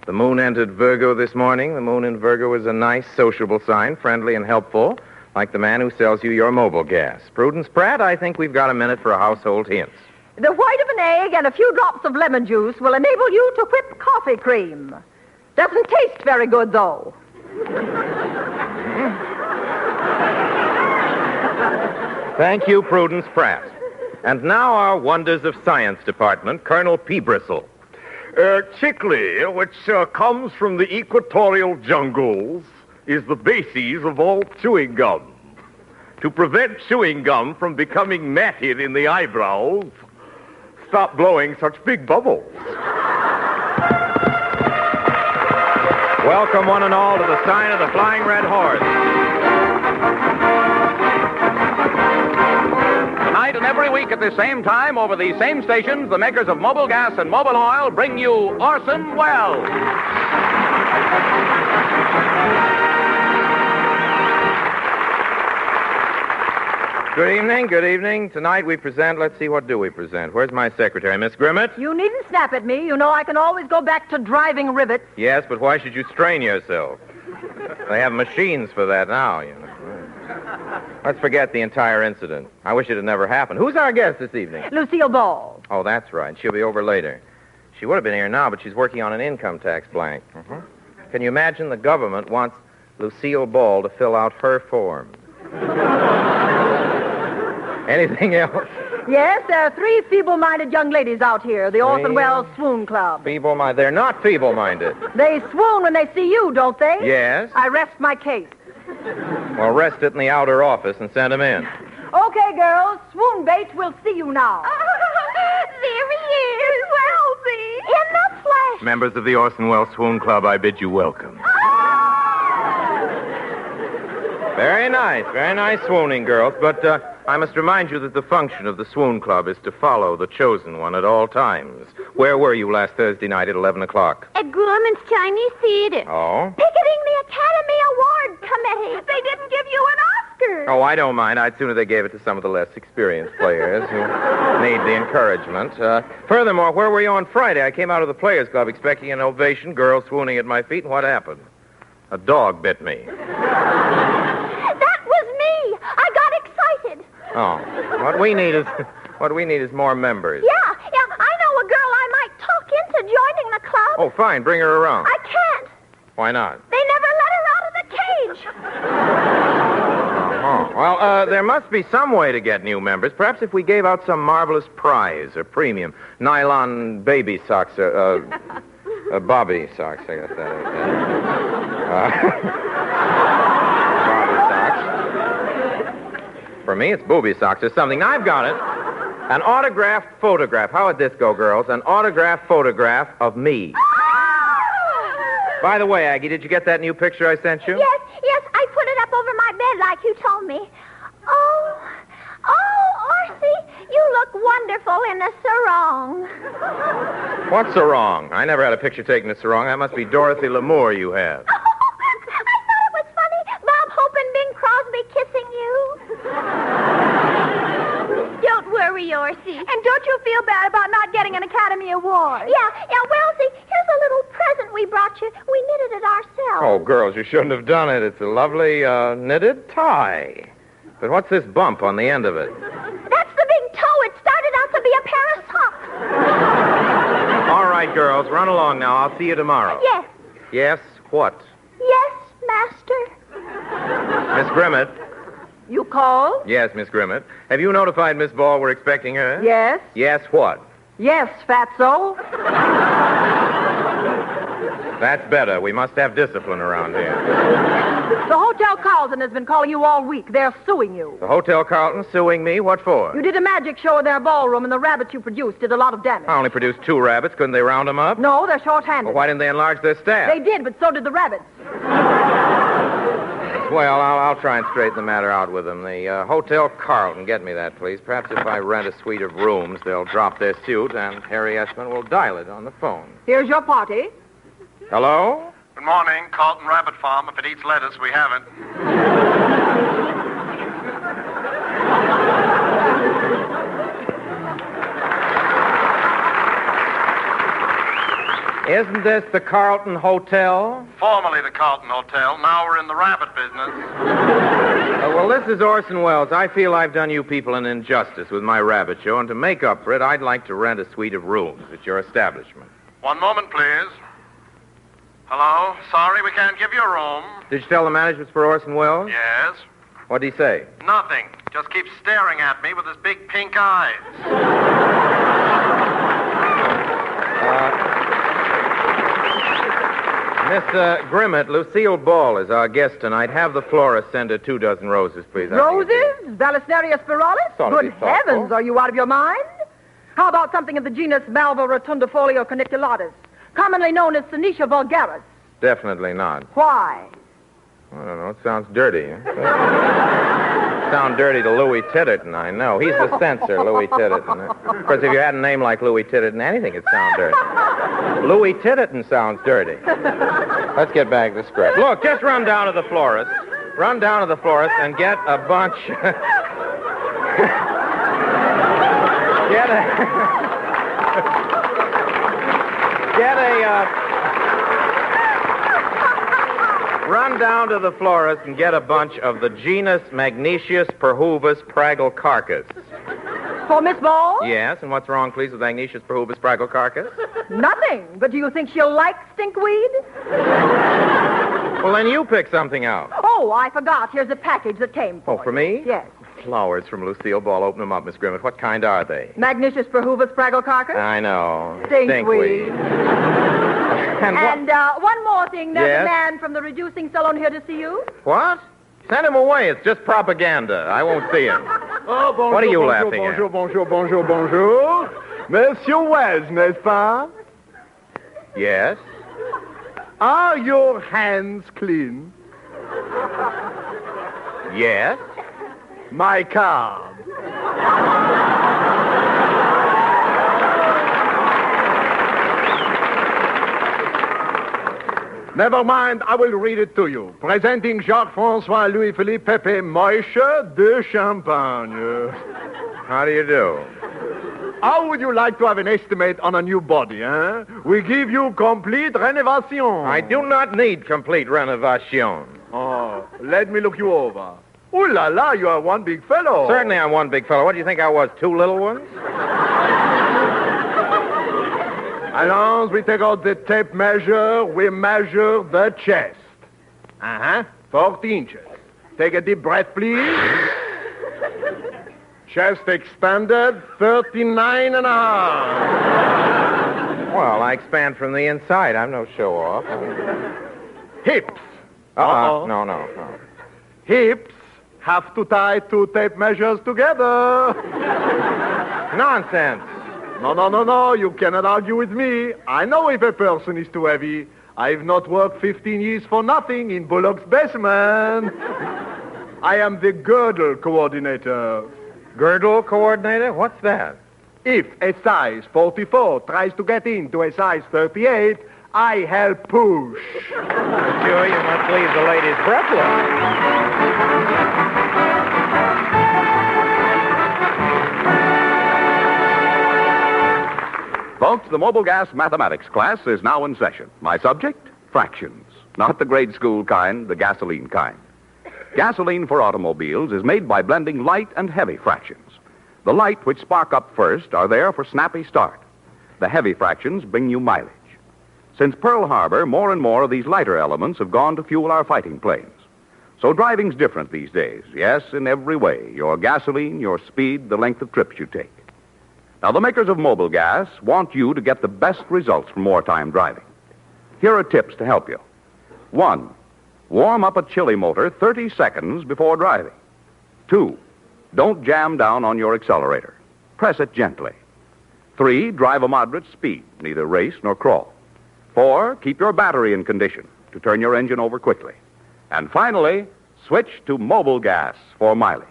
The moon entered Virgo this morning. The moon in Virgo is a nice, sociable sign, friendly and helpful, like the man who sells you your mobile gas. Prudence Pratt, I think we've got a minute for a household hint. The white of an egg and a few drops of lemon juice will enable you to whip coffee cream. Doesn't taste very good, though. Thank you, Prudence Pratt. And now our Wonders of Science Department, Colonel P. Bristle. Chicle, which comes from the equatorial jungles, is the basis of all chewing gum. To prevent chewing gum from becoming matted in the eyebrows, stop blowing such big bubbles. Welcome, one and all, to the sign of the Flying Red Horse. Tonight and every week at the same time, over these same stations, the makers of Mobile Gas and Mobile Oil bring you Orson Welles. Good evening, good evening. Tonight we present, let's see, what do we present? Where's my secretary, Miss Grimmett? You needn't snap at me. You know I can always go back to driving rivets. Yes, but why should you strain yourself? They have machines for that now, you know. Let's forget the entire incident. I wish it had never happened. Who's our guest this evening? Lucille Ball. Oh, that's right. She'll be over later. She would have been here now, but she's working on an income tax blank. Can you imagine the government wants Lucille Ball to fill out her form? Anything else? Yes, there are 3 feeble-minded young ladies out here, the Orson Welles Swoon Club. Feeble-minded? They're not feeble-minded. They swoon when they see you, don't they? Yes. I rest my case. Well, rest it in the outer office and send him in. Okay, girls, swoon bait will see you now. There he is, Wellsy. In the flesh. Members of the Orson Welles Swoon Club, I bid you welcome. Very nice swooning, girls. But I must remind you that the function of the Swoon Club is to follow the chosen one at all times. Where were you last Thursday night at 11 o'clock? At Grumman's Chinese Theater. Oh? Picketing the Academy Award Committee. They didn't give you an Oscar. Oh, I don't mind. I'd sooner they gave it to some of the less experienced players who need the encouragement. Furthermore, where were you on Friday? I came out of the Players Club expecting an ovation, girls swooning at my feet, and what happened? A dog bit me. That was me. I got excited. Oh, what we need is more members. Yeah, I know a girl I might talk into joining the club. Oh, fine, bring her around. I can't. Why not? They never let her out of the cage. Oh, well, there must be some way to get new members. Perhaps if we gave out some marvelous prize or premium. Nylon baby socks, Bobby socks, I guess that is. Bobby socks. For me, it's booby socks or something. Now, I've got it. An autographed photograph. How would this go, girls? An autographed photograph of me. By the way, Aggie, did you get that new picture I sent you? Yes, I put it up over my bed like you told me. Oh, Orsie, you look wonderful in a sarong. What's sarong? I never had a picture taken in a sarong. That must be Dorothy Lamour you have. I thought it was funny. Bob Hope and Bing Crosby kissing you. Don't worry, Orsie. And don't you feel bad about not getting an Academy Award? Yeah, Wellsy, here's a little present we brought you. We knitted it ourselves. Oh, girls, you shouldn't have done it. It's a lovely knitted tie. But what's this bump on the end of it? That's the big toe. It started out to be a pair of socks. All right, girls, run along now. I'll see you tomorrow. Yes. Yes, what? Yes, Master. Miss Grimmett. You called? Yes, Miss Grimmett. Have you notified Miss Ball we're expecting her? Yes. Yes, what? Yes, Fatso. That's better. We must have discipline around here. The Hotel Carlton has been calling you all week. They're suing you. The Hotel Carlton suing me? What for? You did a magic show in their ballroom, and the rabbits you produced did a lot of damage. I only produced 2 rabbits. Couldn't they round them up? No, they're short-handed. Well, why didn't they enlarge their staff? They did, but so did the rabbits. Well, I'll try and straighten the matter out with them. The Hotel Carlton, get me that, please. Perhaps if I rent a suite of rooms, they'll drop their suit, and Harry Esmond will dial it on the phone. Here's your party. Hello? Good morning, Carlton Rabbit Farm. If it eats lettuce, we have it. Isn't this the Carlton Hotel? Formerly the Carlton Hotel. Now we're in the rabbit business. Well, this is Orson Welles. I feel I've done you people an injustice with my rabbit show, and to make up for it, I'd like to rent a suite of rooms at your establishment. One moment, please. Hello? Sorry, we can't give you a room. Did you tell the manager it's for Orson Welles? Yes? What'd he say? Nothing. Just keeps staring at me with his big pink eyes. Miss Grimmett, Lucille Ball is our guest tonight. Have the florist send her 2 dozen roses, please. Roses? Vallisneria spiralis? Good heavens, are you out of your mind? How about something of the genus Malva rotundifolio caniculatus, commonly known as Senecio vulgaris? Definitely not. Why? I don't know. It sounds dirty. Sound dirty to Louis Titterton, I know. He's the censor, Louis Titterton. Of course, if you had a name like Louis Titterton, anything would sound dirty. Louis Titterton sounds dirty. Let's get back to the script. Look, just run down to the florist. Run down to the florist and get a bunch... Run down to the florist and get a bunch of the genus Magnesius perhuvus pragelcarcus. For Miss Ball? Yes, and what's wrong, please, with Magnesius perhuvus pragelcarcus? Nothing. But do you think she'll like stinkweed? Well, then you pick something out. Oh, I forgot. Here's a package that came for Oh, for me? Yes. Flowers from Lucille Ball. Open them up, Miss Grimmett. What kind are they? Magnesius perhuvus pragelcarcus? I know. Stinkweed. And one more thing. There's Yes? a man from the reducing salon here to see you. What? Send him away. It's just propaganda. I won't see him. Oh, bonjour, What are you bonjour, laughing at? bonjour, bonjour, bonjour. Monsieur Welles, n'est-ce pas? Yes? Are your hands clean? Yes? My card. Never mind, I will read it to you. Presenting Jacques-François Louis-Philippe Pepe Moishe de Champagne. How do you do? How would you like to have an estimate on a new body, eh? We give you complete renovation. I do not need complete renovation. Oh, let me look you over. Ooh la la, you are one big fellow. Certainly I'm one big fellow. What do you think I was, 2 little ones? Allons, we take out the tape measure. We measure the chest. 40 inches. Take a deep breath, please. Chest expanded, 39 and a half. Well, I expand from the inside. I'm no show-off. Hips. No. Hips have to tie 2 tape measures together. Nonsense. No. You cannot argue with me. I know if a person is too heavy. I've not worked 15 years for nothing in Bullock's basement. I am the girdle coordinator. Girdle coordinator? What's that? If a size 44 tries to get into a size 38, I help push. Sure, you must leave the ladies breathless. Folks, the Mobile Gas Mathematics class is now in session. My subject, fractions. Not the grade school kind, the gasoline kind. Gasoline for automobiles is made by blending light and heavy fractions. The light, which spark up first, are there for snappy start. The heavy fractions bring you mileage. Since Pearl Harbor, more and more of these lighter elements have gone to fuel our fighting planes. So driving's different these days. Yes, in every way. Your gasoline, your speed, the length of trips you take. Now, the makers of Mobile Gas want you to get the best results from wartime driving. Here are tips to help you. 1, warm up a chilly motor 30 seconds before driving. 2, don't jam down on your accelerator. Press it gently. 3, drive a moderate speed, neither race nor crawl. 4, keep your battery in condition to turn your engine over quickly. And finally, switch to Mobile Gas for mileage.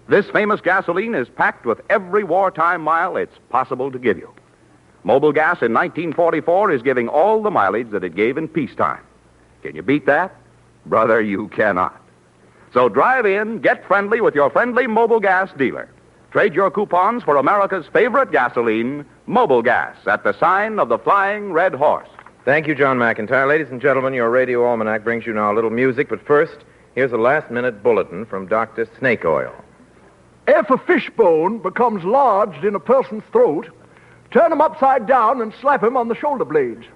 This famous gasoline is packed with every wartime mile it's possible to give you. Mobile Gas in 1944 is giving all the mileage that it gave in peacetime. Can you beat that? Brother, you cannot. So drive in, get friendly with your friendly Mobile Gas dealer. Trade your coupons for America's favorite gasoline, Mobile Gas, at the sign of the Flying Red Horse. Thank you, John McIntyre. Ladies and gentlemen, your Radio Almanac brings you now a little music, but first, here's a last-minute bulletin from Dr. Snake Oil. If a fishbone becomes lodged in a person's throat, turn him upside down and slap him on the shoulder blades.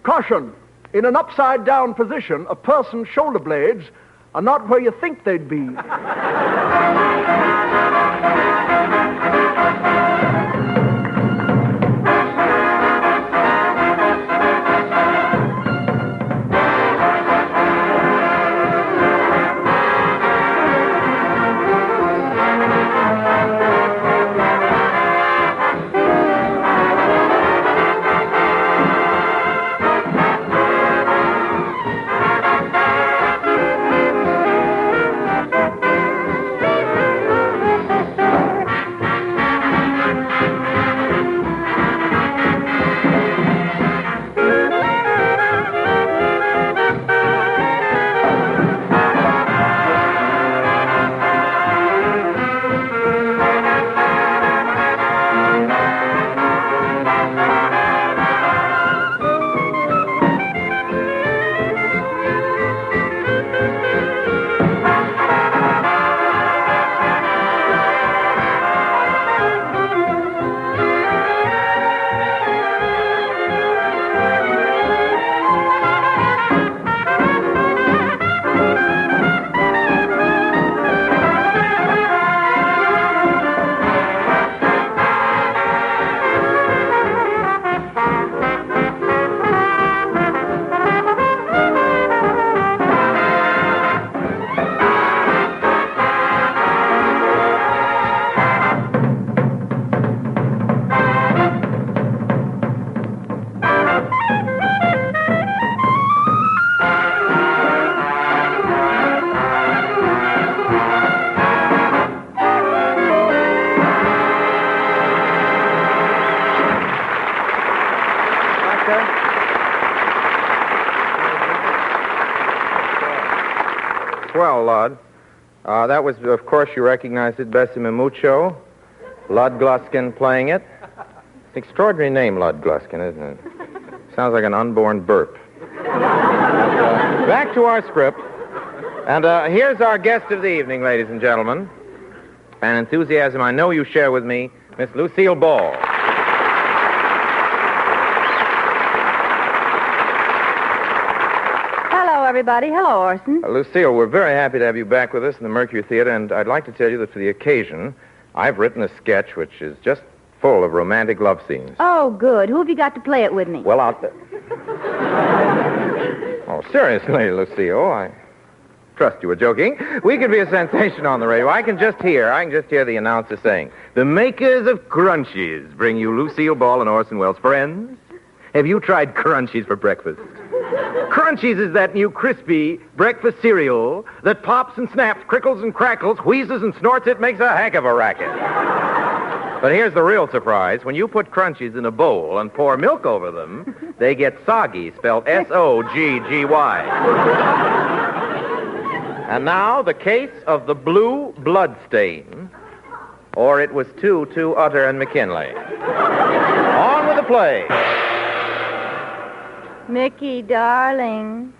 Caution, in an upside-down position, a person's shoulder blades are not where you think they'd be. Well, Lud, that was, of course, you recognized it, Bessie Mucho. Lud Gluskin playing it. It's an extraordinary name, Lud Gluskin, isn't it? Sounds like an unborn burp. Back to our script. And here's our guest of the evening, ladies and gentlemen. An enthusiasm I know you share with me, Miss Lucille Ball. Hello, everybody. Hello, Orson. Lucille, we're very happy to have you back with us in the Mercury Theater, and I'd like to tell you that for the occasion, I've written a sketch which is just full of romantic love scenes. Oh, good. Who have you got to play it with me? Well, Oh, seriously, Lucille, I trust you were joking. We could be a sensation on the radio. I can just hear the announcer saying, "The makers of Crunchies bring you Lucille Ball and Orson Welles. Friends, have you tried Crunchies for breakfast? Crunchies is that new crispy breakfast cereal that pops and snaps, crickles and crackles, wheezes and snorts. It makes a heck of a racket. But here's the real surprise. When you put Crunchies in a bowl and pour milk over them, they get soggy, spelled S-O-G-G-Y. And now the case of the blue blood stain, or it was too utter and McKinley. On play. Mickey, darling.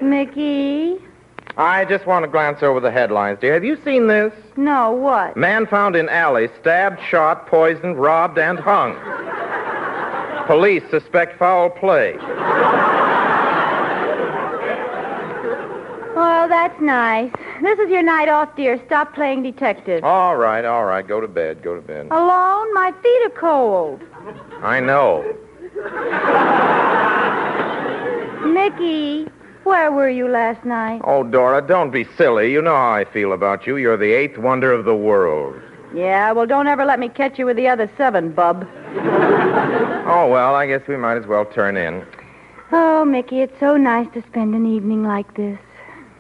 Mickey? I just want to glance over the headlines, dear. Have you seen this? No, what? Man found in alley, stabbed, shot, poisoned, robbed, and hung. Police suspect foul play. Well, that's nice. This is your night off, dear. Stop playing detective. All right. Go to bed. Alone? My feet are cold. I know. Mickey, where were you last night? Oh, Dora, don't be silly. You know how I feel about you. You're the 8th wonder of the world. Yeah, well, don't ever let me catch you with the other 7, bub. Oh, well, I guess we might as well turn in. Oh, Mickey, it's so nice to spend an evening like this.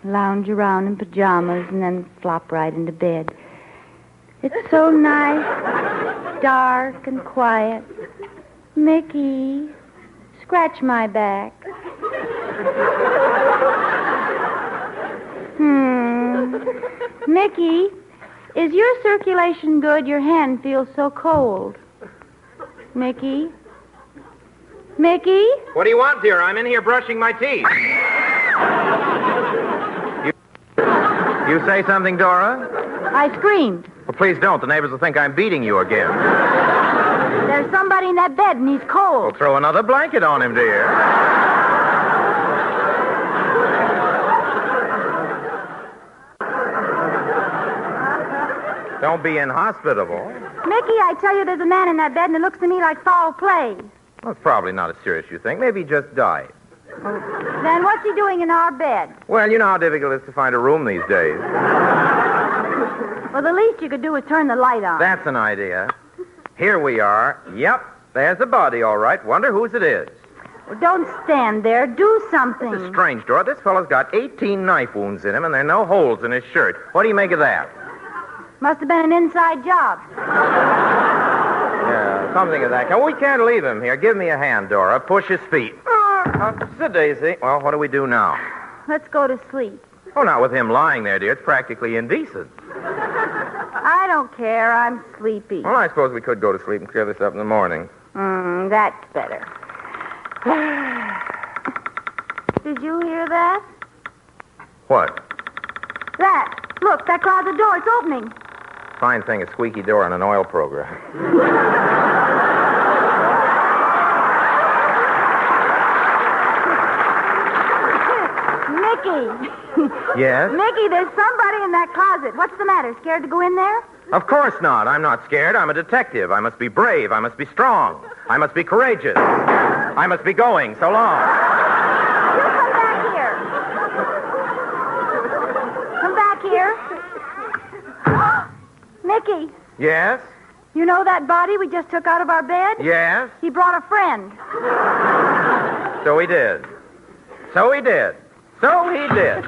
Lounge around in pajamas and then flop right into bed. It's so nice, dark and quiet. Mickey, scratch my back. Mickey, is your circulation good? Your hand feels so cold. Mickey? Mickey? What do you want, dear? I'm in here brushing my teeth. You say something, Dora? I screamed. Well, please don't. The neighbors will think I'm beating you again. There's somebody in that bed and he's cold. Well, throw another blanket on him, dear. Don't be inhospitable. Mickey, I tell you, there's a man in that bed and it looks to me like foul play. Well, it's probably not as serious as you think. Maybe he just died. Then what's he doing in our bed? Well, you know how difficult it is to find a room these days. Well, the least you could do is turn the light on. That's an idea. Here we are. Yep, there's a body, all right. Wonder whose it is. Well, don't stand there. Do something. This is strange, Dora. This fellow's got 18 knife wounds in him, and there are no holes in his shirt. What do you make of that? Must have been an inside job. Yeah, something of that kind. We can't leave him here. Give me a hand, Dora. Push his feet. Sit, Daisy. Well, what do we do now? Let's go to sleep. Oh, not with him lying there, dear. It's practically indecent. I don't care. I'm sleepy. Well, I suppose we could go to sleep and clear this up in the morning. That's better. Did you hear that? What? That. Look, that closet door. It's opening. Fine thing, a squeaky door on an oil program. Mickey. Yes? Mickey, there's somebody in that closet. What's the matter? Scared to go in there? Of course not. I'm not scared. I'm a detective. I must be brave. I must be strong. I must be courageous. I must be going. So long. You come back here. Come back here. Mickey. Yes? You know that body we just took out of our bed? Yes? He brought a friend. So he did. So he did. So he did.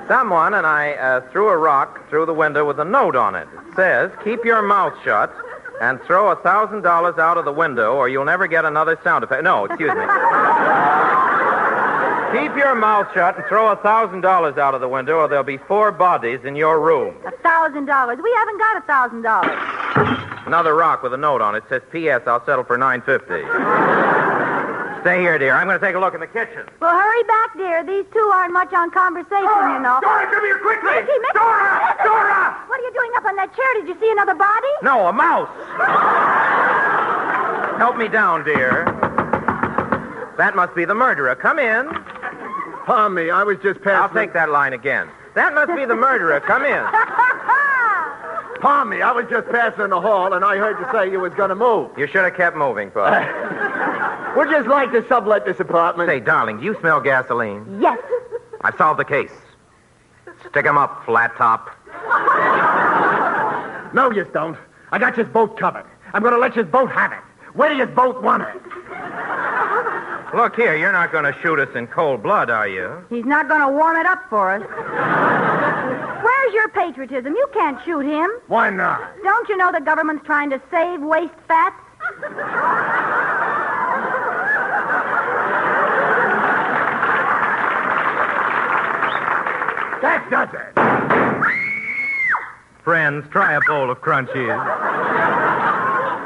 Someone, and I threw a rock through the window with a note on it. It says, keep your mouth shut and throw $1,000 out of the window or you'll never get another sound effect. No, excuse me. Keep your mouth shut and throw $1,000 out of the window or there'll be 4 bodies in your room. $1,000. We haven't got $1,000. Another rock with a note on it. It says, P.S. I'll settle for $950. Stay here, dear. I'm going to take a look in the kitchen. Well, hurry back, dear. These two aren't much on conversation, you know. Dora, come here quickly! Mickey! Dora! Dora! What are you doing up on that chair? Did you see another body? No, a mouse. Help me down, dear. That must be the murderer. Come in. Pardon me, I was just passing... I'll take that line again. That must be the murderer. Come in. Pardon me, I was just passing the hall, and I heard you say you was going to move. You should have kept moving, Pop. We'd just like to sublet this apartment. Say, darling, do you smell gasoline? Yes. I've solved the case. Stick 'em up, flat top. No, you don't. I got you both covered. I'm going to let you both have it. Where do you both want it? Look here, you're not going to shoot us in cold blood, are you? He's not going to warm it up for us. Where's your patriotism? You can't shoot him. Why not? Don't you know the government's trying to save waste fats? does it. Friends, try a bowl of Crunchies.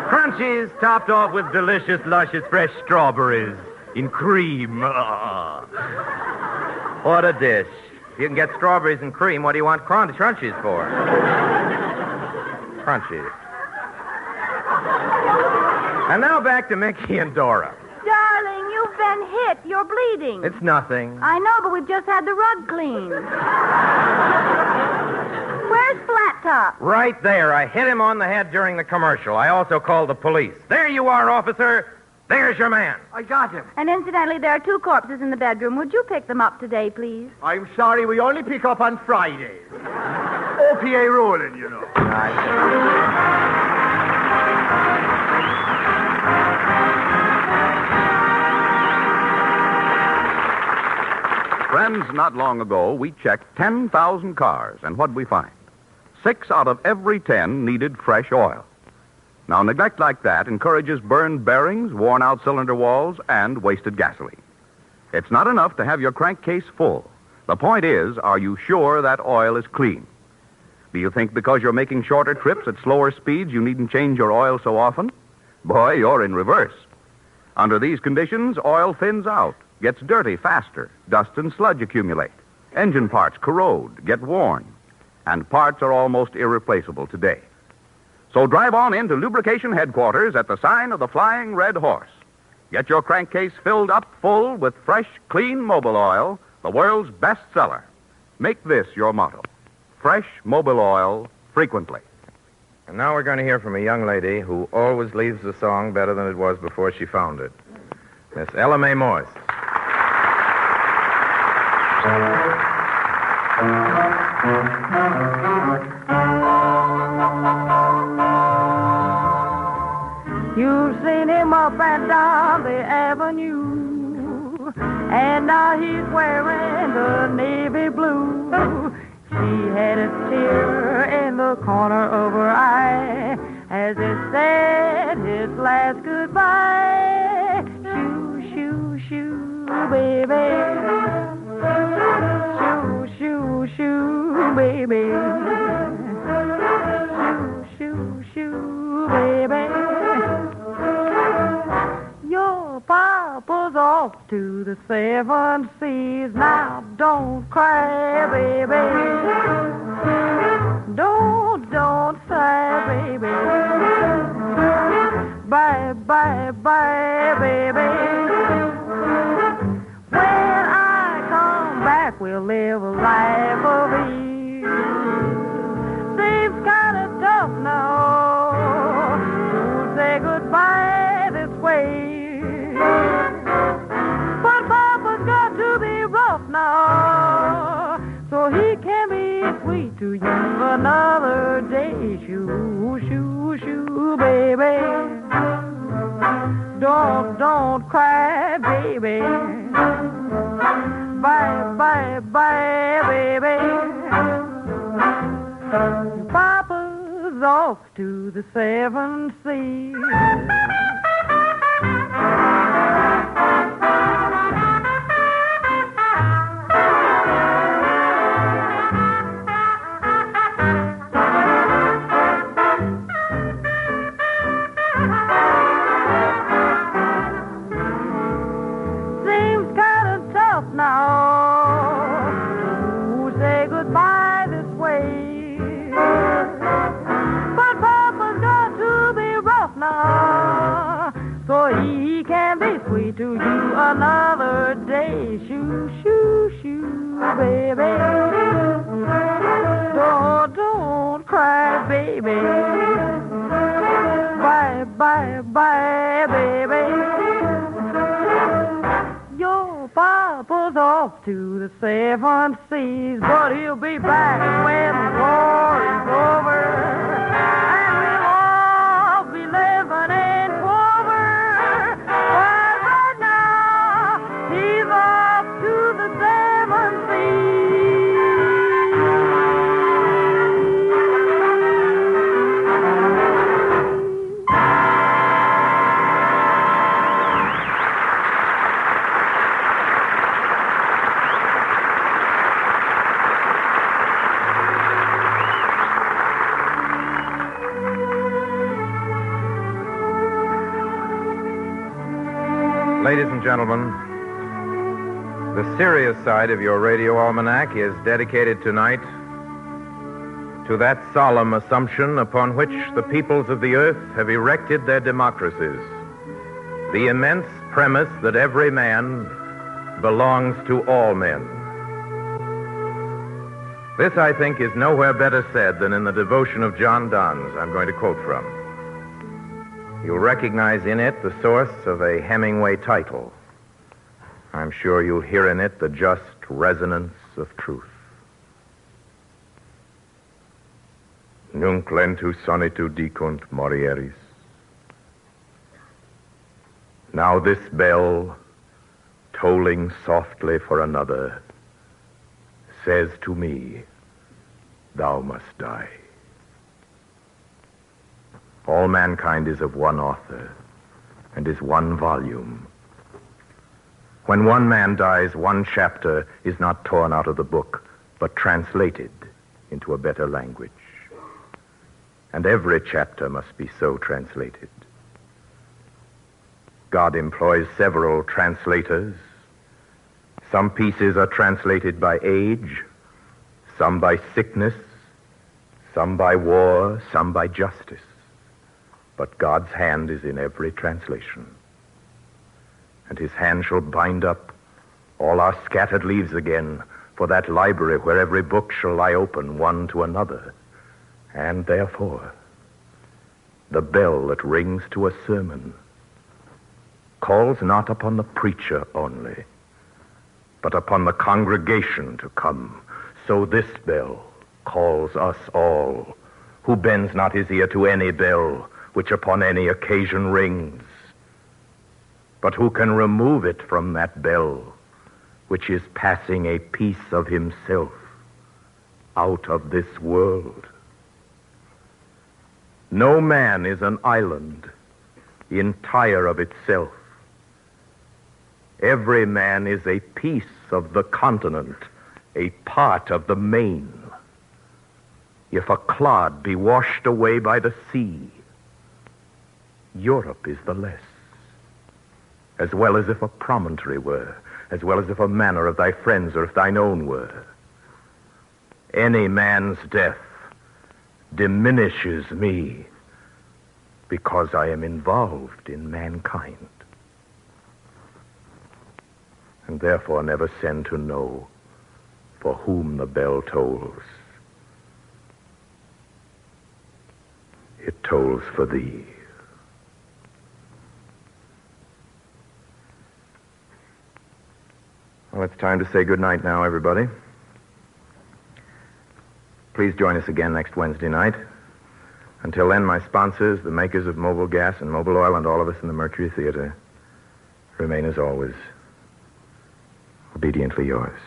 Crunchies topped off with delicious, luscious, fresh strawberries in cream. What a dish. If you can get strawberries and cream, what do you want Crunchies for? Crunchies. And now back to Mickey and Dora. Darling, you've been hit. You're bleeding. It's nothing. I know, but we've just had the rug cleaned. Where's Flat Top? Right there. I hit him on the head during the commercial. I also called the police. There you are, officer. There's your man. I got him. And incidentally, there are 2 corpses in the bedroom. Would you pick them up today, please? I'm sorry, we only pick up on Fridays. OPA ruling, you know. Friends, not long ago, we checked 10,000 cars, and what'd we find? 6 out of every 10 needed fresh oil. Now, neglect like that encourages burned bearings, worn-out cylinder walls, and wasted gasoline. It's not enough to have your crankcase full. The point is, are you sure that oil is clean? Do you think because you're making shorter trips at slower speeds, you needn't change your oil so often? Boy, you're in reverse. Under these conditions, oil thins out, gets dirty faster, dust and sludge accumulate, engine parts corrode, get worn, and parts are almost irreplaceable today. So drive on into lubrication headquarters at the sign of the Flying Red Horse. Get your crankcase filled up full with fresh, clean Mobil oil, the world's best seller. Make this your motto. Fresh Mobil oil frequently. And now we're going to hear from a young lady who always leaves the song better than it was before she found it. Miss Ella Mae Morse. You've seen him up and down the avenue, and now he's wearing the navy blue. She had a tear in the corner of her eye as it said his last goodbye. Shoo, shoo, shoo, baby. Shoo, shoo, shoo, baby. Shoo, shoo, shoo, baby. Your papa's off to the 7 seas. Now don't cry, baby. Don't sigh, baby. Bye, bye, bye, baby. When I come back, we'll live a life of ease. Seems kind of tough now to say goodbye this way. But Papa's got to be rough now so he can be sweet to you another day. Shoo, shoo, shoo, baby. Don't cry, baby. Bye, bye, bye, baby. Papa's off to the 7 seas. To you another day. Shoo, shoo, shoo, baby. Don't cry, baby. Bye, bye, bye, baby. Your papa's off to the 7 seas, but he'll be back when the war is over. And we'll all be living in clover. He's off to the 7 Ladies and gentlemen, the serious side of your Radio Almanac is dedicated tonight to that solemn assumption upon which the peoples of the earth have erected their democracies. The immense premise that every man belongs to all men. This, I think, is nowhere better said than in the devotion of John Donne's I'm going to quote from. You'll recognize in it the source of a Hemingway title. I'm sure you'll hear in it the just resonance of truth. Nunc lentus sonitu dicunt morieris. Now this bell, tolling softly for another, says to me, thou must die. All mankind is of one author and is one volume. When one man dies, one chapter is not torn out of the book, but translated into a better language. And every chapter must be so translated. God employs several translators. Some pieces are translated by age, some by sickness, some by war, some by justice. But God's hand is in every translation. And his hand shall bind up all our scattered leaves again for that library where every book shall lie open one to another. And therefore, the bell that rings to a sermon calls not upon the preacher only, but upon the congregation to come. So this bell calls us all, who bends not his ear to any bell which upon any occasion rings, but who can remove it from that bell which is passing a piece of himself out of this world. No man is an island entire of itself. Every man is a piece of the continent, a part of the main. If a clod be washed away by the sea, Europe is the less, as well as if a promontory were, as well as if a manor of thy friends or if thine own were. Any man's death diminishes me because I am involved in mankind, and therefore never send to know for whom the bell tolls. It tolls for thee. Well, it's time to say good night now, everybody. Please join us again next Wednesday night. Until then, my sponsors, the makers of Mobil Gas and Mobil Oil, and all of us in the Mercury Theater, remain as always, obediently yours.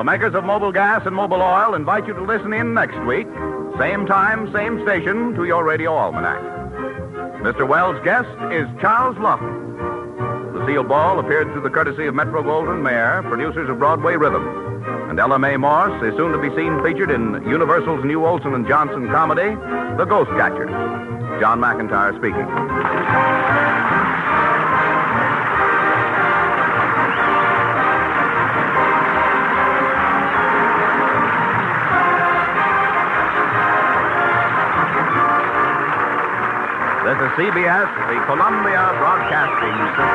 The makers of Mobile Gas and Mobile Oil invite you to listen in next week, same time, same station, to your Radio Almanac. Mr. Wells' guest is Charles Laughton. Lucille Ball appeared through the courtesy of Metro-Goldwyn-Mayer, producers of Broadway Rhythm. And Ella Mae Morse is soon to be seen featured in Universal's new Olsen and Johnson comedy, The Ghost Catchers. John McIntyre speaking. This is CBS, the Columbia Broadcasting System.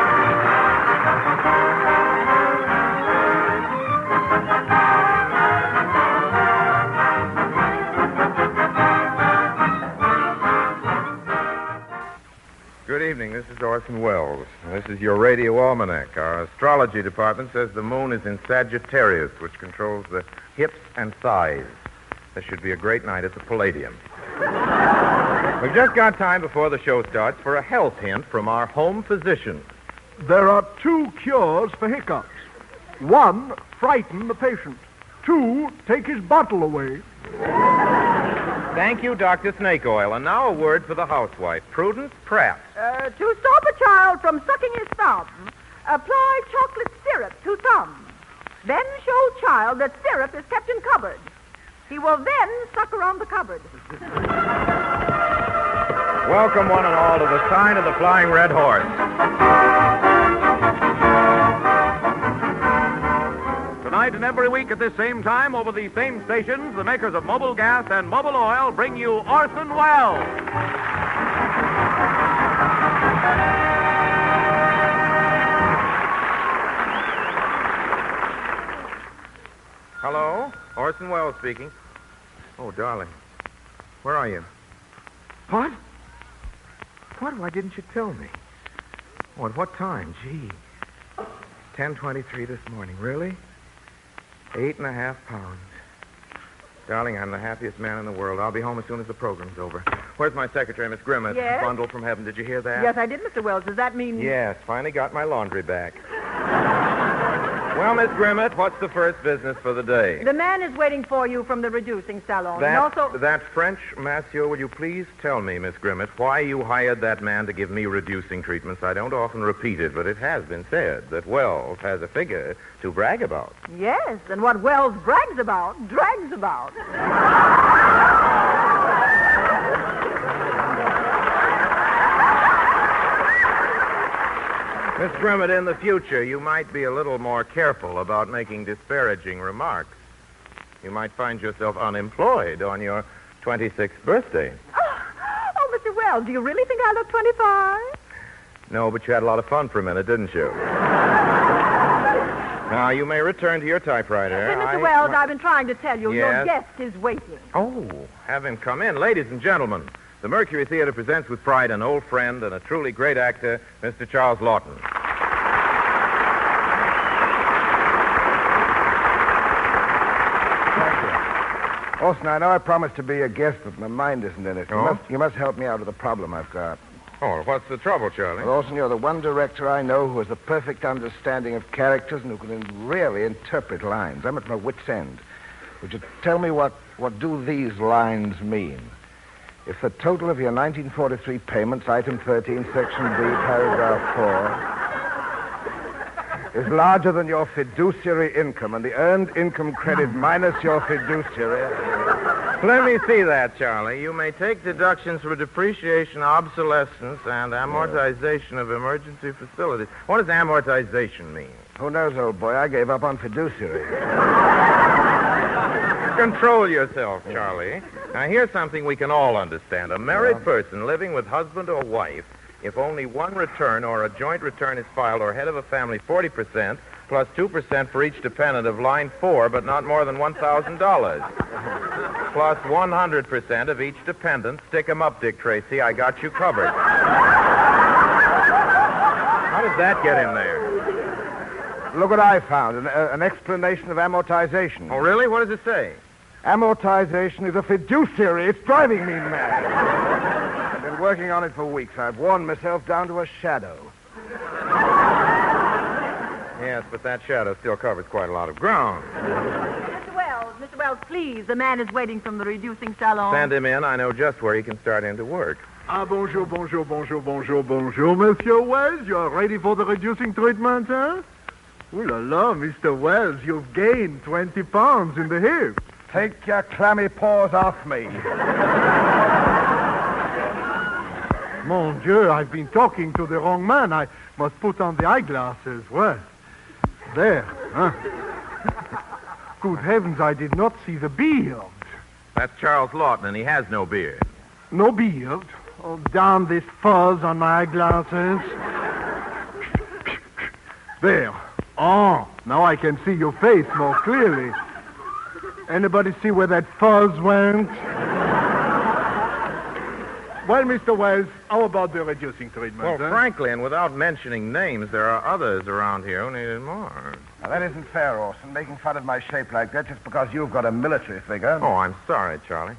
Good evening. This is Orson Welles. This is your Radio Almanac. Our astrology department says the moon is in Sagittarius, which controls the hips and thighs. This should be a great night at the Palladium. We've just got time before the show starts for a health hint from our home physician. There are 2 cures for hiccups. 1, frighten the patient. 2, take his bottle away. Thank you, Dr. Snake Oil. And now a word for the housewife, Prudence Pratt. To stop a child from sucking his thumb, apply chocolate syrup to thumb. Then show child that syrup is kept in cupboard. He will then suck around the cupboard. Welcome, one and all, to the Sign of the Flying Red Horse. Tonight and every week at this same time, over these same stations, the makers of Mobile Gas and Mobile Oil bring you Orson Welles. Hello? Orson Welles speaking. Oh, darling. Where are you? What? What? Why didn't you tell me? Oh, at what time? Gee. 10:23 this morning. Really? 8.5 pounds. Darling, I'm the happiest man in the world. I'll be home as soon as the program's over. Where's my secretary, Miss Grimmett? Yes? Bundle from heaven. Did you hear that? Yes, I did, Mr. Wells. Does that mean... Yes, finally got my laundry back. Well, Miss Grimmett, what's the first business for the day? The man is waiting for you from the reducing salon. And also... That French masseur, will you please tell me, Miss Grimmett, why you hired that man to give me reducing treatments? I don't often repeat it, but it has been said that Wells has a figure to brag about. Yes, and what Wells brags about, drags about. Miss Grimmett, in the future, you might be a little more careful about making disparaging remarks. You might find yourself unemployed on your 26th birthday. Oh, Mr. Wells, do you really think I look 25? No, but you had a lot of fun for a minute, didn't you? Now, you may return to your typewriter. Hey, Mr. Wells, I've been trying to tell you, Yes? your guest is waiting. Oh, have him come in. Ladies and gentlemen, the Mercury Theater presents with pride an old friend and a truly great actor, Mr. Charles Laughton. Orson, I know I promised to be your guest, but my mind isn't in it. Oh? You must help me out with the problem I've got. Oh, what's the trouble, Charlie? Well, Orson, you're the one director I know who has a perfect understanding of characters and who can really interpret lines. I'm at my wit's end. Would you tell me what do these lines mean? If the total of your 1943 payments, item 13, section B, paragraph 4, is larger than your fiduciary income and the earned income credit minus your fiduciary... Let me see that, Charlie. You may take deductions for depreciation, obsolescence, and amortization of emergency facilities. What does amortization mean? Who knows, old boy? I gave up on fiduciary. Control yourself, Charlie. Now, here's something we can all understand. A married person living with husband or wife, if only one return or a joint return is filed, or head of a family, 40%, plus 2% for each dependent of line 4, but not more than $1,000. Plus 100% of each dependent. Stick 'em up, Dick Tracy. I got you covered. How does that get in there? Look what I found, an explanation of amortization. Oh, really? What does it say? Amortization is a fiduciary. It's driving me mad. I've been working on it for weeks. I've worn myself down to a shadow. Yes, but that shadow still covers quite a lot of ground. Mr. Wells, please. The man is waiting from the reducing salon. Send him in. I know just where he can start into work. Bonjour, bonjour, Monsieur Wells. You're ready for the reducing treatment, huh? Ooh la la, Mr. Wells, you've gained 20 pounds in the hip. Take your clammy paws off me. Mon Dieu, I've been talking to the wrong man. I must put on the eyeglasses. Well, there, huh? Good heavens, I did not see the beard. That's Charles Laughton, and he has no beard. No beard? Oh, damn this fuzz on my eyeglasses. There. Oh, now I can see your face more clearly. Anybody see where that fuzz went? Well, Mr. Wells, how about the reducing treatment? Well, frankly, and without mentioning names, there are others around here who need it more. Now, that isn't fair, Orson, making fun of my shape like that just because you've got a military figure. Oh, I'm sorry, Charlie.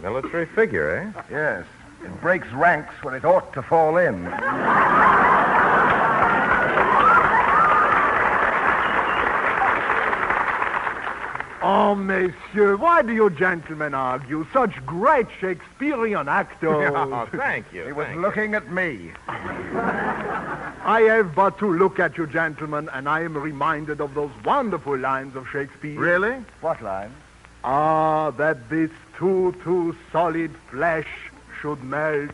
Military figure, eh? Yes. It breaks ranks when it ought to fall in. Oh, monsieur, why do you gentlemen argue? Such great Shakespearean actors. Oh, thank you. He was looking at me. I have but to look at you, gentlemen, and I am reminded of those wonderful lines of Shakespeare. Really? What line? Ah, that this too solid flesh should melt.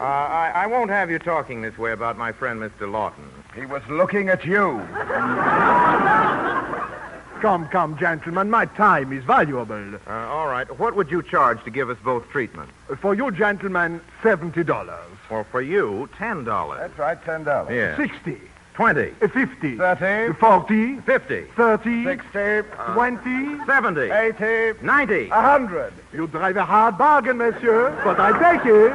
I won't have you talking this way about my friend, Mr. Laughton. He was looking at you. Come, gentlemen, my time is valuable. All right. What would you charge to give us both treatment? For you, gentlemen, $70. Or for you, $10. That's right, $10. Yeah. 60. 20. 50. 30. 40. 50. 30. 60. 20. 70. 80. 90. 100. You drive a hard bargain, monsieur, but I take it.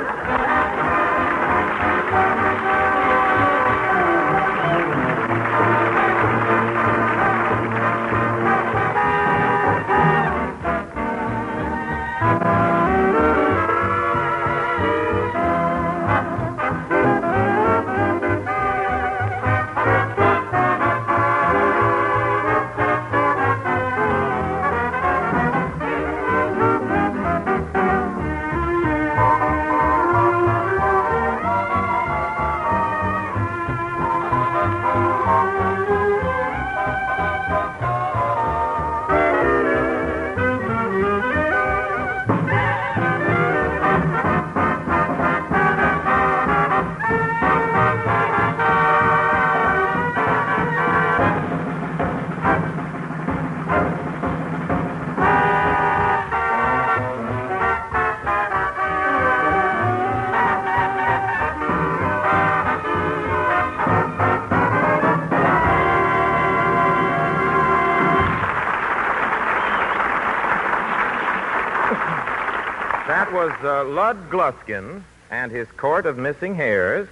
That was Lud Gluskin and his Court of Missing Hairs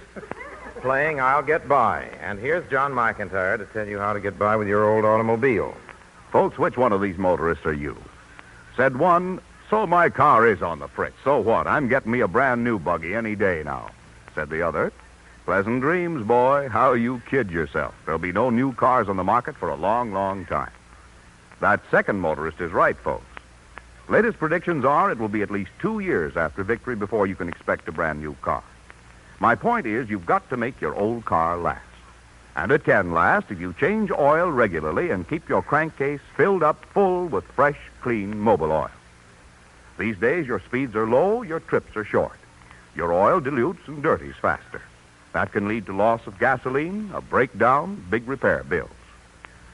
playing I'll Get By. And here's John McIntyre to tell you how to get by with your old automobile. Folks, which one of these motorists are you? Said one, so my car is on the fritz. So what? I'm getting me a brand new buggy any day now. Said the other, pleasant dreams, boy. How you kid yourself. There'll be no new cars on the market for a long, long time. That second motorist is right, folks. Latest predictions are it will be at least 2 years after victory before you can expect a brand new car. My point is you've got to make your old car last. And it can last if you change oil regularly and keep your crankcase filled up full with fresh, clean Mobil oil. These days your speeds are low, your trips are short. Your oil dilutes and dirties faster. That can lead to loss of gasoline, a breakdown, big repair bills.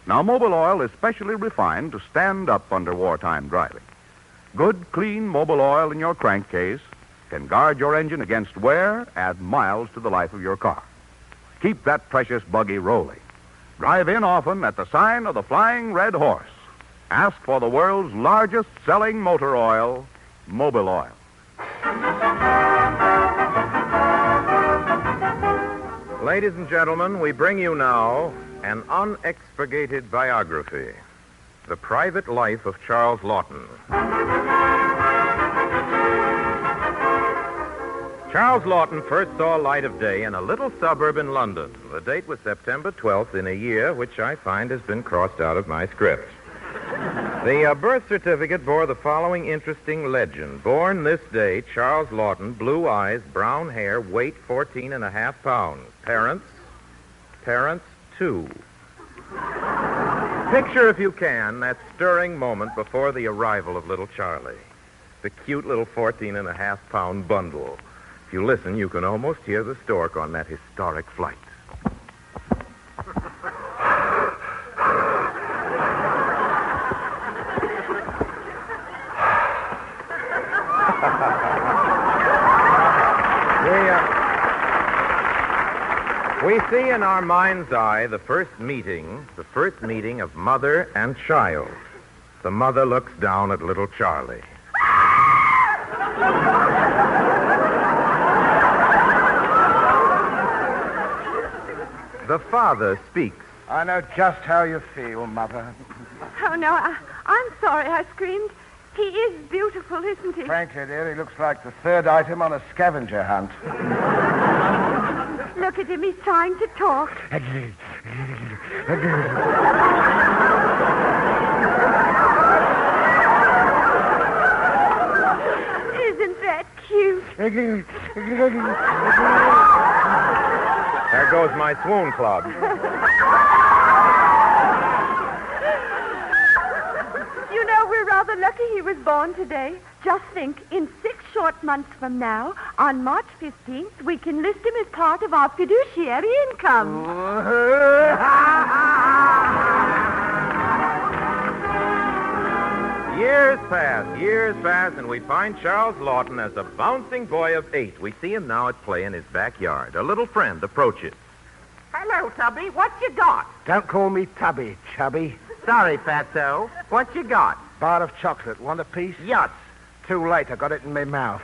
Now, Mobil oil is specially refined to stand up under wartime driving. Good, clean Mobil oil in your crankcase can guard your engine against wear, add miles to the life of your car. Keep that precious buggy rolling. Drive in often at the sign of the Flying Red Horse. Ask for the world's largest selling motor oil, Mobil oil. Ladies and gentlemen, we bring you now an unexpurgated biography, The Private Life of Charles Laughton. Charles Laughton first saw light of day in a little suburb in London. The date was September 12th in a year which I find has been crossed out of my script. The birth certificate bore the following interesting legend. Born this day, Charles Laughton, blue eyes, brown hair, weight 14.5 pounds. Parents, 2. Picture, if you can, that stirring moment before the arrival of little Charlie. The cute little 14.5-pound bundle. If you listen, you can almost hear the stork on that historic flight. We see in our mind's eye the first meeting of mother and child. The mother looks down at little Charlie. The father speaks. I know just how you feel, Mother. Oh, no, I'm sorry I screamed. He is beautiful, isn't he? Frankly, dear, he looks like the third item on a scavenger hunt. Look at him. He's trying to talk. Isn't that cute? There goes my swoon club. You know, we're rather lucky he was born today. Just think, in 6 short months from now, on March 15th, we can list him as part of our fiduciary income. Years pass, and we find Charles Laughton as a bouncing boy of 8. We see him now at play in his backyard. A little friend approaches. Hello, Tubby. What you got? Don't call me Tubby, Chubby. Sorry, Fatso. What you got? Bar of chocolate. Want a piece? Yuts. Too late. I got it in my mouth.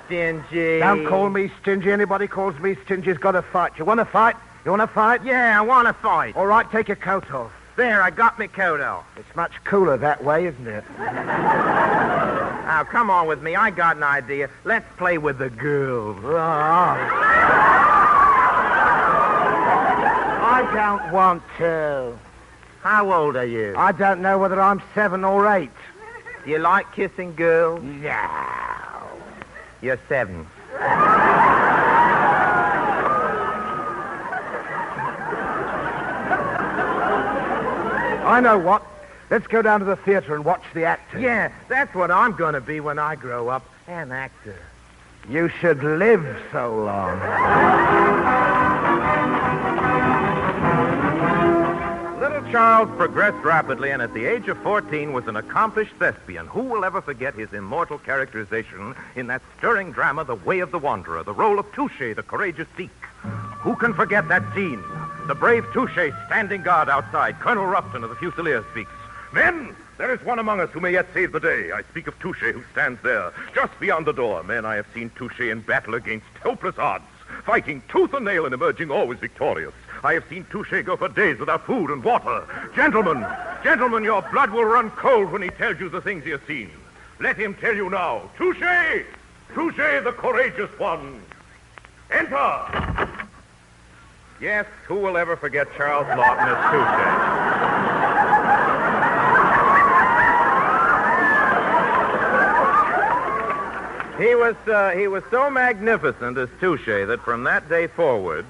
Stingy. Don't call me stingy. Anybody calls me stingy's got to fight. You want to fight? You want to fight? Yeah, I want to fight. All right, take your coat off. There, I got me coat off. It's much cooler that way, isn't it? Now, come on with me. I got an idea. Let's play with the girls. I don't want to. How old are you? I don't know whether I'm 7 or 8. Do you like kissing girls? No. You're 7. I know what. Let's go down to the theater and watch the actors. Yeah, that's what I'm going to be when I grow up. An actor. You should live so long. Little Charles progressed rapidly, and at the age of 14 was an accomplished thespian. Who will ever forget his immortal characterization in that stirring drama, The Way of the Wanderer, the role of Touché, the courageous Sikh? Who can forget that scene? The brave Touché standing guard outside. Colonel Laughton of the Fusiliers speaks. Men, there is one among us who may yet save the day. I speak of Touché, who stands there, just beyond the door. Men, I have seen Touché in battle against hopeless odds, fighting tooth and nail and emerging always victorious. I have seen Touché go for days without food and water. Gentlemen, your blood will run cold when he tells you the things he has seen. Let him tell you now. Touché, the courageous one. Enter. Yes, who will ever forget Charles Laughton as Touché? He was so magnificent as Touché that from that day forward,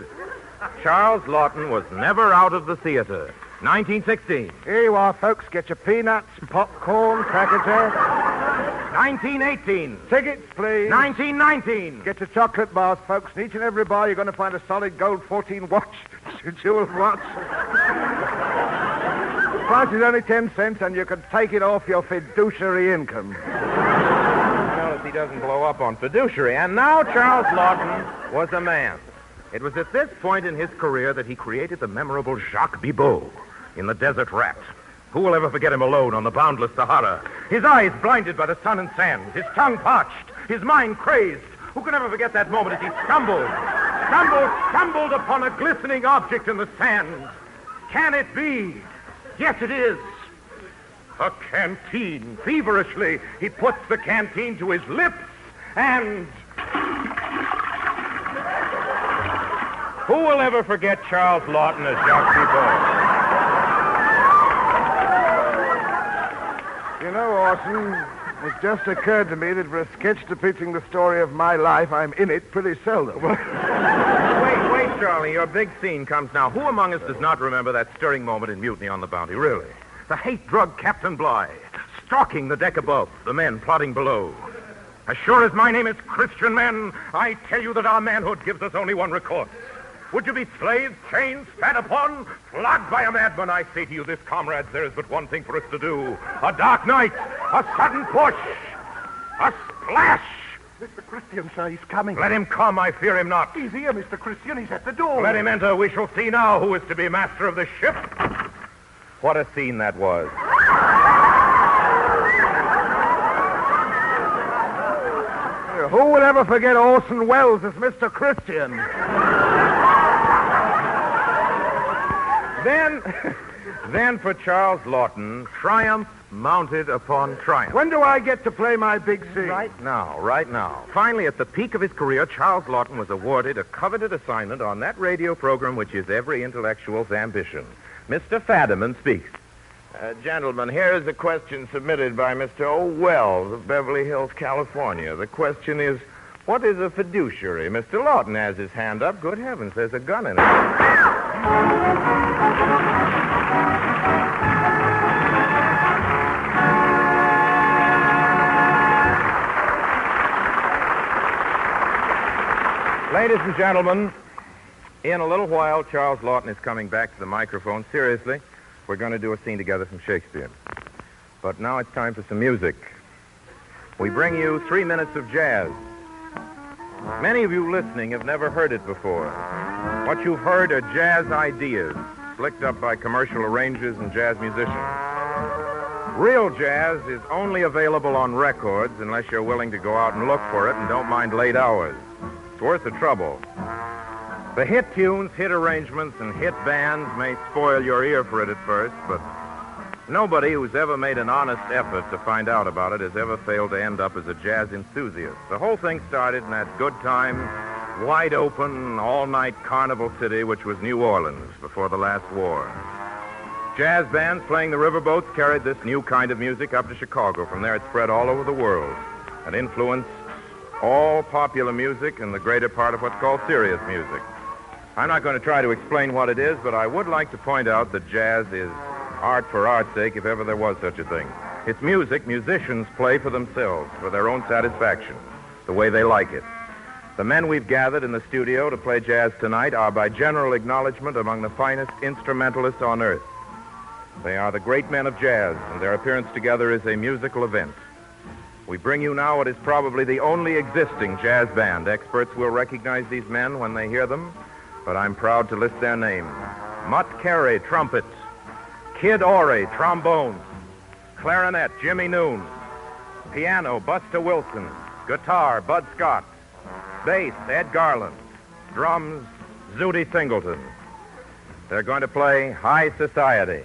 Charles Laughton was never out of the theater. 1916. Here you are, folks. Get your peanuts, popcorn, Cracker Jack. 1918. Tickets, please. 1919. Get your chocolate bars, folks. In each and every bar, you're going to find a solid gold 14 watch, jeweled watch. The price is only 10 cents, and you can take it off your fiduciary income. Notice he doesn't blow up on fiduciary. And now Charles Laughton was a man. It was at this point in his career that he created the memorable Jacques Bibot in The Desert Rat. Who will ever forget him alone on the boundless Sahara? His eyes blinded by the sun and sand, his tongue parched, his mind crazed. Who can ever forget that moment as he stumbled upon a glistening object in the sand? Can it be? Yes, it is. A canteen. Feverishly, he puts the canteen to his lips and... Who will ever forget Charles Laughton as Jacques Thibault? You know, Orson, it just occurred to me that for a sketch depicting the story of my life, I'm in it pretty seldom. Wait, Charlie. Your big scene comes now. Who among us does not remember that stirring moment in Mutiny on the Bounty, really? The hate-drug Captain Bligh, stalking the deck above, the men plotting below. As sure as my name is Christian men, I tell you that our manhood gives us only one recourse. Would you be slaves, chained, spat upon, flogged by a madman? I say to you this, comrades, there is but one thing for us to do. A dark night, a sudden push, a splash. Mr. Christian, sir, he's coming. Let him come, I fear him not. He's here, Mr. Christian. He's at the door. Let him enter. We shall see now who is to be master of the ship. What a scene that was. Who would ever forget Orson Welles as Mr. Christian? Then for Charles Laughton, triumph mounted upon triumph. When do I get to play my big scene? Right now. Finally, at the peak of his career, Charles Laughton was awarded a coveted assignment on that radio program which is every intellectual's ambition. Mr. Fadiman speaks. Gentlemen, here is a question submitted by Mr. O. Wells of Beverly Hills, California. The question is, what is a fiduciary? Mr. Laughton has his hand up. Good heavens, there's a gun in it. Ladies and gentlemen, in a little while, Charles Laughton is coming back to the microphone. Seriously, we're going to do a scene together from Shakespeare. But now it's time for some music. We bring you 3 minutes of jazz. Many of you listening have never heard it before. What you've heard are jazz ideas, slicked up by commercial arrangers and jazz musicians. Real jazz is only available on records unless you're willing to go out and look for it and don't mind late hours. It's worth the trouble. The hit tunes, hit arrangements, and hit bands may spoil your ear for it at first, but nobody who's ever made an honest effort to find out about it has ever failed to end up as a jazz enthusiast. The whole thing started in that good time, wide open, all-night carnival city, which was New Orleans before the last war. Jazz bands playing the riverboats carried this new kind of music up to Chicago. From there, it spread all over the world and influenced all popular music and the greater part of what's called serious music. I'm not going to try to explain what it is, but I would like to point out that jazz is art for art's sake, if ever there was such a thing. It's music musicians play for themselves, for their own satisfaction, the way they like it. The men we've gathered in the studio to play jazz tonight are by general acknowledgement among the finest instrumentalists on earth. They are the great men of jazz, and their appearance together is a musical event. We bring you now what is probably the only existing jazz band. Experts will recognize these men when they hear them, but I'm proud to list their names. Mutt Carey, trumpet. Kid Ory, trombone. Clarinet, Jimmy Noon. Piano, Buster Wilson. Guitar, Bud Scott. Bass, Ed Garland. Drums, Zooty Singleton. They're going to play High Society.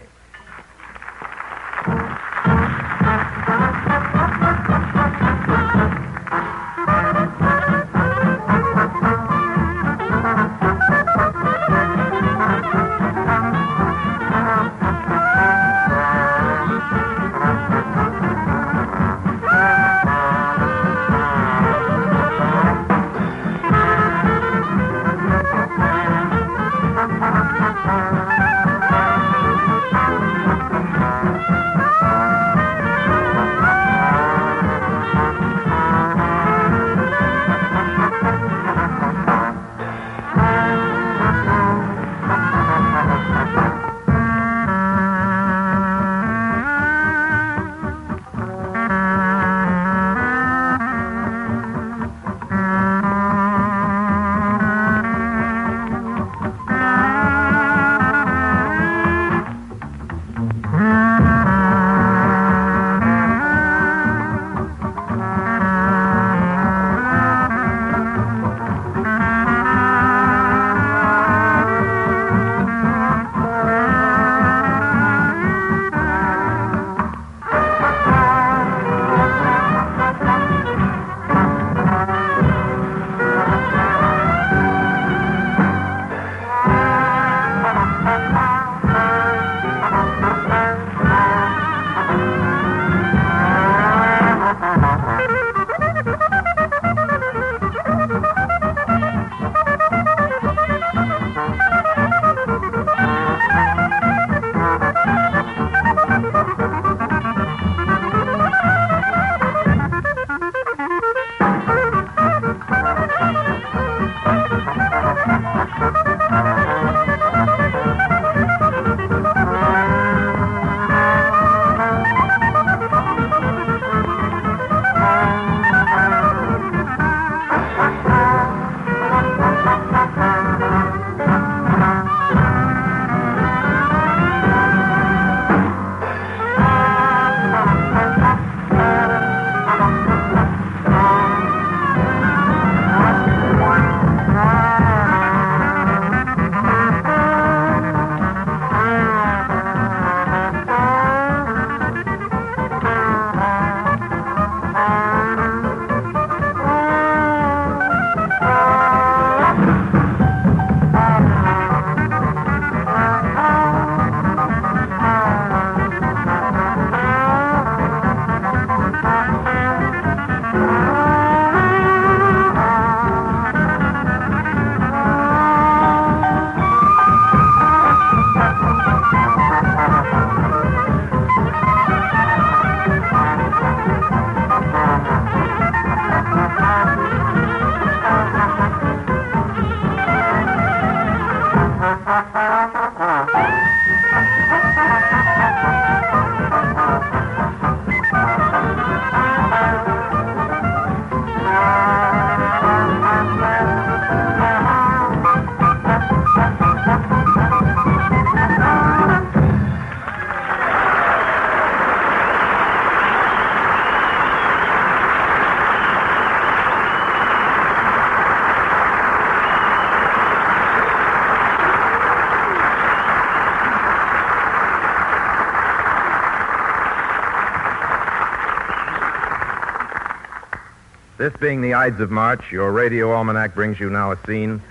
This being the Ides of March, your Radio Almanac brings you now a scene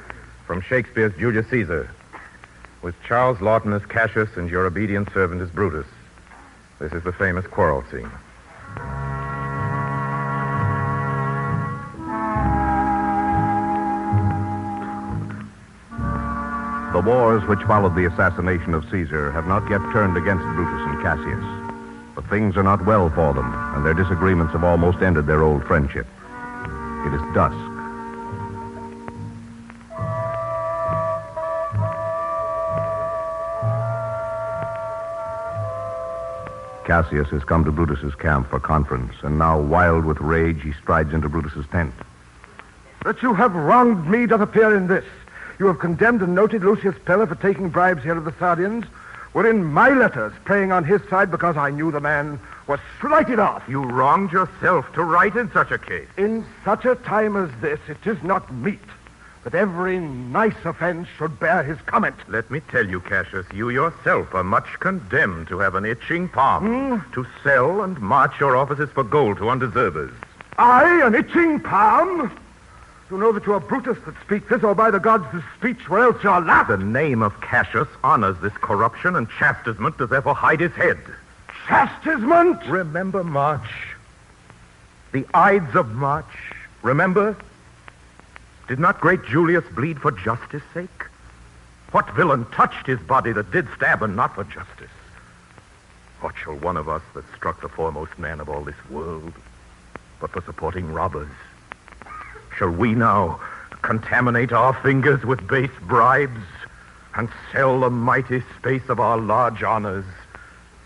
from Shakespeare's Julius Caesar, with Charles Laughton as Cassius and your obedient servant as Brutus. This is the famous quarrel scene. The wars which followed the assassination of Caesar have not yet turned against Brutus and Cassius. But things are not well for them, and their disagreements have almost ended their old friendship. It is dusk. Cassius has come to Brutus's camp for conference, and now, wild with rage, he strides into Brutus's tent. That you have wronged me doth appear in this. You have condemned and noted Lucius Pella for taking bribes here of the Sardians, wherein my letters praying on his side because I knew the man was slighted off. You wronged yourself to write in such a case. In such a time as this, it is not meet that every nice offense should bear his comment. Let me tell you, Cassius, you yourself are much condemned to have an itching palm, to sell and march your offices for gold to undeservers. I, an itching palm? You know that you are Brutus that speak this, or by the gods this speech, or else you're laughed. The name of Cassius honors this corruption, and chastisement does therefore hide his head. Chastisement? Remember March. The Ides of March. Remember? Did not great Julius bleed for justice' sake? What villain touched his body that did stab and not for justice? What shall one of us that struck the foremost man of all this world, but for supporting robbers? Shall we now contaminate our fingers with base bribes and sell the mighty space of our large honors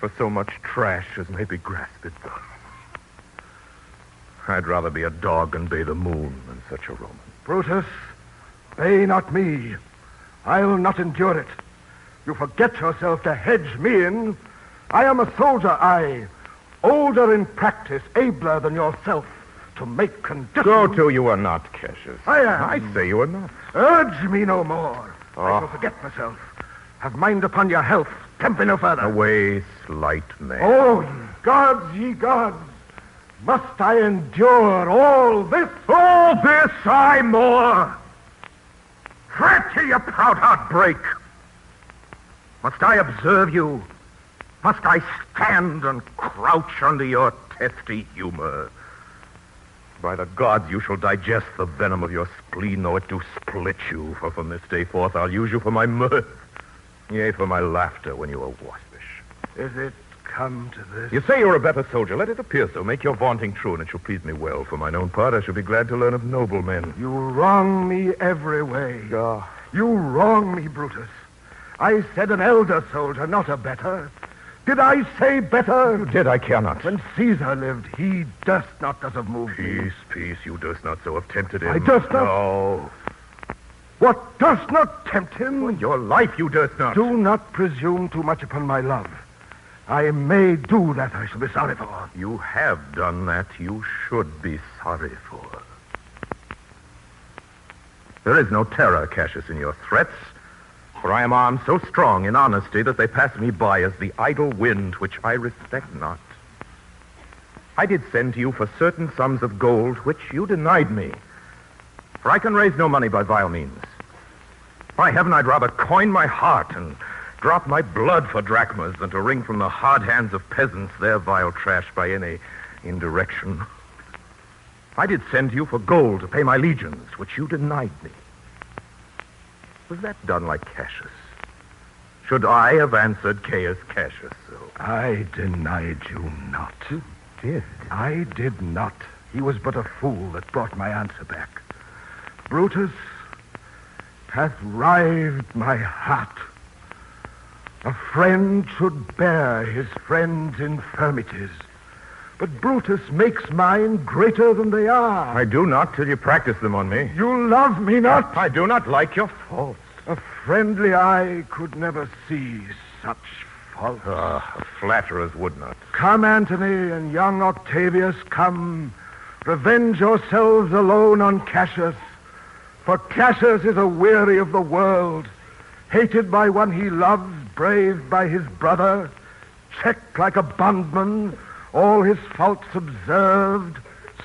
for so much trash as may be grasped thus? I'd rather be a dog and bay the moon than such a Roman. Brutus, bay not me. I'll not endure it. You forget yourself to hedge me in. I am a soldier, older in practice, abler than yourself to make conditions. Go to, you are not, Cassius. I am. I say you are not. Urge me no more. I shall forget myself. Have mind upon your health. Tempt me no further. Away, slight man. Oh, ye gods. Must I endure all this? All this, I more. Fret till your proud heart break. Must I observe you? Must I stand and crouch under your testy humor? By the gods, you shall digest the venom of your spleen, though it do split you, for from this day forth I'll use you for my mirth, yea, for my laughter when you are waspish. Is it come to this? You say you're a better soldier. Let it appear so. Make your vaunting true, and it shall please me well. For mine own part, I shall be glad to learn of noble men. You wrong me every way. You wrong me, Brutus. I said an elder soldier, not a better. Did I say better? You did, I cannot. When Caesar lived, he durst not thus have moved me. Peace, you durst not so have tempted him. I durst not? No. What durst not tempt him? Well, your life you durst not. Do not presume too much upon my love. I may do that I shall be sorry for. You have done that you should be sorry for. There is no terror, Cassius, in your threats, for I am armed so strong in honesty that they pass me by as the idle wind which I respect not. I did send to you for certain sums of gold which you denied me, for I can raise no money by vile means. By heaven, I'd rather coin my heart and drop my blood for drachmas than to wring from the hard hands of peasants their vile trash by any indirection. I did send to you for gold to pay my legions, which you denied me. Was that done like Cassius? Should I have answered Caius Cassius so? I denied you not. You did? I did not. He was but a fool that brought my answer back. Brutus hath rived my heart. A friend should bear his friend's infirmities. But Brutus makes mine greater than they are. I do not till you practice them on me. You love me not. I do not like your faults. A friendly eye could never see such faults. Flatterers would not. Come, Antony and young Octavius, come. Revenge yourselves alone on Cassius. For Cassius is aweary of the world, hated by one he loves, braved by his brother, checked like a bondman, all his faults observed,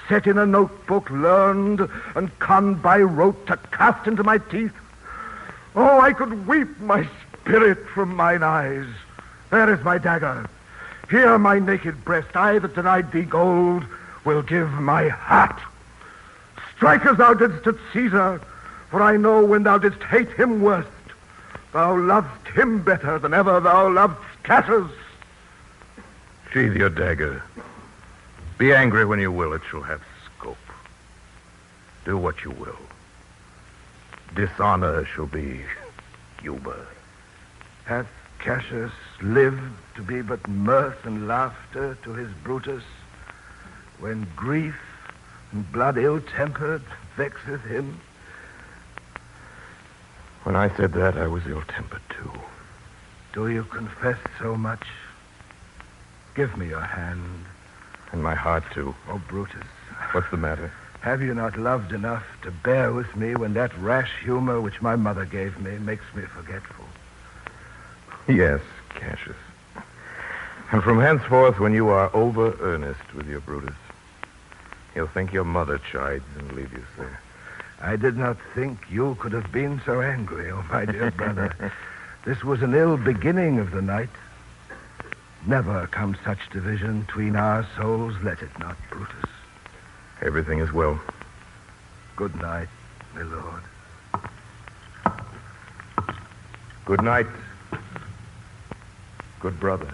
set in a notebook, learned and conned by rote to cast into my teeth. Oh, I could weep my spirit from mine eyes. There is my dagger. Here my naked breast, I that denied thee gold, will give my heart. Strike as thou didst at Caesar, for I know when thou didst hate him worst, thou loved him better than ever thou loved Cassius. Sheathe your dagger. Be angry when you will, it shall have scope. Do what you will. Dishonor shall be humor. Hath Cassius lived to be but mirth and laughter to his Brutus, when grief and blood ill-tempered vexeth him? When I said that, I was ill-tempered, too. Do you confess so much? Give me your hand. And my heart, too. Oh, Brutus. What's the matter? Have you not loved enough to bear with me when that rash humor which my mother gave me makes me forgetful? Yes, Cassius. And from henceforth, when you are over-earnest with your Brutus, he'll think your mother chides and leave you there. I did not think you could have been so angry, oh, my dear brother. This was an ill beginning of the night. Never come such division between our souls, let it not, Brutus. Everything is well. Good night, my lord. Good night, good brother.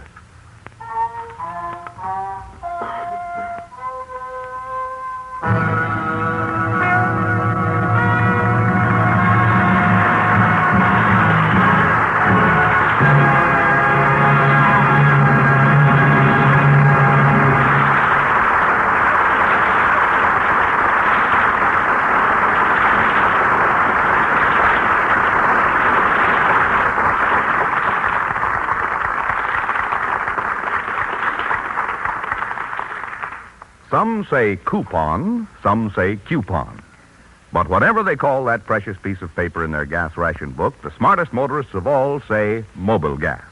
Some say coupon, some say coupon. But whatever they call that precious piece of paper in their gas ration book, the smartest motorists of all say mobile gas.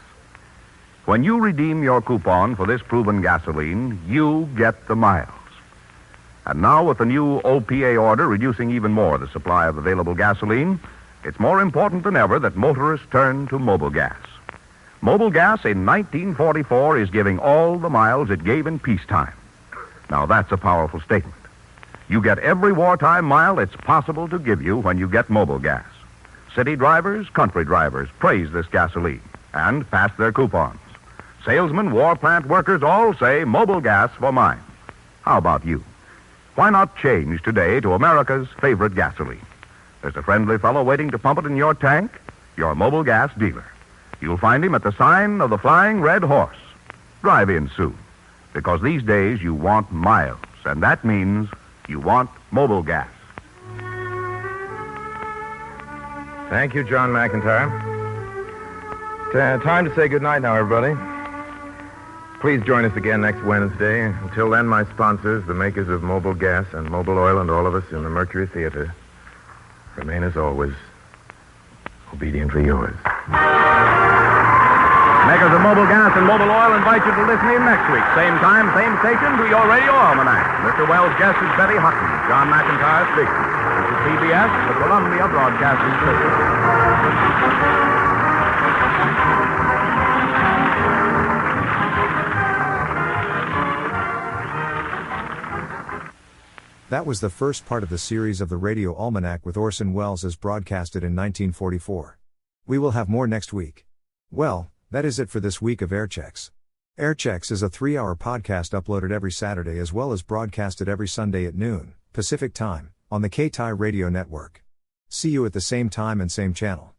When you redeem your coupon for this proven gasoline, you get the miles. And now with the new OPA order reducing even more the supply of available gasoline, it's more important than ever that motorists turn to mobile gas. Mobile gas in 1944 is giving all the miles it gave in peacetime. Now, that's a powerful statement. You get every wartime mile it's possible to give you when you get mobile gas. City drivers, country drivers praise this gasoline and pass their coupons. Salesmen, war plant workers all say mobile gas for mine. How about you? Why not change today to America's favorite gasoline? There's a friendly fellow waiting to pump it in your tank, your mobile gas dealer. You'll find him at the sign of the Flying Red Horse. Drive in soon. Because these days you want miles, and that means you want mobile gas. Thank you, John McIntyre. Time to say goodnight now, everybody. Please join us again next Wednesday. Until then, my sponsors, the makers of mobile gas and mobile oil, and all of us in the Mercury Theater, remain as always obediently yours. Makers of mobile gas and mobile oil invite you to listen in next week. Same time, same station, to your Radio Almanac. Mr. Wells' guest is Betty Hutton. John McIntyre speaking. This is CBS, the Columbia Broadcasting System. That was the first part of the series of the Radio Almanac with Orson Welles as broadcasted in 1944. We will have more next week. Well, that is it for this week of Airchecks. Airchecks is a 3-hour podcast uploaded every Saturday as well as broadcasted every Sunday at noon, Pacific Time, on the K-Tai Radio Network. See you at the same time and same channel.